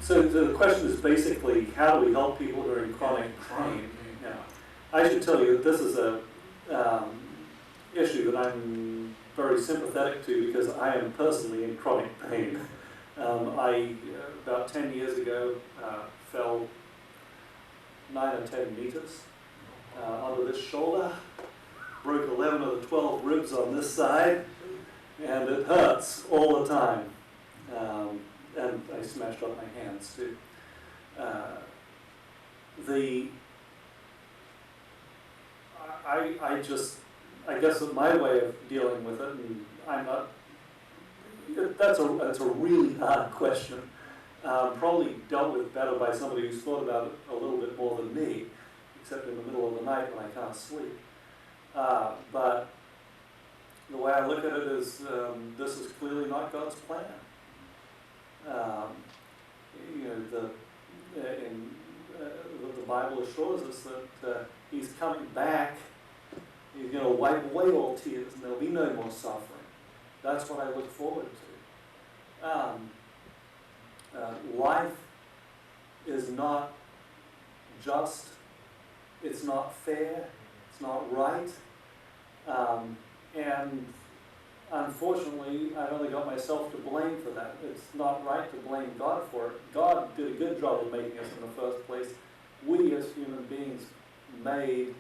So the question is basically, how do we help people who are in chronic pain? Yeah. I should tell you that this is a issue that I'm very sympathetic to because I am personally in chronic pain. I, about 10 years ago, fell 9 or 10 meters onto this shoulder, broke 11 of the 12 ribs on this side, and it hurts all the time. And I smashed up my hands too. I guess that my way of dealing with it, and I'm not, that's a really hard question. Probably dealt with better by somebody who's thought about it a little bit more than me, except in the middle of the night when I can't sleep. But the way I look at it is, this is clearly not God's plan. The Bible assures us that He's coming back. He's going to wipe away all tears, and there'll be no more suffering. That's what I look forward to. Life is not just, it's not fair, it's not right, and unfortunately, I've only got myself to blame for that. It's not right to blame God for it. God did a good job of making us in the first place. We as human beings made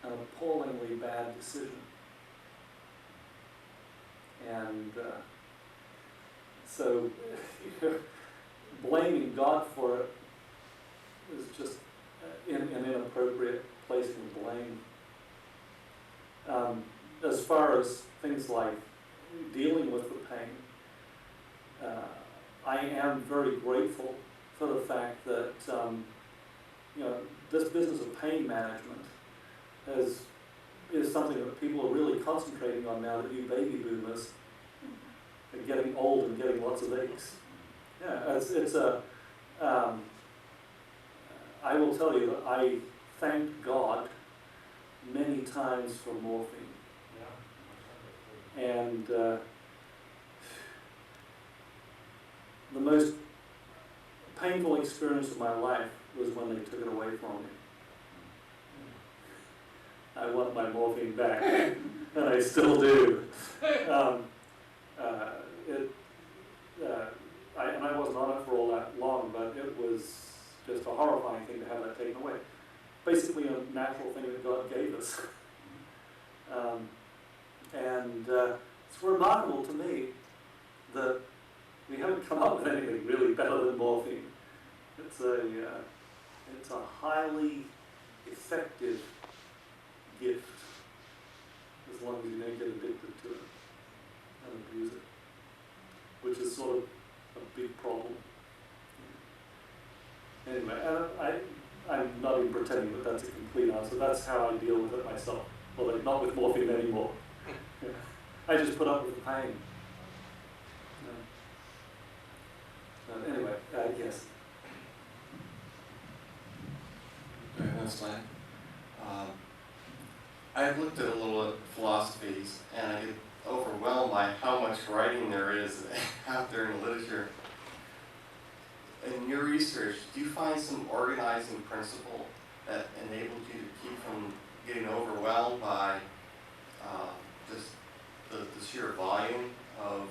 an appallingly bad decision. And so blaming God for it is just an inappropriate placing of blame. As far as things like dealing with the pain, I am very grateful for the fact that this business of pain management is something that people are really concentrating on now that you baby boomers are getting old and getting lots of aches. Yeah, I will tell you that I thank God many times for morphine. And the most painful experience of my life was when they took it away from me. I want my morphine back, and I still do. And I wasn't on it for all that long, but it was just a horrifying thing to have that taken away. Basically a natural thing that God gave us. It's remarkable to me that we haven't come up with anything really better than morphine. It's a highly effective gift, as long as you don't get addicted to it and abuse it, which is sort of a big problem. Anyway, I'm not even pretending that that's a complete answer. That's how I deal with it myself. Although not with morphine anymore. Yeah. I just put up with the pain. Anyway, yes. Very nice, Glenn. I've looked at a little at philosophies, and I get overwhelmed by how much writing there is out there in the literature. In your research, do you find some organizing principle that enabled you to keep from getting overwhelmed by just the sheer volume of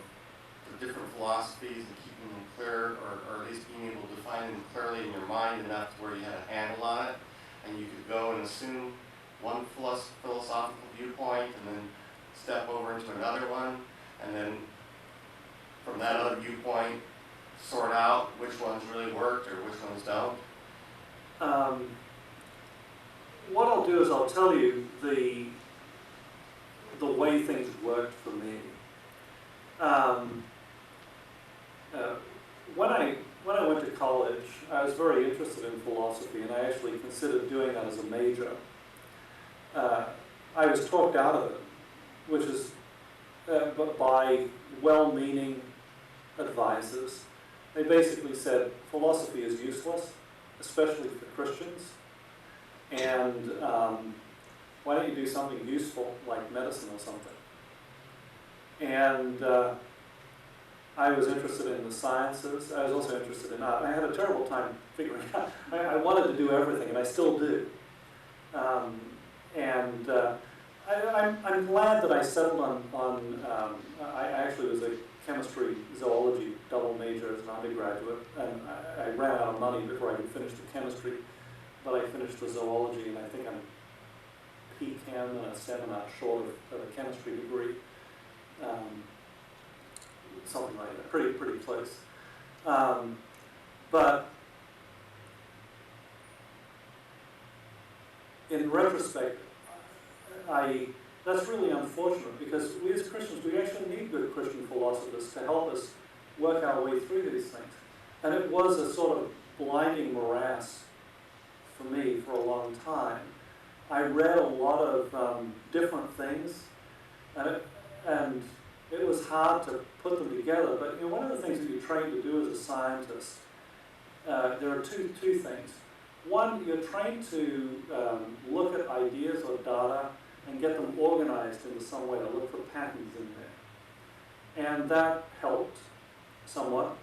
the different philosophies and keeping them clear, or at least being able to define them clearly in your mind enough to where you had a handle on it, and you could go and assume one philosophical viewpoint and then step over into another one, and then from that other viewpoint sort out which ones really worked or which ones don't? What I'll do is I'll tell you the way things worked for me. When I went to college, I was very interested in philosophy, and I actually considered doing that as a major. I was talked out of it, which is by well-meaning advisors. They basically said philosophy is useless, especially for Christians, and why don't you do something useful like medicine or something? And I was interested in the sciences. I was also interested in art. I had a terrible time figuring out. I wanted to do everything, and I still do. I'm glad that I settled on I actually was a chemistry zoology double major as an undergraduate, and I ran out of money before I could finish the chemistry, but I finished the zoology, and I think I'm P10 and a seminar short of a chemistry degree. Something like that, pretty close. But in retrospect, that's really unfortunate, because we as Christians, we actually need good Christian philosophers to help us work our way through these things. And it was a sort of blinding morass for me for a long time. I read a lot of different things, and it was hard to put them together. But you know, one of the things that you're trained to do as a scientist, there are two things. One, you're trained to look at ideas or data and get them organized into some way, to look for patterns in there. And that helped somewhat.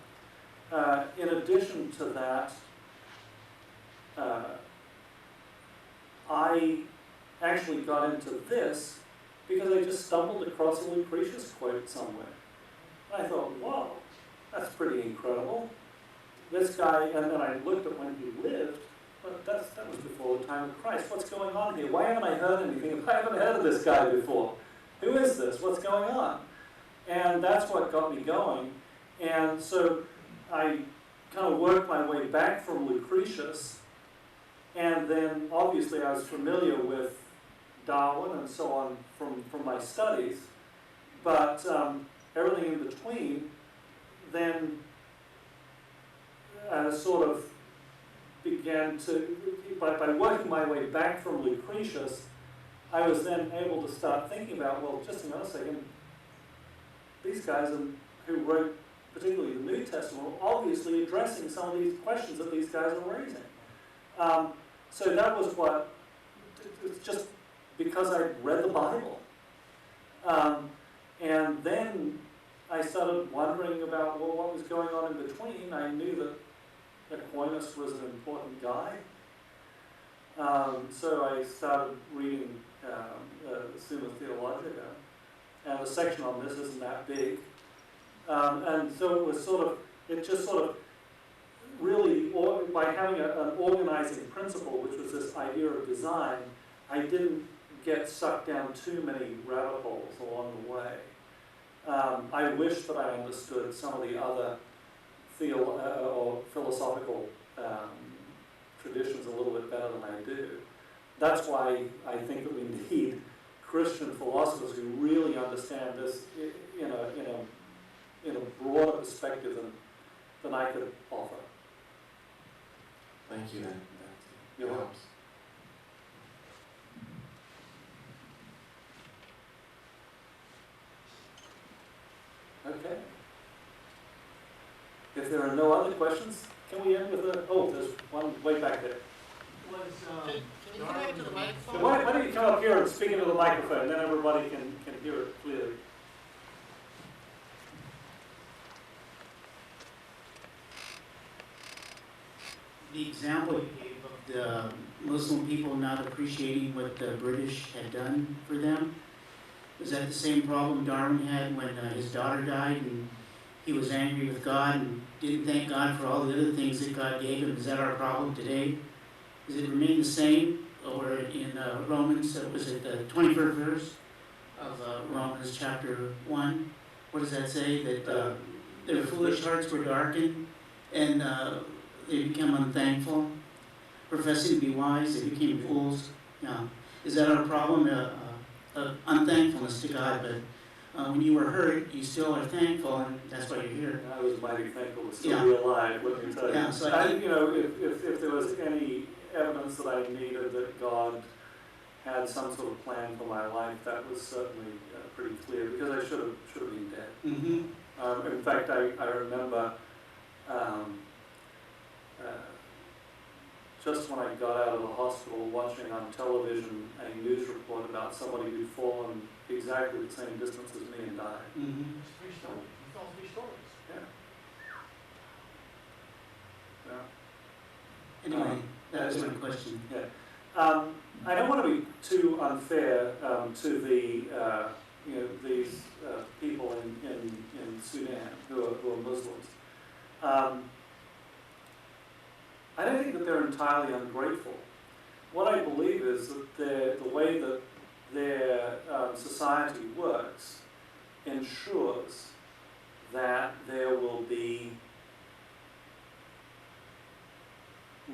In addition to that, I actually got into this because I just stumbled across a Lucretius quote somewhere. And I thought, wow, that's pretty incredible. This guy, and then I looked at when he lived, but that was before the time of Christ. What's going on here? Why haven't I heard anything? I haven't heard of this guy before. Who is this? What's going on? And that's what got me going. And so I kind of worked my way back from Lucretius, and then obviously I was familiar with Darwin and so on from my studies, but everything in between then sort of began to, by working my way back from Lucretius, I was then able to start thinking about, well, just another second, these guys who wrote particularly the New Testament were obviously addressing some of these questions that these guys are raising. So that was what, it's just because I read the Bible. And then I started wondering about, well, what was going on in between. I knew that Aquinas was an important guy. So I started reading Summa Theologica, and the section on this isn't that big. And so it was just sort of really, by having an organizing principle, which was this idea of design, I didn't get sucked down too many rabbit holes along the way. I wish that I understood some of the other or philosophical traditions a little bit better than I do. That's why I think that we need Christian philosophers who really understand this in a broader perspective than I could offer. Thank you. You're welcome. Okay. If there are no other questions, can we end with there's one way back there. Can you come back to the microphone? So why don't you come up here and speak into the microphone, then everybody can hear it clearly. The example you gave of the Muslim people not appreciating what the British had done for them, was that the same problem Darwin had when his daughter died and he was angry with God and didn't thank God for all the other things that God gave him? Is that our problem today? Does it remain the same? Or in Romans, was it the 21st verse of Romans chapter 1? What does that say? That their foolish hearts were darkened and they become unthankful. Professing to be wise, they became fools. Yeah. Is that our problem? Unthankfulness to God, but when you were hurt, you still are thankful, and that's why you're here. I was mighty thankful to still be alive, let me tell you. Yeah, so if there was any evidence that I needed that God had some sort of plan for my life, that was certainly pretty clear, because I should have been dead. Mm-hmm. In fact, I remember just when I got out of the hospital, watching on television a news report about somebody who'd fallen exactly the same distance as me and died. Mm-hmm. Three stories. You told 3 stories. Anyway, that was my question. I don't want to be too unfair to the these people in Sudan who are Muslims. I don't think that they're entirely ungrateful. What I believe is that the way that their society works ensures that there will be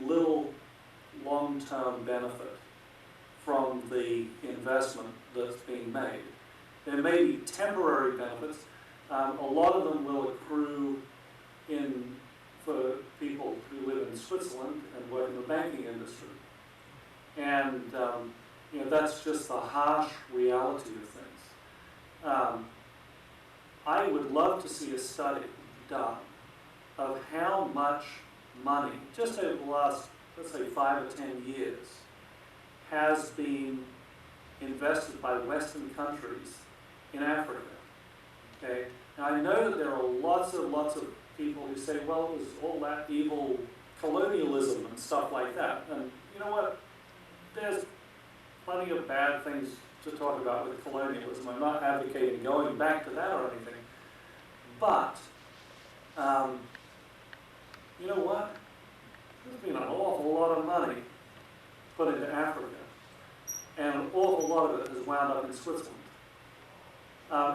little long-term benefit from the investment that's being made. There may be temporary benefits. A lot of them will accrue for people who live in Switzerland and work in the banking industry. And that's just the harsh reality of things. I would love to see a study done of how much money, just over the last, let's say, 5 or 10 years, has been invested by Western countries in Africa. Okay? Now I know that there are lots of people who say, well, it was all that evil colonialism and stuff like that. And you know what? There's plenty of bad things to talk about with colonialism. I'm not advocating going back to that or anything. But, you know what? There's been an awful lot of money put into Africa. And an awful lot of it has wound up in Switzerland.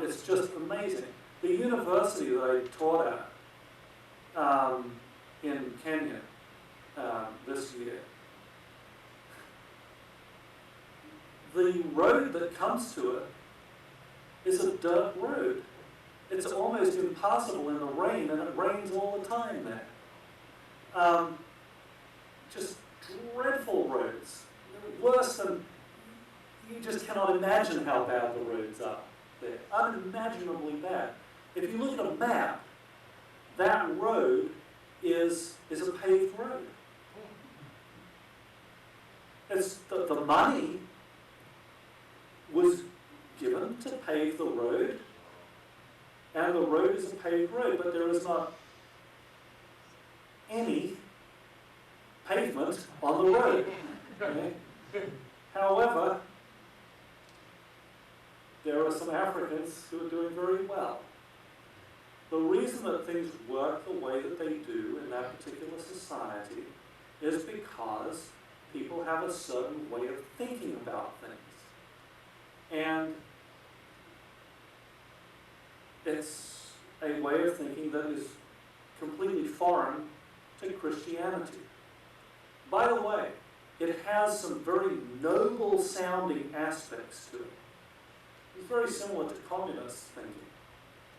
It's just amazing. The university that I taught at in Kenya this year, the road that comes to it is a dirt road. It's almost impassable in the rain, and it rains all the time there. Just dreadful roads. Worse than, you just cannot imagine how bad the roads are there. Unimaginably bad. If you look at a map, that road is a paved road. It's the money was given to pave the road, and the road is a paved road, but there is not any pavement on the road. Okay? However, there are some Africans who are doing very well. The reason that things work the way that they do in that particular society is because people have a certain way of thinking about things. And it's a way of thinking that is completely foreign to Christianity. By the way, it has some very noble sounding aspects to it. It's very similar to communist thinking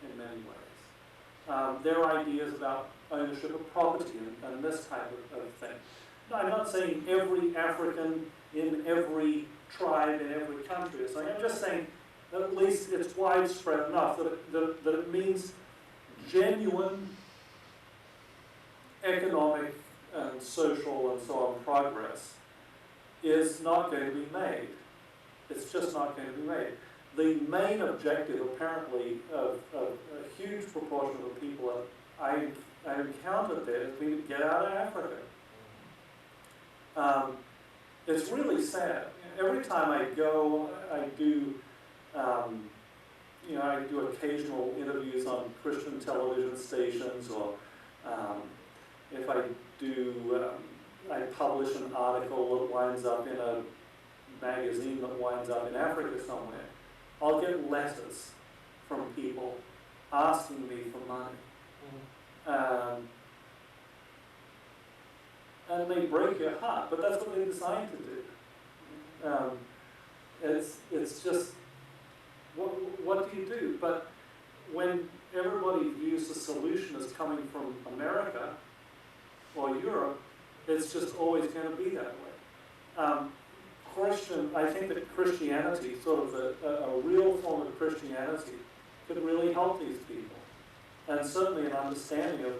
in many ways. Their ideas about ownership of property and this type of thing. Now, I'm not saying every African in every tribe in every country is saying. I'm just saying that at least it's widespread enough that it means genuine economic and social and so on progress is not going to be made. It's just not going to be made. The main objective, apparently, of a huge proportion of the people that I encountered there has been to get out of Africa. It's really sad. Every time I go, I do occasional interviews on Christian television stations, or if I do, I publish an article that winds up in a magazine that winds up in Africa somewhere. I'll get letters from people asking me for money. And they break your heart, but that's what they designed to do. It's just, what do you do? But when everybody views the solution as coming from America or Europe, it's just always going to be that way. I think that Christianity, sort of a real form of Christianity, could really help these people. And certainly an understanding of,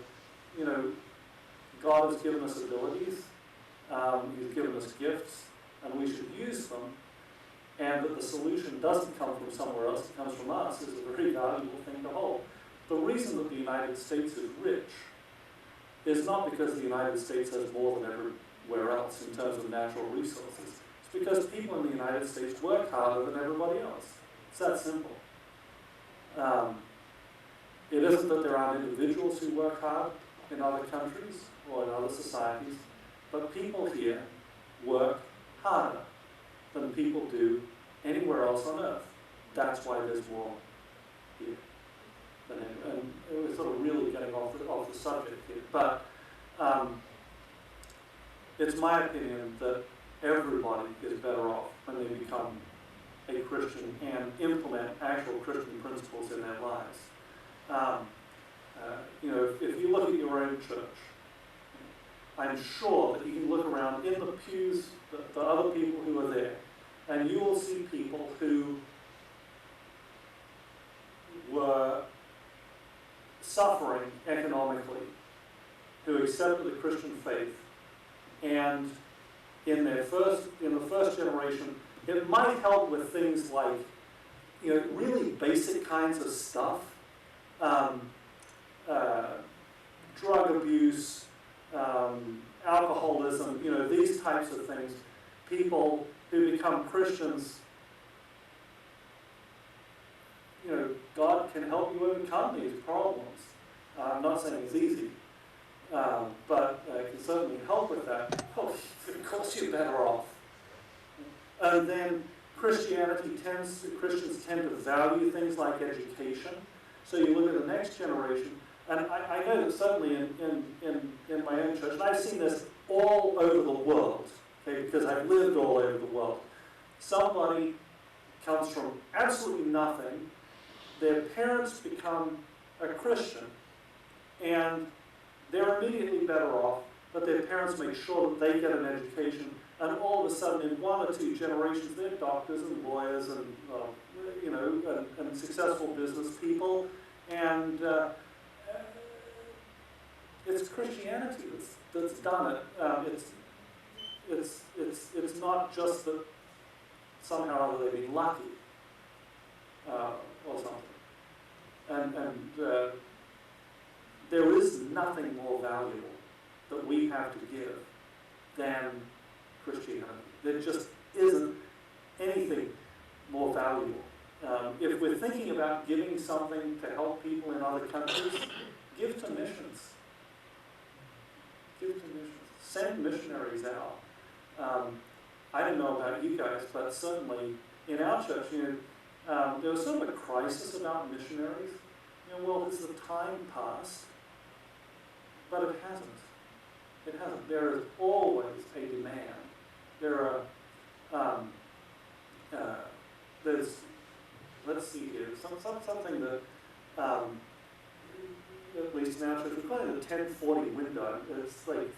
God has given us abilities, He's given us gifts, and we should use them, and that the solution doesn't come from somewhere else, it comes from us, is a very valuable thing to hold. The reason that the United States is rich is not because the United States has more than anywhere else in terms of natural resources. It's because people in the United States work harder than everybody else. It's that simple. It isn't that there aren't individuals who work hard in other countries or in other societies, but people here work harder than people do anywhere else on earth. That's why there's war here. And we're sort of really getting off the subject here. But it's my opinion that everybody is better off when they become a Christian and implement actual Christian principles in their lives. You know, if you look at your own church, I'm sure that you can look around in the pews, the other people who are there, and you will see people who were suffering economically, who accepted the Christian faith, and in the first generation, it might help with things like, you know, really basic kinds of stuff, drug abuse, alcoholism, you know, these types of things. People who become Christians, you know, God can help you overcome these problems. I'm not saying it's easy, but it can certainly help with that. Oh, of course you're better off. And then Christians tend to value things like education. So you look at the next generation, and I know that certainly in my own church, and I've seen this all over the world, okay, because I've lived all over the world. Somebody comes from absolutely nothing, their parents become a Christian, and they're immediately better off, but their parents make sure that they get an education, and all of a sudden in 1 or 2 generations they're doctors and lawyers and you know, and successful business people, and it's Christianity that's done it. It's not just that somehow they've been lucky or something. And there is nothing more valuable that we have to give than Christianity. There just isn't anything more valuable. If we're thinking about giving something to help people in other countries, give to missions. Give to missions. Send missionaries out. I don't know about you guys, but certainly in our church, you know, there was sort of a crisis about missionaries. You know, well, has the time passed? But it hasn't. It hasn't. There is always a demand. There are, there's, let's see here, something that, at least in our church, we're calling it the 1040 window. It's like,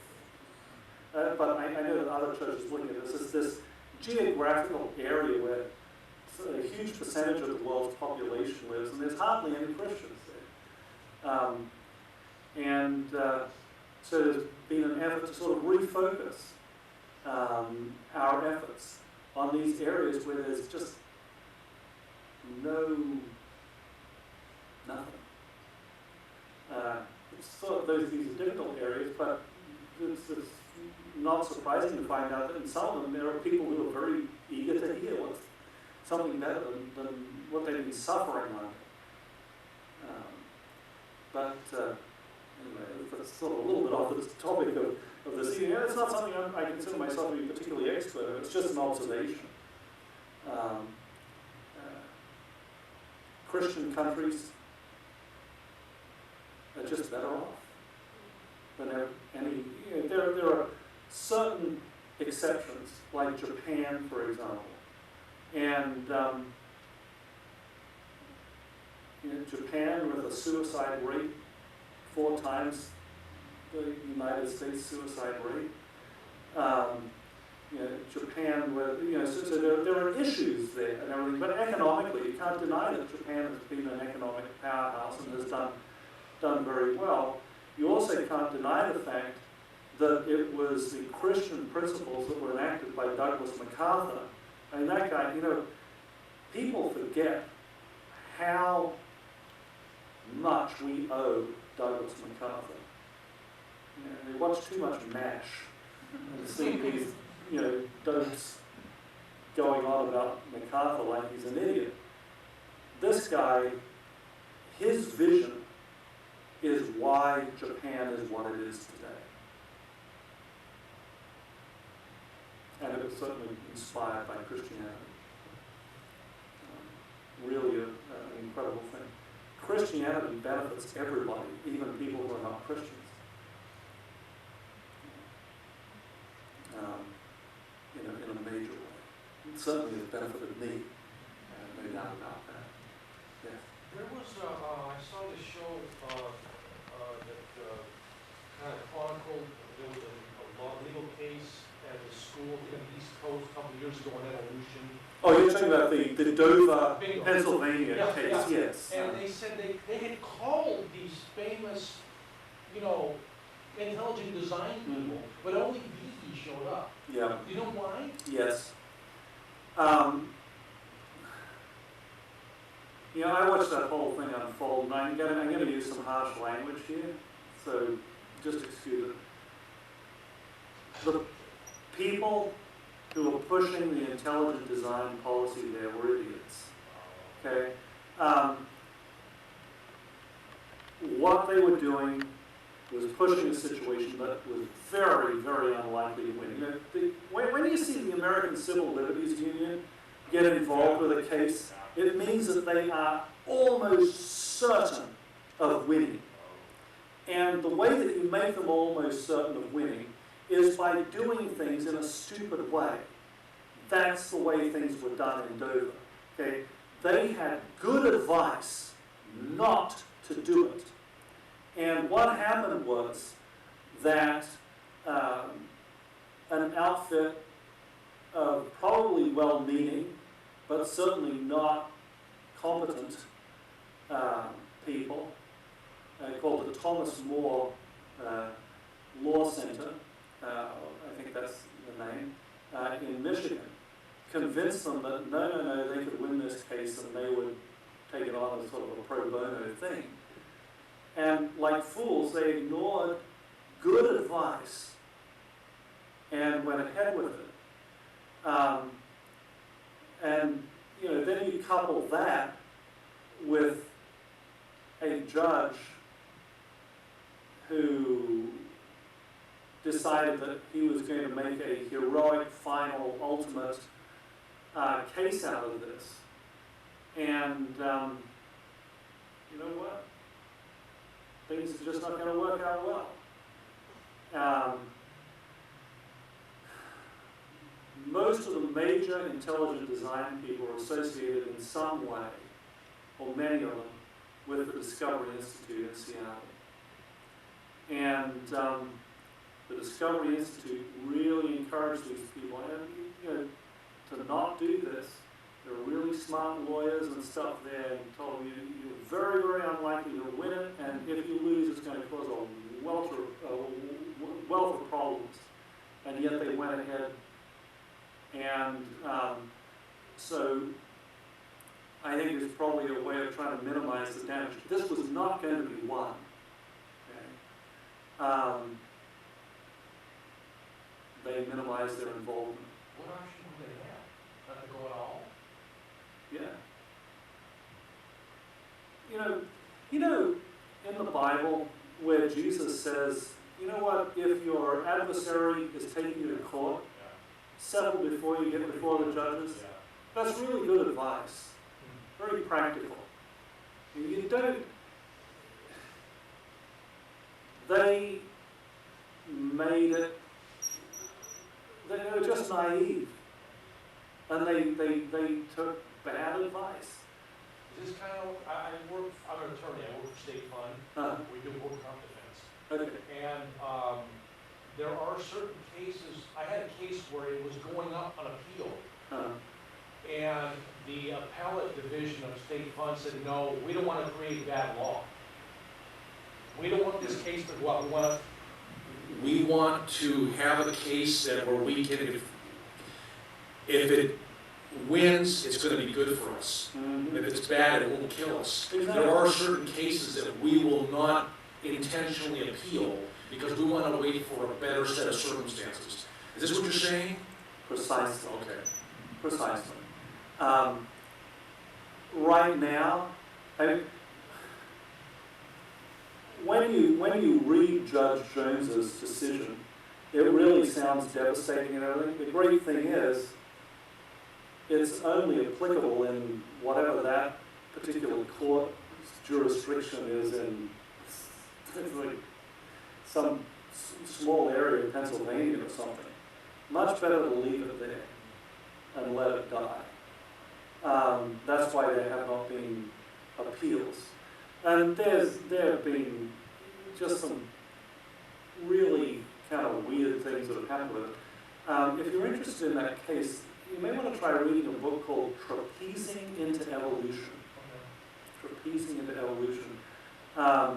but I know that other churches looking at this. It's this geographical area where a huge percentage of the world's population lives, and there's hardly any Christians there. So there's been an effort to sort of refocus our efforts on these areas where there's just nothing. It's sort of these are difficult areas, but it's not surprising to find out that in some of them there are people who are very eager to hear what's something better than what they've been suffering under. Anyway, that's sort of a little bit off the topic of this evening. It's not something I consider myself to be particularly expert in. It's just an observation. Christian countries are just better off than any. You know, there are certain exceptions, like Japan, for example, and you know, Japan with a suicide rate 4 times the United States suicide rate. You know, Japan, with, you know, so there are issues there and everything, but economically, you can't deny that Japan has been an economic powerhouse and has done very well. You also can't deny the fact that it was the Christian principles that were enacted by Douglas MacArthur. I mean, that guy, you know, people forget how much we owe Douglas MacArthur. You know, they watch too much MASH and to see these, dopes going on about MacArthur like he's an idiot. This guy, his vision is why Japan is what it is today. And it was certainly inspired by Christianity. Really an incredible thing. Christianity benefits everybody, even people who are not Christians. In a major way. It certainly has benefited me, no doubt about that. Yes. There was, I saw this show that kind of chronicled, there was a law legal case at a school in the East Coast a couple of years ago on evolution. Oh, you're talking about the Dover, Bingo. Pennsylvania Yeah, case, yeah. yes. And they said they had called these famous, intelligent design people, but only VE showed up. Yeah, Do you know why? yes. I watched that whole thing unfold, and I'm going to use some harsh language here, so just excuse it. The people who were pushing the intelligent design policy there were idiots. Okay? What they were doing was pushing a situation that was very, very unlikely to win. When you see the American Civil Liberties Union get involved with a case, it means that they are almost certain of winning. And the way that you make them almost certain of winning is by doing things in a stupid way. That's the way things were done in Dover. Okay? They had good advice not to do it. And what happened was that an outfit of probably well-meaning, but certainly not competent people, called the Thomas More Law Center, I think that's the name, in Michigan, convinced them that no, they could win this case and they would take it on as sort of a pro bono thing. And like fools, they ignored good advice and went ahead with it. Then you couple that with a judge who decided that he was going to make a heroic, final, ultimate case out of this. And you know what? Things are just not going to work out well. Most of the major intelligent design people are associated in some way, or many of them, with the Discovery Institute in Seattle. And the Discovery Institute really encouraged these people to not do this. There are really smart lawyers and stuff there, and told them you're very, very unlikely to win it, and if you lose, it's going to cause a wealth of problems. And yet they went ahead. And so I think it's probably a way of trying to minimize the damage. This was not going to be won. Okay? They minimized their involvement. What option do they have? Not to go at all? Yeah. In the Bible, where Jesus says, you know what, if your adversary is taking you to court, settle before you get before the judges. That's really good advice. Very practical. You don't. They made it. They were just naive, and they took bad advice. Is this kind of? I'm an attorney. I work for State Fund. We do work comp defense. Okay. And there are certain cases, I had a case where it was going up on appeal, and the appellate division of State Fund said, no, we don't want to create bad law. We don't want this case to go up. We want to have a case that where we can, if it wins, it's going to be good for us. Mm-hmm. If it's bad, it won't kill us. Exactly. There are certain cases that we will not intentionally appeal because we want to wait for a better set of circumstances. Is this what you're saying? Precisely. Okay. Precisely. Right now, when you read Judge Jones's decision, it really sounds devastating and everything. The great thing is, it's only applicable in whatever that particular court jurisdiction is in. It's like some small area of Pennsylvania or something. Much better to leave it there and let it die. That's why there have not been appeals. And there have been just some really kind of weird things that have happened with it. If you're interested in that case, you may want to try reading a book called Trapezing into Evolution. Trapezing into Evolution. I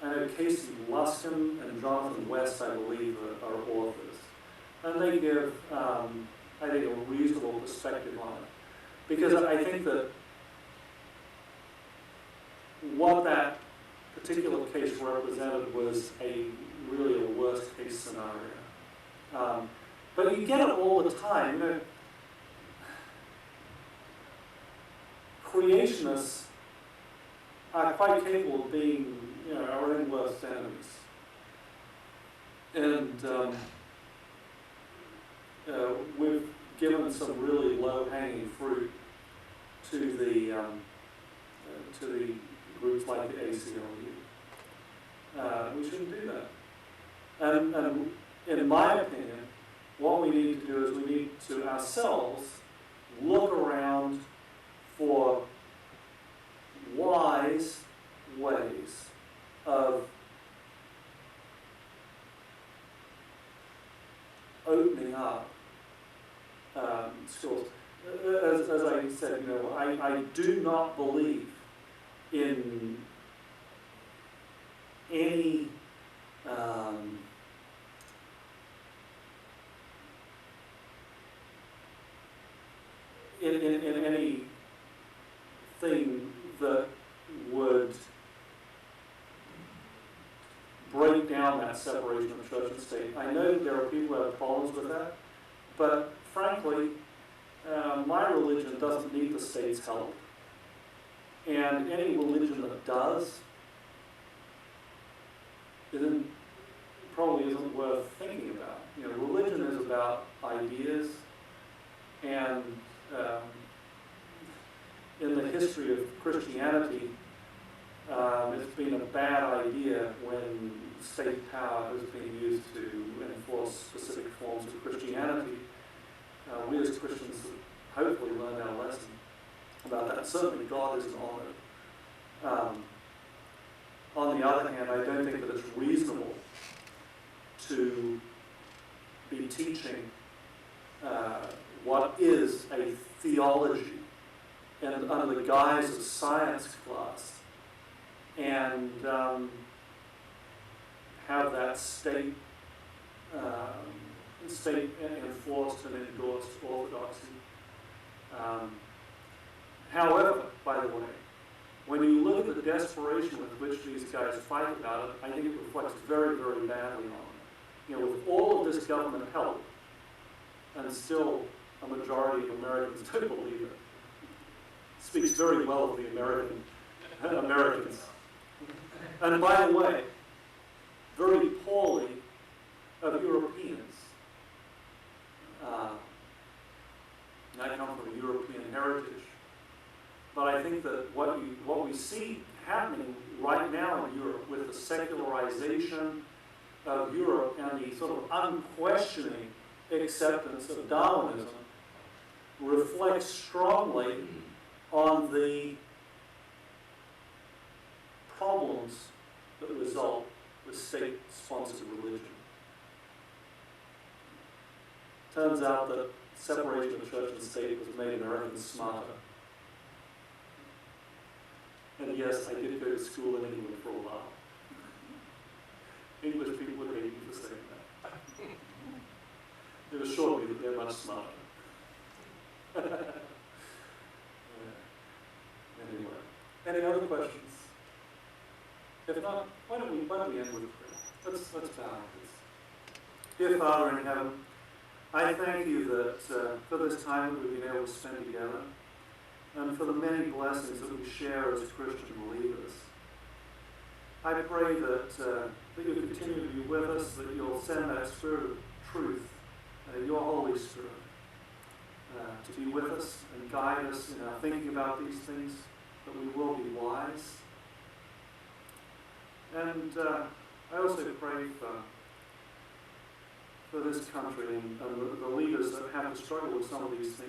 know Casey Luskin and Jonathan West, I believe, are authors. And they give, I think, a reasonable perspective on it. Because I think that what that particular case represented was really a worst case scenario. But you get it all the time. You know, creationists are quite capable of being, you know, our own worst enemies. And we've given some really low-hanging fruit to the groups like the ACLU. We shouldn't do that. And in my opinion, what we need to do is we need to ourselves look around for wise ways of opening up schools. As I said, you know, I do not believe in any in anything that would break down that separation of church and state. I know there are people who have problems with that, but frankly, my religion doesn't need the state's help. And any religion that does probably isn't worth thinking about. You know, religion is about ideas, and in the history of Christianity, it's been a bad idea when state power has been used to enforce specific forms of Christianity. We as Christians have hopefully learned our lesson about that. Certainly God isn't honored. On the other hand, I don't think that it's reasonable to be teaching what is a theology and under the guise of science class, and have that state enforced and endorsed orthodoxy. However, by the way, when you look at the desperation with which these guys fight about it, I think it reflects very, very badly on them. You know, with all of this government help, and still a majority of Americans don't believe it. Speaks very well of the Americans. And by the way, very poorly of Europeans. I come from a European heritage. But I think that what we see happening right now in Europe with the secularization of Europe and the sort of unquestioning acceptance of Darwinism reflects strongly on the problems that result with state-sponsored religion. Turns out that separation of church and state was made Americans smarter. And yes, I did go to school in England for a while. English people would hate me for saying that. It assured me that they're much smarter. Anyway, any other questions? If If not, why don't we end with a prayer? Let's bow our heads. Dear Father in heaven, I thank you that for this time that we've been able to spend together, and for the many blessings that we share as Christian believers. I pray that you'll continue to be with us, that you'll send that Spirit of truth, your Holy Spirit, to be with us and guide us in our thinking about these things, that we will be wise. And I also pray for this country and the leaders that have to struggle with some of these things.